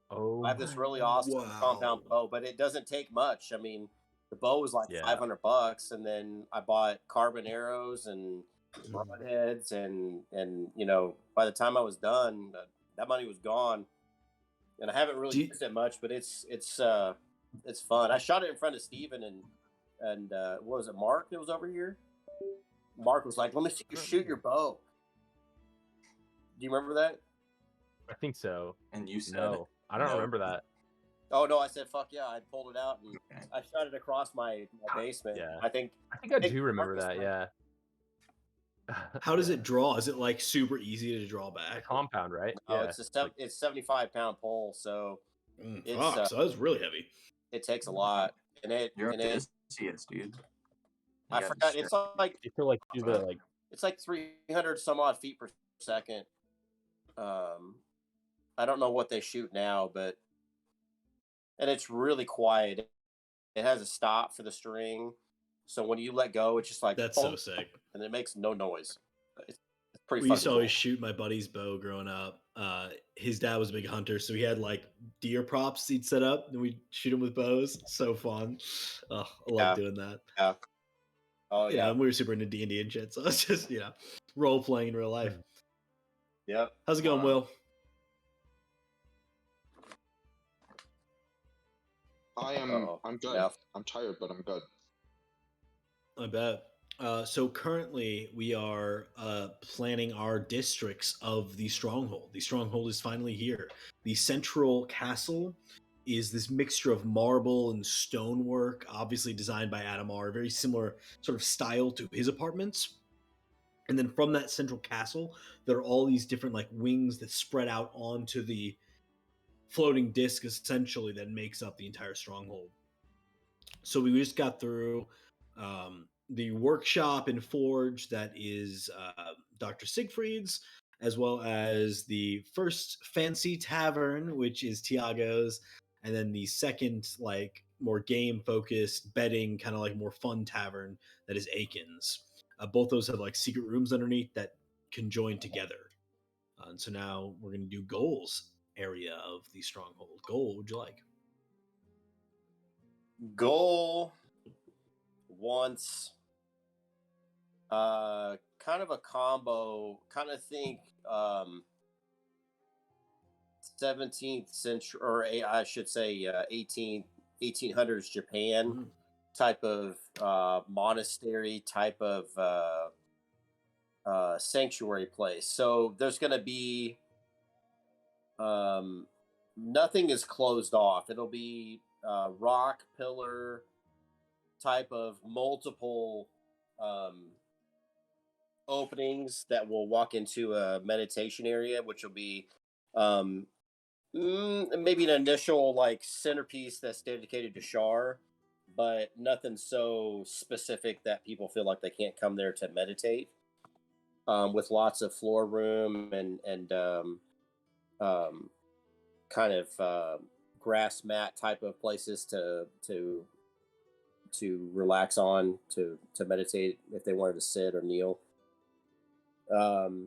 Oh. I have this really awesome compound bow, but it doesn't take much. I mean, the bow was like $500, and then I bought carbon arrows and broadheads, and by the time I was done, that money was gone. And I haven't really used it much, but it's fun. I shot it in front of Steven and what was it, Mark that was over here? Mark was like, "Let me see you shoot your bow." Do you remember that? I think so. And you said no. I don't remember that. Oh no, I said fuck yeah. I pulled it out and I shot it across my basement. Yeah. I think I do remember that, yeah. How does it draw? Is it like super easy to draw A back? compound, right? Oh, Yeah. it's 75-pound pole, so Fuck, so that was really heavy. it takes a lot. And You're it CS, dude. I forgot it's like You feel like do the like it's like 300 some odd feet per second. I don't know what they shoot now, but and it's really quiet. It has a stop for the string, so when you let go, it's just like That's so sick. and it makes no noise. It's pretty. We used to fucking always cool. shoot my buddy's bow growing up. His dad was a big hunter, so he had like deer props he'd set up, and we'd shoot him with bows. So fun. Oh, I love doing that. Yeah. Oh yeah. And we were super into D&D and shit, so it's just role playing in real life. Yep. How's it going, Will? I'm good. Yeah. I'm tired, but I'm good. I bet. So currently we are planning our districts of the Stronghold. The Stronghold is finally here. The central castle is this mixture of marble and stonework, obviously designed by Adamar, very similar sort of style to his apartments. And then from that central castle, there are all these different like wings that spread out onto the floating disc essentially that makes up the entire Stronghold. So we just got through the workshop and forge that is Dr. Siegfried's, as well as the first fancy tavern, which is Tiago's, and then the second like more game focused betting kind of like more fun tavern that is Aiken's. Both those have like secret rooms underneath that can join together. And so now we're going to do goals area of the Stronghold. Goal, what would you like? Goal wants kind of a combo. Kind of think 17th century, or I should say 1800s Japan Mm. type of monastery type of sanctuary place. So there's going to be nothing is closed off. It'll be rock pillar type of multiple openings that will walk into a meditation area, which will be um, maybe an initial like centerpiece that's dedicated to Shar, but nothing so specific that people feel like they can't come there to meditate. With lots of floor room and kind of grass mat type of places to relax on, to meditate if they wanted to sit or kneel, and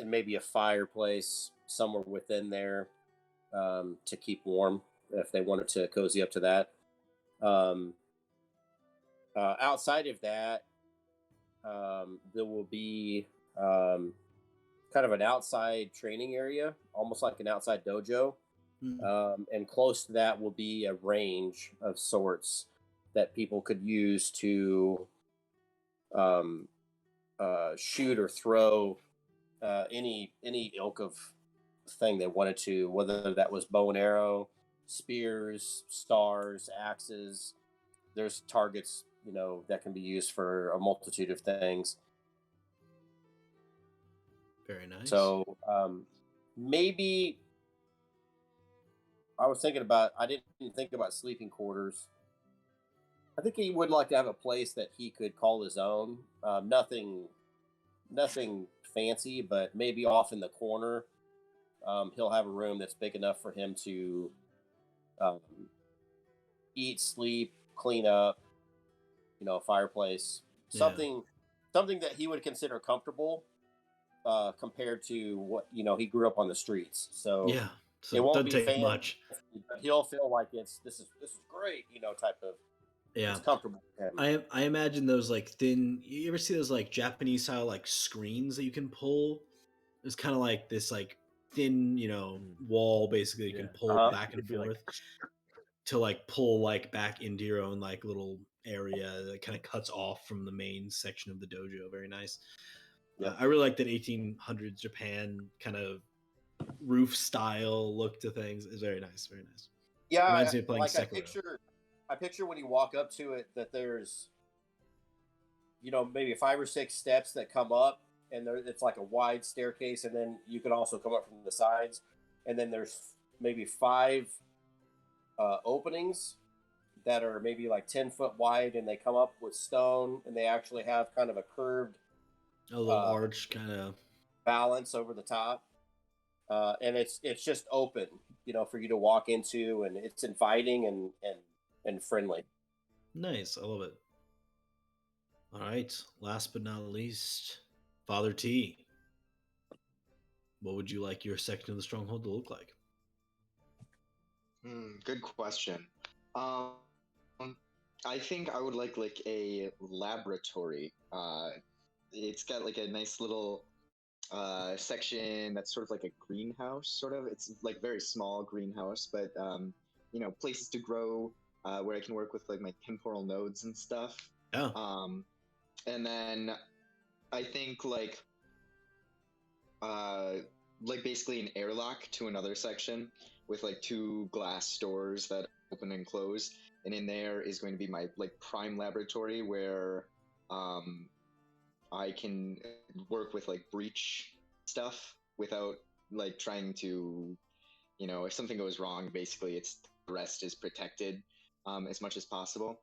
maybe a fireplace somewhere within there, to keep warm if they wanted to cozy up to that. Um, Outside of that, there will be kind of an outside training area, almost like an outside dojo. And close to that will be a range of sorts that people could use to um, shoot or throw any ilk of thing they wanted to, whether that was bow and arrow, spears, stars, axes. There's targets, that can be used for a multitude of things. Very nice. So maybe I was thinking about. I didn't think about sleeping quarters. I think he would like to have a place that he could call his own. Nothing fancy, but maybe off in the corner, he'll have a room that's big enough for him to um, eat, sleep, clean up. A fireplace, something that he would consider comfortable, compared to what he grew up on the streets. So yeah, so it won't doesn't be take fancy, much. but he'll feel like this is great, type of. Yeah, It's comfortable for him. I imagine those like thin. You ever see those like Japanese style like screens that you can pull? It's kind of like this like thin, wall basically you can pull Uh-huh. back and It'd be like- forth to like pull like back into your own like little area that kind of cuts off from the main section of the dojo. Very nice. Yep. I really like that 1800s Japan kind of roof style look to things. It's very nice. Very nice. Yeah, Reminds me of playing like Sekiro. I picture when you walk up to it that there's, maybe 5 or 6 steps that come up, and it's like a wide staircase, and then you can also come up from the sides, and then there's maybe 5 openings that are maybe like 10 foot wide, and they come up with stone, and they actually have kind of a curved A little arch kind of balance over the top, and it's just open, for you to walk into, and it's inviting and friendly. nice. I love it. All right. Last but not least, Father T. What would you like your section of the Stronghold to look like? Good question. I think I would like a laboratory. It's got like a nice little section that's sort of like a greenhouse, sort of. It's like very small greenhouse, but places to grow, where I can work with like my temporal nodes and stuff. Oh. And then I think like basically an airlock to another section with like 2 glass doors that open and close, and in there is going to be my like prime laboratory where I can work with like breach stuff without like trying to, if something goes wrong, basically the rest is protected as much as possible.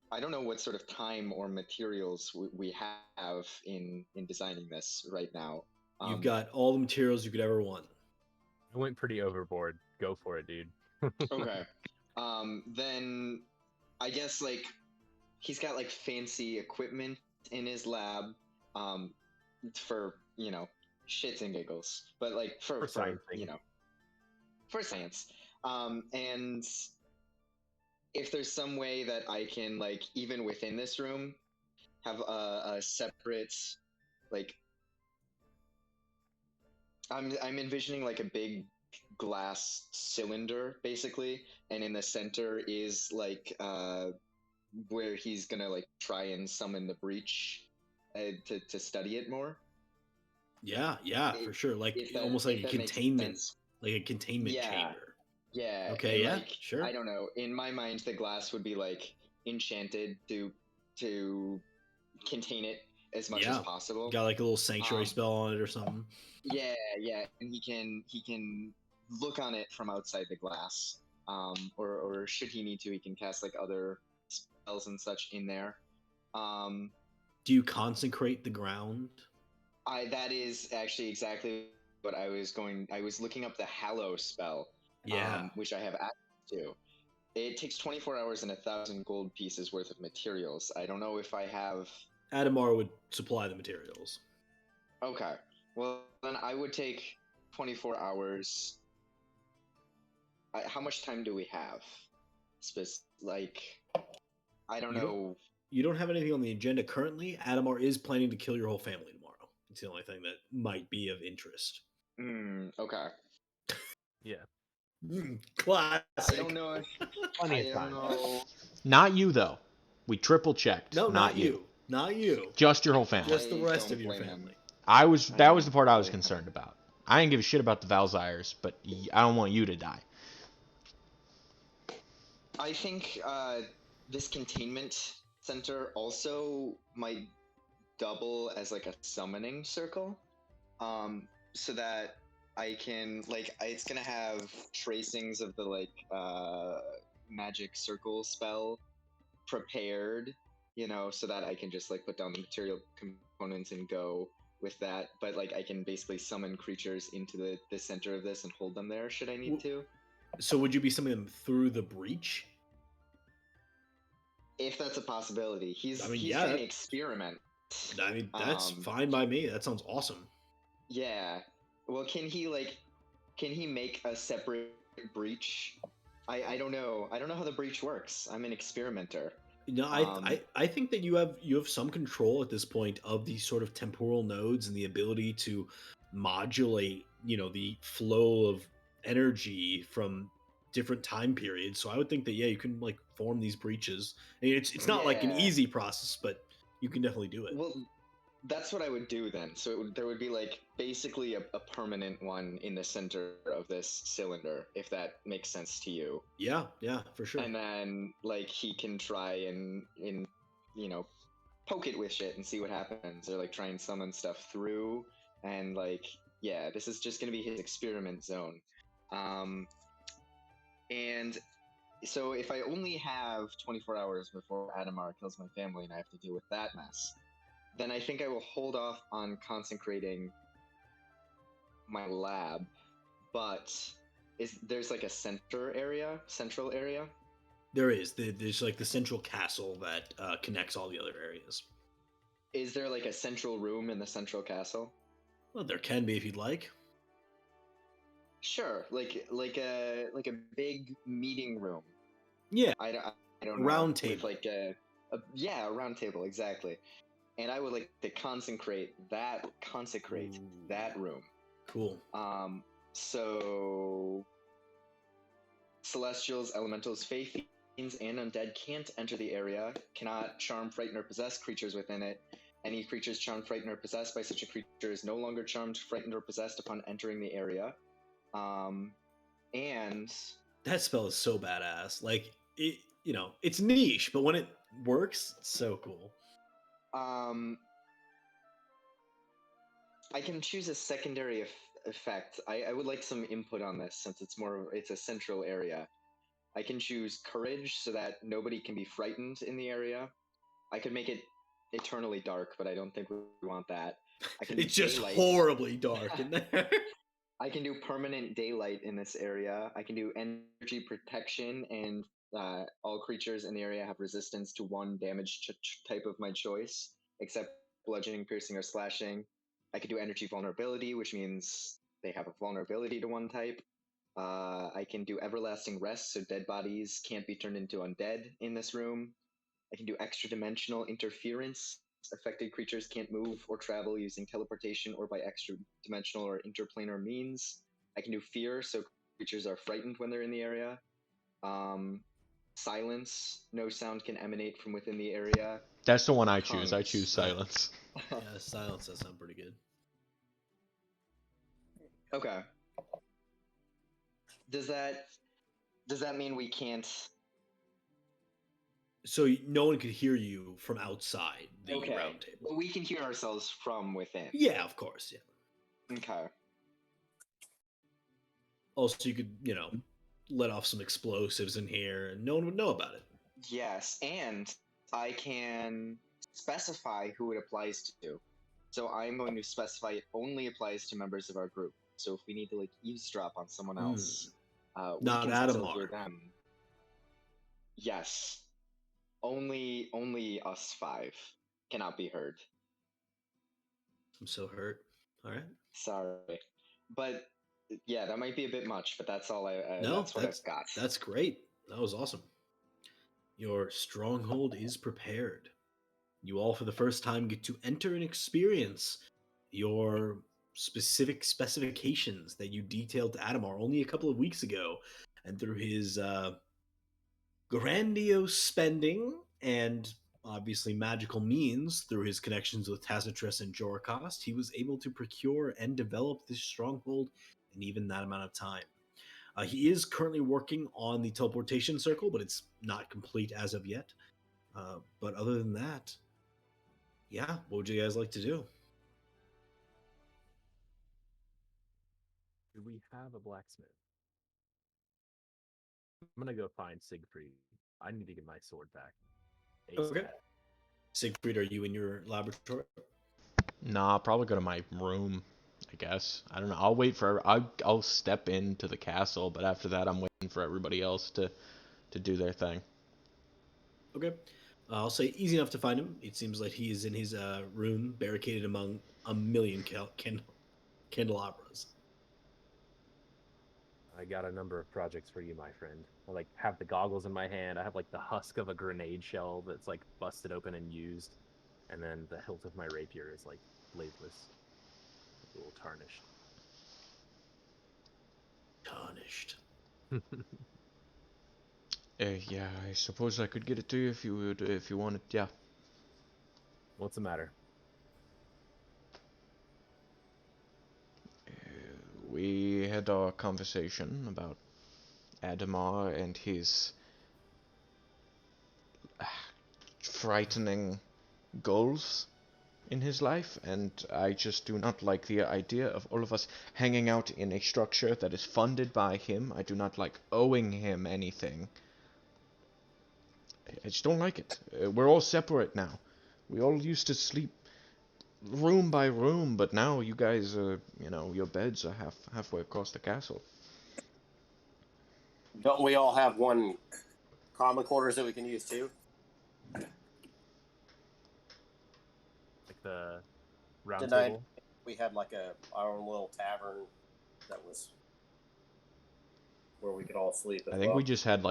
I don't know what sort of time or materials we have in designing this right now. You've got all the materials you could ever want. I went pretty overboard. Go for it, dude. Okay. Then I guess like he's got like fancy equipment in his lab, for shits and giggles, but like for science, for science. And if there's some way that I can like even within this room have a separate, like, I'm envisioning like a big glass cylinder basically, and in the center is like where he's gonna like try and summon the breach to study it more. Yeah, for sure. Like If that almost like if a that makes containment, sense. like a containment Yeah. chamber. Yeah. Okay, and yeah, like, sure. I don't know. In my mind, the glass would be like enchanted to contain it as much as Yeah. possible. Got like a little sanctuary Um, spell on it or something. Yeah, and he can look on it from outside the glass. Or should he need to, he can cast like other spells and such in there. Do you consecrate the ground? That is actually exactly what I was looking up the Hallow spell, Yeah. which I have access to. It takes 24 hours and 1,000 gold pieces worth of materials. I don't know if I have. Adamar would supply the materials. Okay, well then I would take 24 hours. How much time do we have? Like, I don't You don't- know. You don't have anything on the agenda currently. Adamar is planning to kill your whole family tomorrow. It's the only thing that might be of interest. Okay. Yeah. Classic. I don't know. Plenty I of don't time. know. Not you though. We triple checked. No, not you. Not you. Just your whole family. Just the I rest don't of your blame him. family. That was the part I was Really. concerned about. I didn't give a shit about the Valzyres, but I don't want you to die. I think this containment center also might double as like a summoning circle, so that I can it's gonna have tracings of the magic circle spell prepared, so that I can just like put down the material components and go with that. But like I can basically summon creatures into the center of this and hold them there should I need to. So would you be summoning them through the breach? If that's a possibility. He's I mean, he's yeah, trying to that- experiment. I mean, that's Um, fine by me. That sounds awesome. Yeah. Well, can he make a separate breach? I don't know. I don't know how the breach works. I'm an experimenter. No, I think that you have some control at this point of these sort of temporal nodes and the ability to modulate, the flow of energy from different time periods. So I would think that you can like form these breaches. I mean, it's not like an Yeah. easy process, but you can definitely do it. Well, that's what I would do then. So there would be like basically a permanent one in the center of this cylinder, if that makes sense to you. Yeah, for sure. And then like he can try and poke it with shit and see what happens, or like try and summon stuff through. And like, yeah, this is just gonna be his experiment zone. And so if I only have 24 hours before Adamar kills my family and I have to deal with that mess, then I think I will hold off on consecrating my lab. But there's like a central area? There is. There's like the central castle that connects all the other areas. Is there like a central room in the central castle? Well, there can be if you'd like. Sure, like a big meeting room. Yeah, I don't a know. round With table. like a round table, exactly. And I would like to consecrate that Ooh. room. Cool. So celestials, elementals, fae, fiends, and undead can't enter the area, cannot charm, frighten, or possess creatures within it. Any creatures charmed, frightened, or possessed by such a creature is no longer charmed, frightened, or possessed upon entering the area. And That spell is so badass. Like it, it's niche, but when it works, it's so cool. I can choose a secondary effect. I would like some input on this since it's a central area. I can choose courage so that nobody can be frightened in the area. I could make it eternally dark, but I don't think we want that. I can It's do just daylight. horribly dark in there. I can do permanent daylight in this area. I can do energy protection, and all creatures in the area have resistance to one damage type of my choice, except bludgeoning, piercing, or slashing. I can do energy vulnerability, which means they have a vulnerability to one type. I can do everlasting rest, so dead bodies can't be turned into undead in this room. I can do extra dimensional interference, Affected creatures can't move or travel using teleportation or by extra-dimensional or interplanar means. I can do fear, so creatures are frightened when they're in the area. Silence, no sound can emanate from within the area. That's the one I choose. I Tongues. choose silence. Yeah, silence does sound pretty good. Okay. Does that mean we can't? So no one could hear you from outside the Okay, round table. but we can hear ourselves from within. Yeah, of course. Yeah. Okay. Also, you could, let off some explosives in here, and no one would know about it. Yes, and I can specify who it applies to. So I'm going to specify it only applies to members of our group. So if we need to eavesdrop on someone else, we Not can still hear Adamar. them. Yes, only us five cannot be heard. I'm so hurt. All right. Sorry, but yeah, that might be a bit much. But that's all No, that's what I've got. That's great. That was awesome. Your stronghold is prepared. You all, for the first time, get to enter and experience your specific specifications that you detailed to Adamar only a couple of weeks ago. And through his grandiose spending and obviously magical means, through his connections with Tacitus and Jorkost, he was able to procure and develop this stronghold in even that amount of time. He is currently working on the teleportation circle, but it's not complete as of yet. But other than that, yeah, what would you guys like to do? Do we have a blacksmith? I'm gonna go find Siegfried. I need to get my sword back. ASAP. Okay. Siegfried, are you in your laboratory? Nah, I'll probably go to my room, I guess. I don't know. I'll wait for. I'll step into the castle, but after that, I'm waiting for everybody else to do their thing. Okay. I'll say easy enough to find him. It seems like he is in his room, barricaded among a million candelabras. I got a number of projects for you, my friend. I have the goggles in my hand. I have the husk of a grenade shell that's busted open and used, and then the hilt of my rapier is bladeless, a little tarnished. Tarnished. Yeah, I suppose I could get it to you if you wanted. Yeah. What's the matter? We had our conversation about Adamar and his frightening goals in his life, and I just do not like the idea of all of us hanging out in a structure that is funded by him. I do not like owing him anything. I just don't like it. We're all separate now. We all used to sleep room by room, but now you guys, your beds are halfway across the castle. Don't we all have one common quarters that we can use too? The round Didn't table? we had our own little tavern that was where we could all sleep as I think well. we just had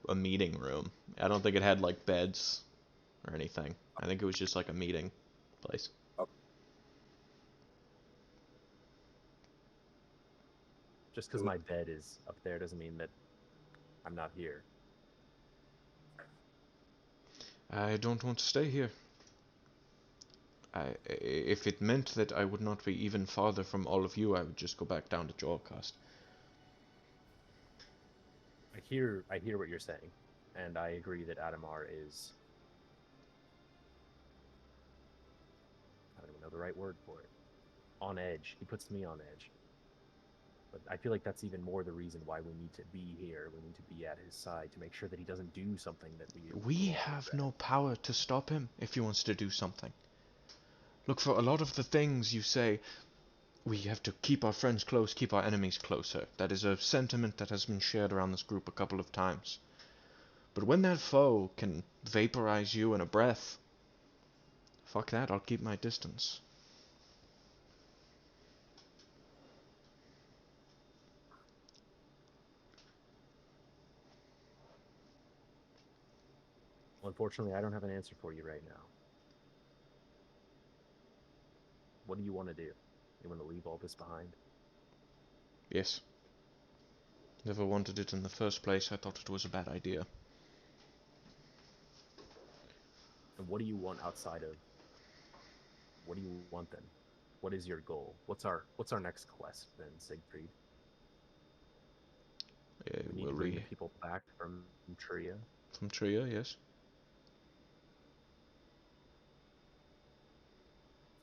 a meeting room. I don't think it had beds or anything. I think it was just a meeting place. Okay. Just because my bed is up there doesn't mean that I'm not here. I don't want to stay here. If it meant that I would not be even farther from all of you, I would just go back down to Jorkost. I hear what you're saying, and I agree that Adamar is, I don't even know the right word for it, on edge. He puts me on edge. But I feel like that's even more the reason why we need to be here. We need to be at his side to make sure that he doesn't do something that We have no power to stop him if he wants to do something. Look, for a lot of the things you say, we have to keep our friends close, keep our enemies closer. That is a sentiment that has been shared around this group a couple of times. But when that foe can vaporize you in a breath, fuck that, I'll keep my distance. Well, unfortunately, I don't have an answer for you right now. What do you want to do? You want to leave all this behind? Yes. Never wanted it in the first place. I thought it was a bad idea. And what do you want outside of? What do you want then? What is your goal? What's our next quest then, Siegfried? We need to bring the people back from Tria. From Tria, yes.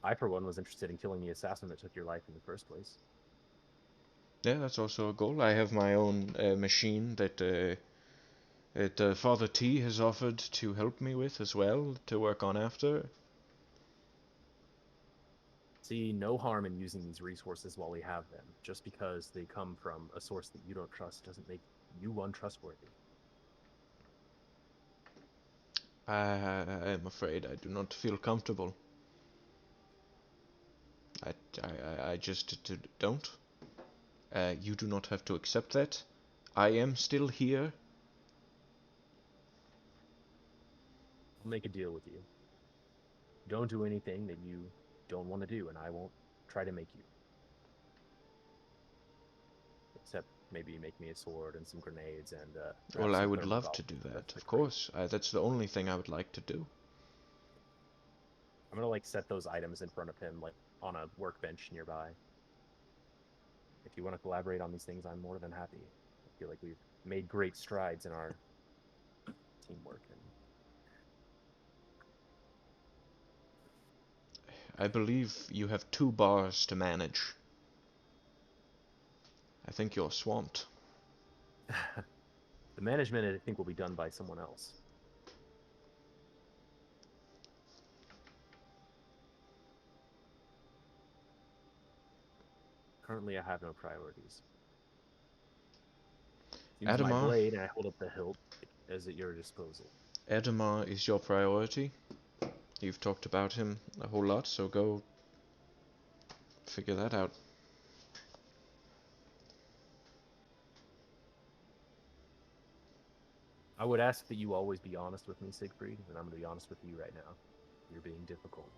I, for one, was interested in killing the assassin that took your life in the first place. Yeah, that's also a goal. I have my own machine that Father T has offered to help me with as well, to work on after. See no harm in using these resources while we have them. Just because they come from a source that you don't trust doesn't make you untrustworthy. I am afraid I do not feel comfortable. I just don't. You do not have to accept that. I am still here. I'll make a deal with you. Don't do anything that you don't want to do, and I won't try to make you. Except maybe make me a sword and some grenades and Well, I some would thermal love to goggles. do that, That's of great. course. That's the only thing I would like to do. I'm gonna like set those items in front of him, like on a workbench nearby. If you want to collaborate on these things, I'm more than happy. I feel like we've made great strides in our teamwork. And I believe you have 2 bars to manage. I think you're swamped. the management, I think, will be done by someone else. Currently, I have no priorities. Use my Adamar, blade, and I hold up the hilt as at your disposal. Adamar is your priority. You've talked about him a whole lot, so go figure that out. I would ask that you always be honest with me, Siegfried, and I'm gonna be honest with you right now. You're being difficult.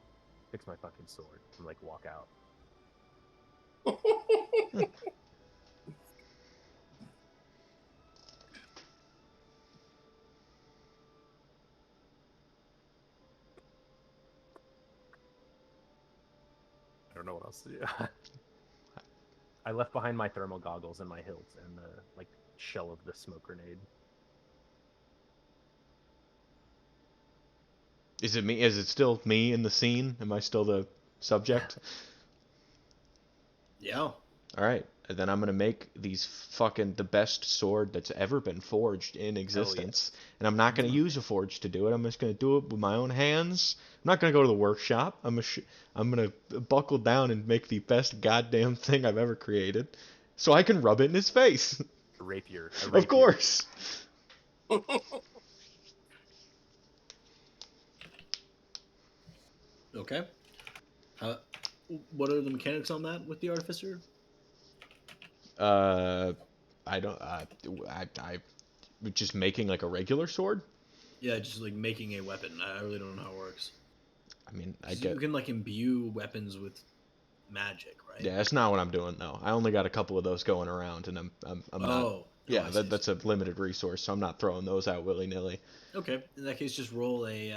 Fix my fucking sword and like walk out. I don't know what else to do. I left behind my thermal goggles and my hilt and the like shell of the smoke grenade. Is it me? Is it still me in the scene? Am I still the subject? Yeah. Alright, then I'm gonna make these fucking the best sword that's ever been forged in existence. And I'm not gonna use a forge to do it. I'm just gonna do it with my own hands. I'm not gonna go to the workshop. I'm gonna buckle down and make the best goddamn thing I've ever created. So I can rub it in his face. A rapier. Of course. Okay. What are the mechanics on that with the artificer? I don't. I just making like a regular sword. Yeah, just like making a weapon. I really don't know how it works. I mean, I 'Cause get. you can like imbue weapons with magic, right? Yeah, that's not what I'm doing. No, I only got a couple of those going around, and I'm not. Yeah, I see. that's a limited resource, so I'm not throwing those out willy nilly. Okay. In that case, just roll a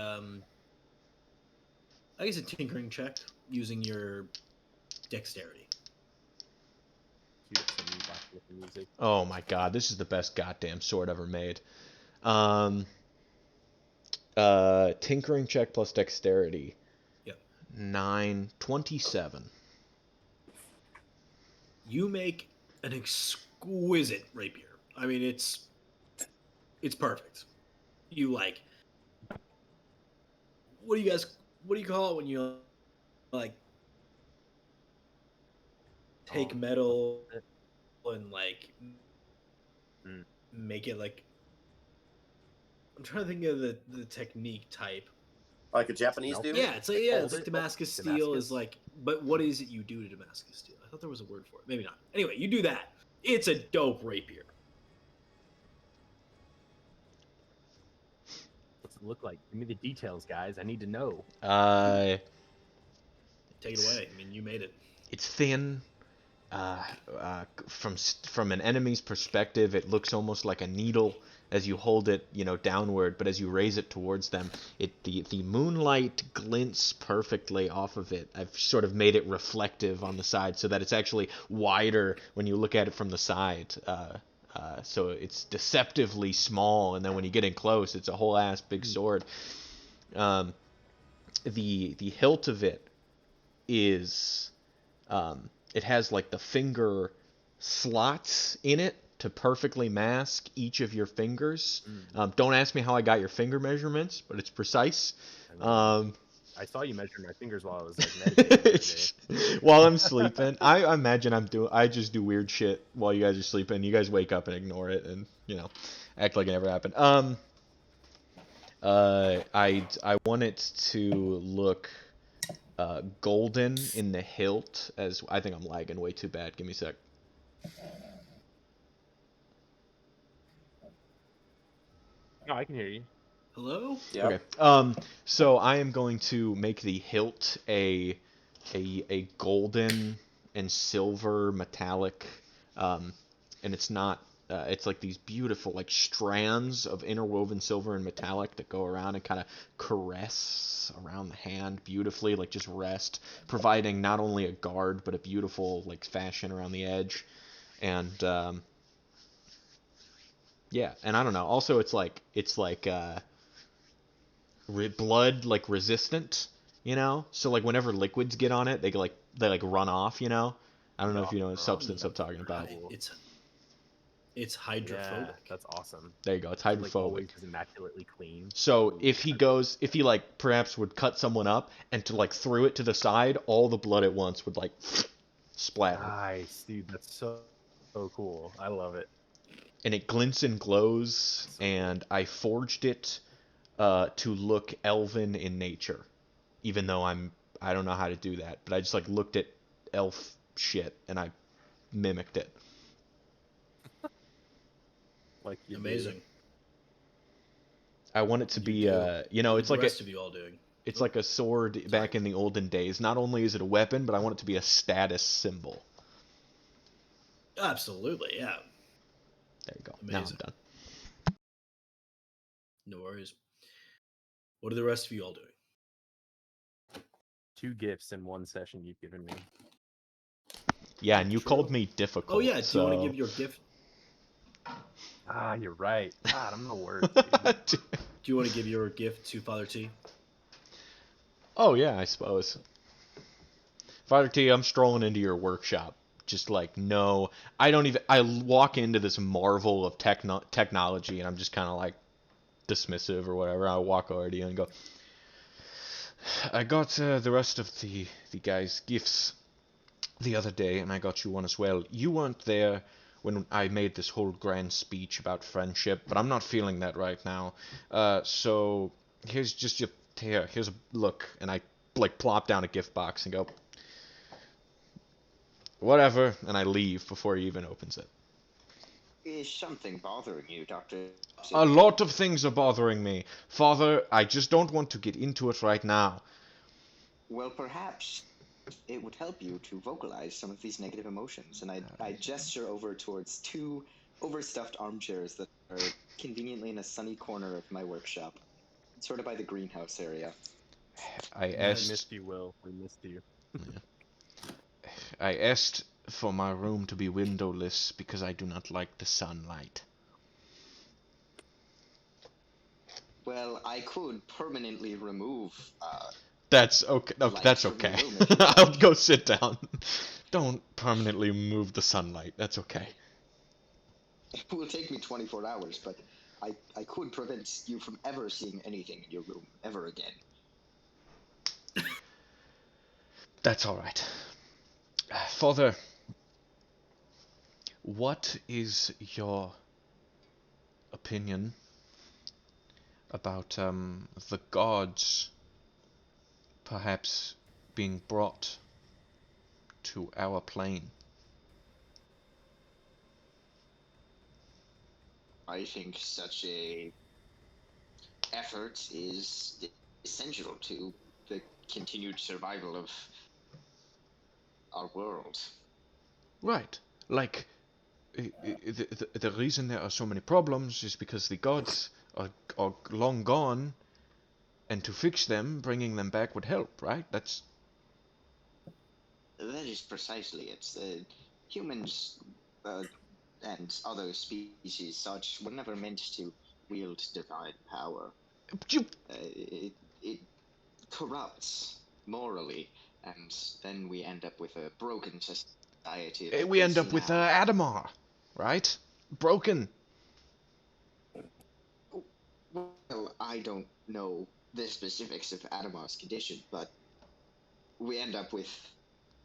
I guess a tinkering check using your dexterity. Oh my god, this is the best goddamn sword ever made. Tinkering check plus dexterity. Yep. 9, 27. You make an exquisite rapier. I mean, it's perfect. You like, what do you call it when you like take metal and like make it like, I'm trying to think of the technique type. Like a Japanese dude? Yeah, it's like Damascus steel is like, but what is it you do to Damascus steel? I thought there was a word for it. Maybe not. Anyway, you do that. It's a dope rapier. What's it look like? Give me the details, guys. I need to know. Take it away. I mean, you made it. It's thin. From an enemy's perspective, it looks almost like a needle as you hold it, downward. But as you raise it towards them, the moonlight glints perfectly off of it. I've sort of made it reflective on the side so that it's actually wider when you look at it from the side. So it's deceptively small, and then when you get in close, it's a whole ass big sword. The hilt of it is it has like the finger slots in it to perfectly mask each of your fingers. Don't ask me how I got your finger measurements, but it's precise. I saw you measure my fingers while I was meditating today. While I'm sleeping. I imagine I just do weird shit while you guys are sleeping. You guys wake up and ignore it and, act like it never happened. I want it to look golden in the hilt. As I think I'm lagging way too bad. Give me a sec. No, I can hear you. Hello? Yep. Okay. So I am going to make the hilt a golden and silver metallic, and it's not. It's like these beautiful like strands of interwoven silver and metallic that go around and kind of caress around the hand beautifully, like just rest, providing not only a guard but a beautiful like fashion around the edge, and yeah, and I don't know. Also, it's like blood like resistant, So like whenever liquids get on it, they run off, I don't know if you know the substance I'm talking about. It's hydrophobic. Yeah, that's awesome. There you go. It's Like hydrophobic. always is immaculately clean. So if he like perhaps would cut someone up and to like threw it to the side, all the blood at once would like splatter. Nice, dude. That's so cool. I love it. And it glints and glows, and I forged it to look elven in nature, even though I don't know how to do that, but I just like looked at elf shit and I mimicked it. Like Amazing. I want it to be it's like the rest of you all doing. It's like a sword back in the olden days. Not only is it a weapon, but I want it to be a status symbol. Absolutely, yeah. There you go. Amazing. Now I'm done. No worries. What are the rest of you all doing? 2 gifts in one session you've given me. Yeah, and you True. called me difficult. Oh yeah, do you want to give your gift? Ah, you're right. God, I'm the worst. Do you want to give your gift to Father T? Oh yeah, I suppose. Father T, I'm strolling into your workshop. Just like, no, I walk into this marvel of technology and I'm just kind of like dismissive or whatever. I walk over to you and go, I got the rest of the guys' gifts the other day, and I got you one as well. You weren't there when I made this whole grand speech about friendship, but I'm not feeling that right now. So here's just here's a look, and I like plop down a gift box and go, whatever, and I leave before he even opens it. Is something bothering you, Dr. A lot of things are bothering me. Father, I just don't want to get into it right now. Well, perhaps it would help you to vocalize some of these negative emotions. And I gesture over towards 2 overstuffed armchairs that are conveniently in a sunny corner of my workshop, sort of by the greenhouse area. I We asked... missed you, Will. We missed you. I asked for my room to be windowless because I do not like the sunlight. Well, I could permanently remove... That's okay. No, that's okay. I'll go sit down. Don't permanently remove the sunlight. That's okay. It will take me 24 hours, but I could prevent you from ever seeing anything in your room ever again. That's all right. Father, what is your opinion about the gods perhaps being brought to our plane? I think such a effort is essential to the continued survival of our world. Right. Like, the reason there are so many problems is because the gods are long gone, and to fix them, bringing them back would help, right? That's... That is precisely it. Humans and other species such were never meant to wield divine power. You... It corrupts morally, and then we end up with a broken society like we end this up with now. Adamar, right? Broken. Well, I don't know the specifics of Adamar's condition, but we end up with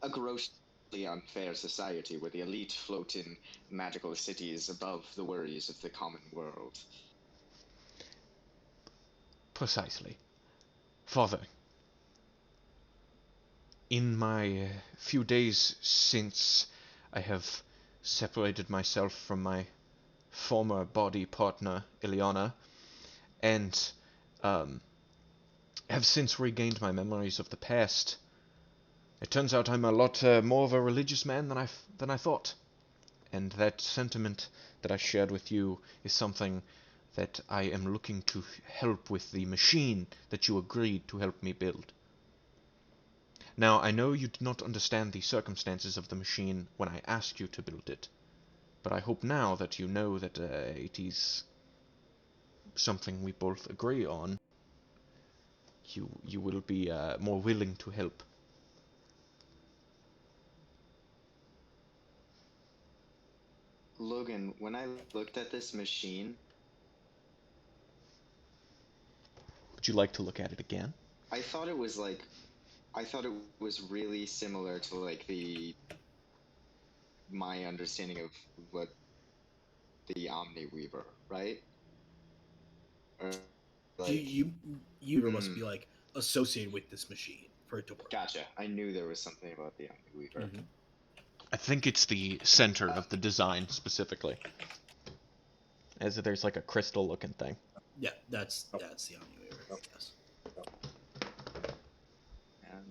a grossly unfair society where the elite float in magical cities above the worries of the common world. Precisely. Father, in my few days since I have separated myself from my former body partner, Ileana, and have since regained my memories of the past, it turns out I'm a lot more of a religious man than I thought. And that sentiment that I shared with you is something that I am looking to help with the machine that you agreed to help me build. Now, I know you did not understand the circumstances of the machine when I asked you to build it, but I hope now that you know that it is something we both agree on, you will be more willing to help. Logan, when I looked at this machine, Would you like to look at it again? I thought it was really similar to like my understanding of what the Omniweaver, right? Or like, you must be like associated with this machine for it to work. gotcha. I knew there was something about the Omniweaver. Mhm. I think it's the center of the design specifically. As there's like a crystal looking thing. Yeah, that's the Omniweaver. Yes.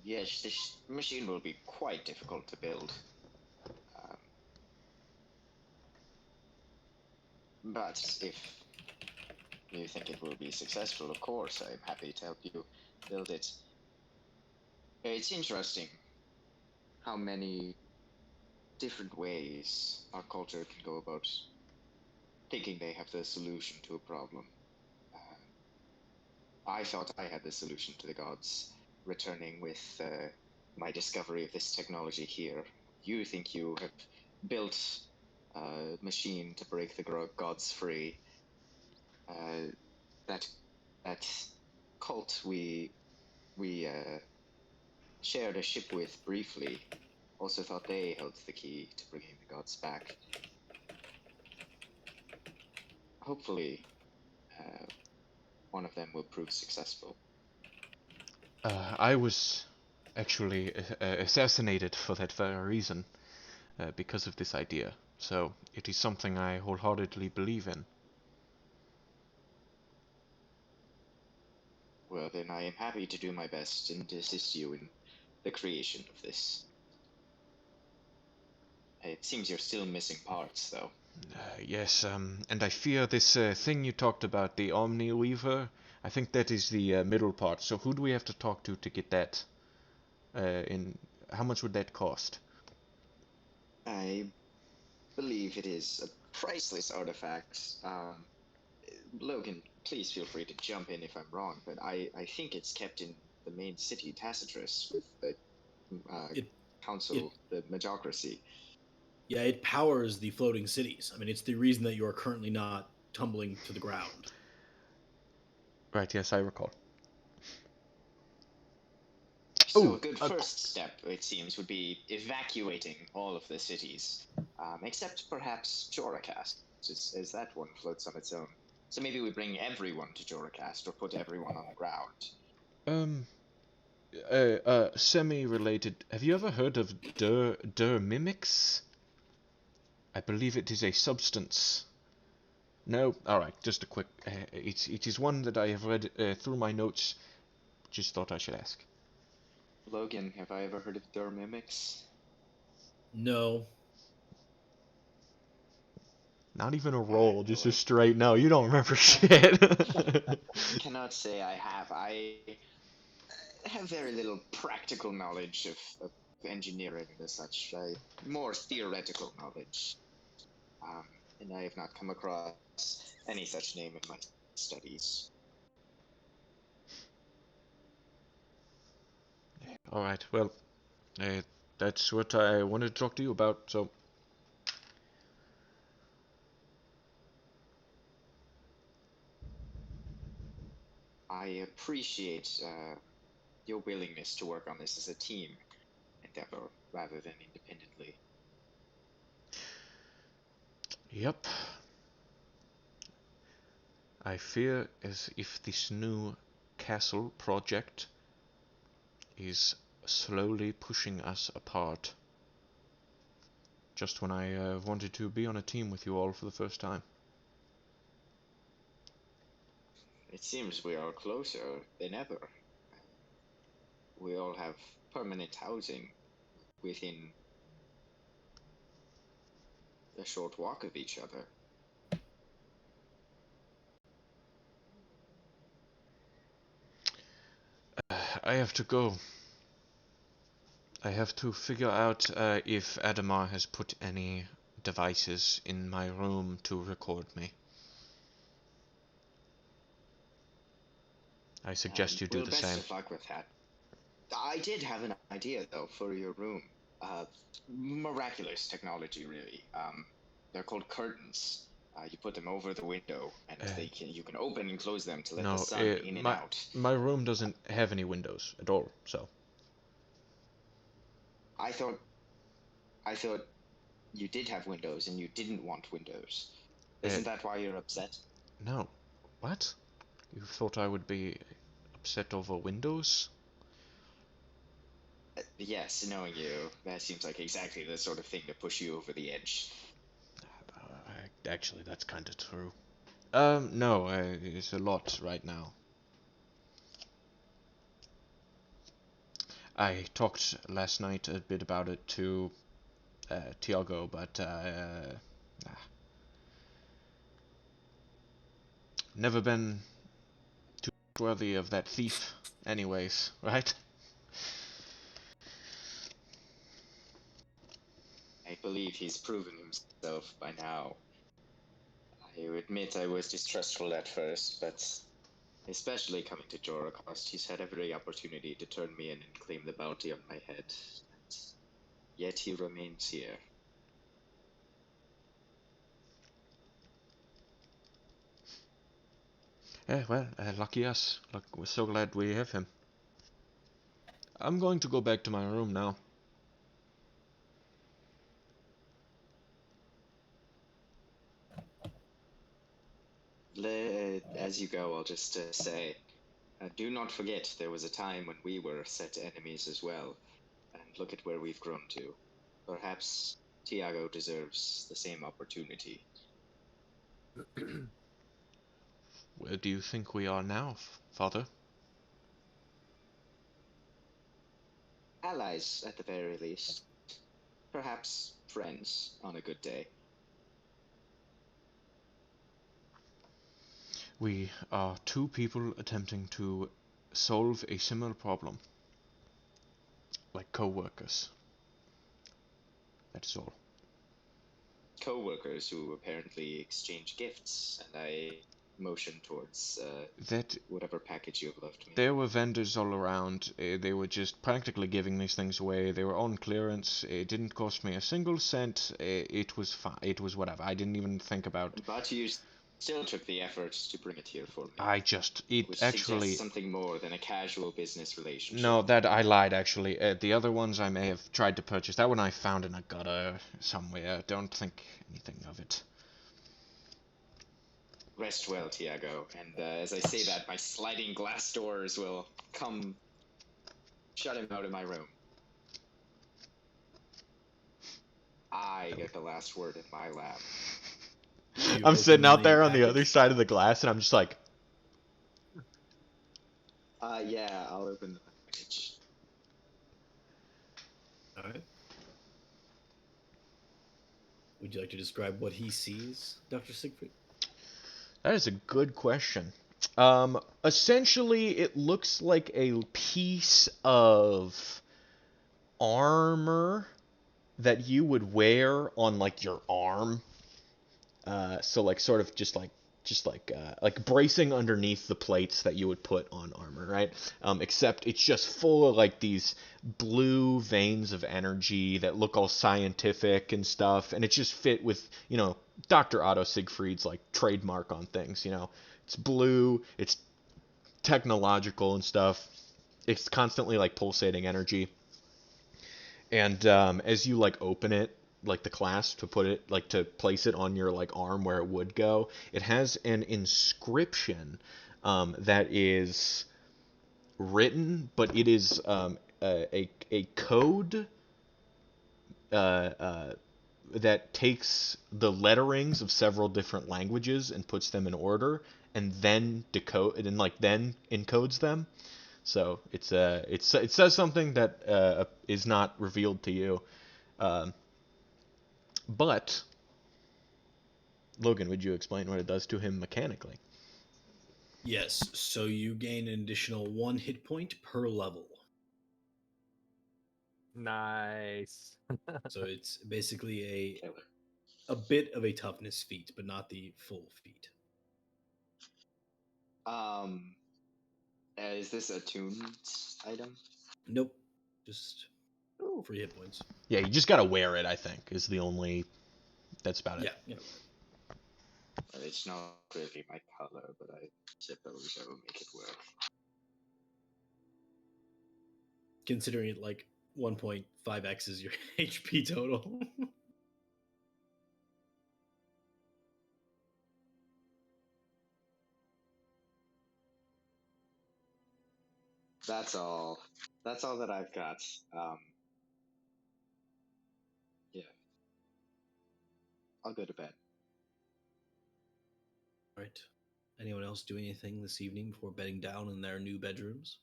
Yes, this machine will be quite difficult to build. But if you think it will be successful, of course, I'm happy to help you build it. It's interesting how many different ways our culture can go about thinking they have the solution to a problem. I thought I had the solution to the gods, returning with my discovery of this technology here. You think you have built a machine to break the gods free. That cult we shared a ship with briefly also thought they held the key to bringing the gods back. Hopefully, one of them will prove successful. I was actually assassinated for that very reason, because of this idea. So it is something I wholeheartedly believe in. Well, then I am happy to do my best and assist you in the creation of this. It seems you're still missing parts, though. Yes, and I fear this thing you talked about, the Omniweaver, I think that is the middle part. So who do we have to talk to get that? How much would that cost? I believe it is a priceless artifact. Logan, please feel free to jump in if I'm wrong, but I think it's kept in the main city, Tacitus, with the council, the magocracy. Yeah, it powers the floating cities. I mean, it's the reason that you are currently not tumbling to the ground. Right, yes, I recall. So a good first step, it seems, would be evacuating all of the cities, except perhaps Joracast, as that one floats on its own. So maybe we bring everyone to Joracast, or put everyone on the ground. Semi-related. Have you ever heard of mimics? I believe it is a substance. No? Alright, just a quick... it is one that I have read through my notes. Just thought I should ask. Logan, have I ever heard of mimics? No. Not even a roll, just a straight no. You don't remember shit. Cannot say I have. I have very little practical knowledge of engineering and such. More theoretical knowledge. And I have not come across any such name in my studies. All right. Well, that's what I wanted to talk to you about. So, I appreciate your willingness to work on this as a team endeavor rather than independently. yep. I fear as if this new castle project is slowly pushing us apart. Just when I wanted to be on a team with you all for the first time. It seems we are closer than ever. We all have permanent housing within a short walk of each other. I have to go. I have to figure out if Adamar has put any devices in my room to record me. I suggest you do the best same. of luck with that. I did have an idea, though, for your room. Miraculous technology, really. They're called curtains. You put them over the window, and you can open and close them to let the No, sun in and out. my room doesn't have any windows at all, so. I thought you did have windows, and you didn't want windows. Isn't that why you're upset? No. What? You thought I would be upset over windows? Yes, knowing you, that seems like exactly the sort of thing to push you over the edge. Actually, that's kind of true. No, it's a lot right now. I talked last night a bit about it to Tiago, but never been too worthy of that thief anyways, right? I believe he's proven himself by now. I admit I was distrustful at first, but especially coming to Joracost, he's had every opportunity to turn me in and claim the bounty on my head. And yet he remains here. Yeah, well, lucky us. We're so glad we have him. I'm going to go back to my room now. As you go, I'll just say, do not forget there was a time when we were set enemies as well, and look at where we've grown to. Perhaps Tiago deserves the same opportunity. Where do you think we are now, Father? Allies, at the very least. Perhaps friends on a good day. We are two people attempting to solve a similar problem. Like co-workers. That's all. Co-workers who apparently exchange gifts, and I motion towards whatever package you have left me. There were vendors all around. They were just practically giving these things away. They were on clearance. It didn't cost me a single cent. It was fine. It was whatever. I didn't even think about. But you still took the effort to bring it here for me. Which actually suggests something more than a casual business relationship. No, that I lied actually. The other ones I may have tried to purchase. That one I found in a gutter somewhere. Don't think anything of it. Rest well, Tiago. And as I say that, my sliding glass doors will come shut him out of my room. I get the last word in my lab. I'm sitting out there on the other side of the glass, and I'm just like, yeah, I'll open the package. Alright. Would you like to describe what he sees, Dr. Siegfried? That is a good question. Essentially, it looks like a piece of armor that you would wear on like your arm. So like sort of just like bracing underneath the plates that you would put on armor, right? Except it's just full of like these blue veins of energy that look all scientific and stuff, and it's just fit with, Dr. Otto Siegfried's like trademark on things, It's blue, it's technological and stuff. It's constantly like pulsating energy. And as you like open it, like the clasp to put it, like to place it on your like arm where it would go, it has an inscription that is written, but it is a code that takes the letterings of several different languages and puts them in order, and then then encodes them. So it says something that is not revealed to you. But Logan, would you explain what it does to him mechanically? Yes, so you gain an additional 1 hit point per level. Nice. So it's basically a bit of a toughness feat, but not the full feat. Is this a tuned item? Nope, just 3 hit points. Yeah, you just gotta wear it, I think, is the only. That's about it. Yeah. It's not clearly my color, but I suppose I will make it work. Considering it like 1.5x is your HP total. That's all. That's all that I've got. Yeah. I'll go to bed. All right. Anyone else do anything this evening before bedding down in their new bedrooms?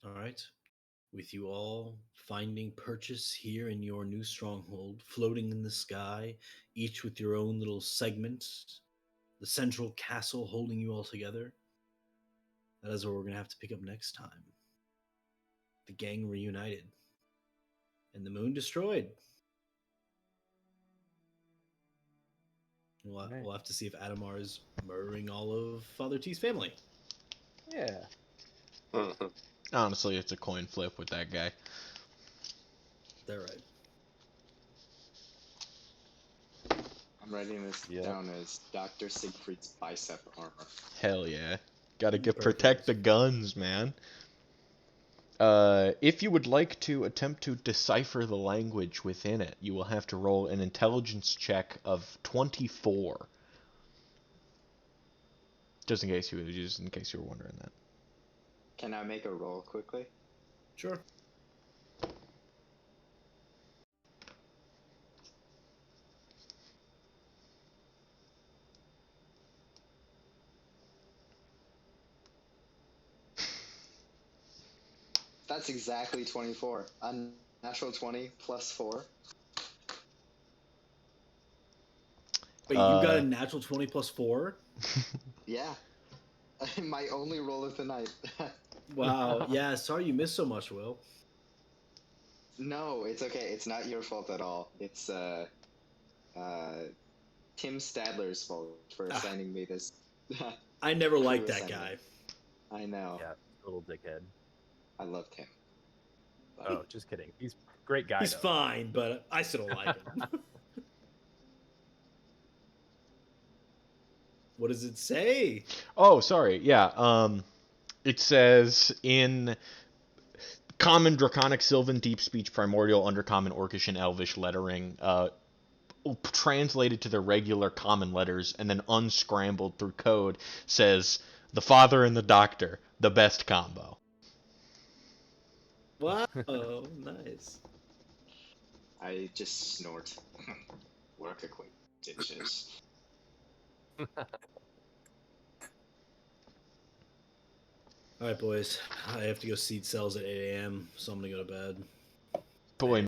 All right. With you all finding purchase here in your new stronghold, floating in the sky, each with your own little segment, the central castle holding you all together. That is where we're going to have to pick up next time. The gang reunited, and the moon destroyed. We'll have to see if Adamar is murdering all of Father T's family. Yeah. Honestly, it's a coin flip with that guy. They're right. I'm writing this down as Dr. Siegfried's bicep armor. Hell yeah. Gotta Perfect. protect the guns, man. If you would like to attempt to decipher the language within it, you will have to roll an intelligence check of 24. Just in case you were wondering that. Can I make a roll quickly? Sure. That's exactly 24. Unnatural 20 plus 4. Wait, you got a natural 20 plus 4? Yeah. My only roll of the night. Wow. Yeah, sorry you missed so much, Will. No, it's okay. It's not your fault at all. It's Tim Stadler's fault for assigning me this. I never liked that guy. I know. Yeah, little dickhead. I loved him. Oh, just kidding. He's a great guy. He's fine, but I still don't like him. What does it say? Oh, sorry. Yeah. It says in Common, Draconic, Sylvan, Deep Speech, Primordial, Undercommon, Orcish, and Elvish lettering, translated to the regular common letters and then unscrambled through code, says the Father and the Doctor, the best combo. Wow, nice. I just snort. Work acquaintances. All right, boys. I have to go seed cells at 8 a.m., so I'm gonna go to bed. Boy,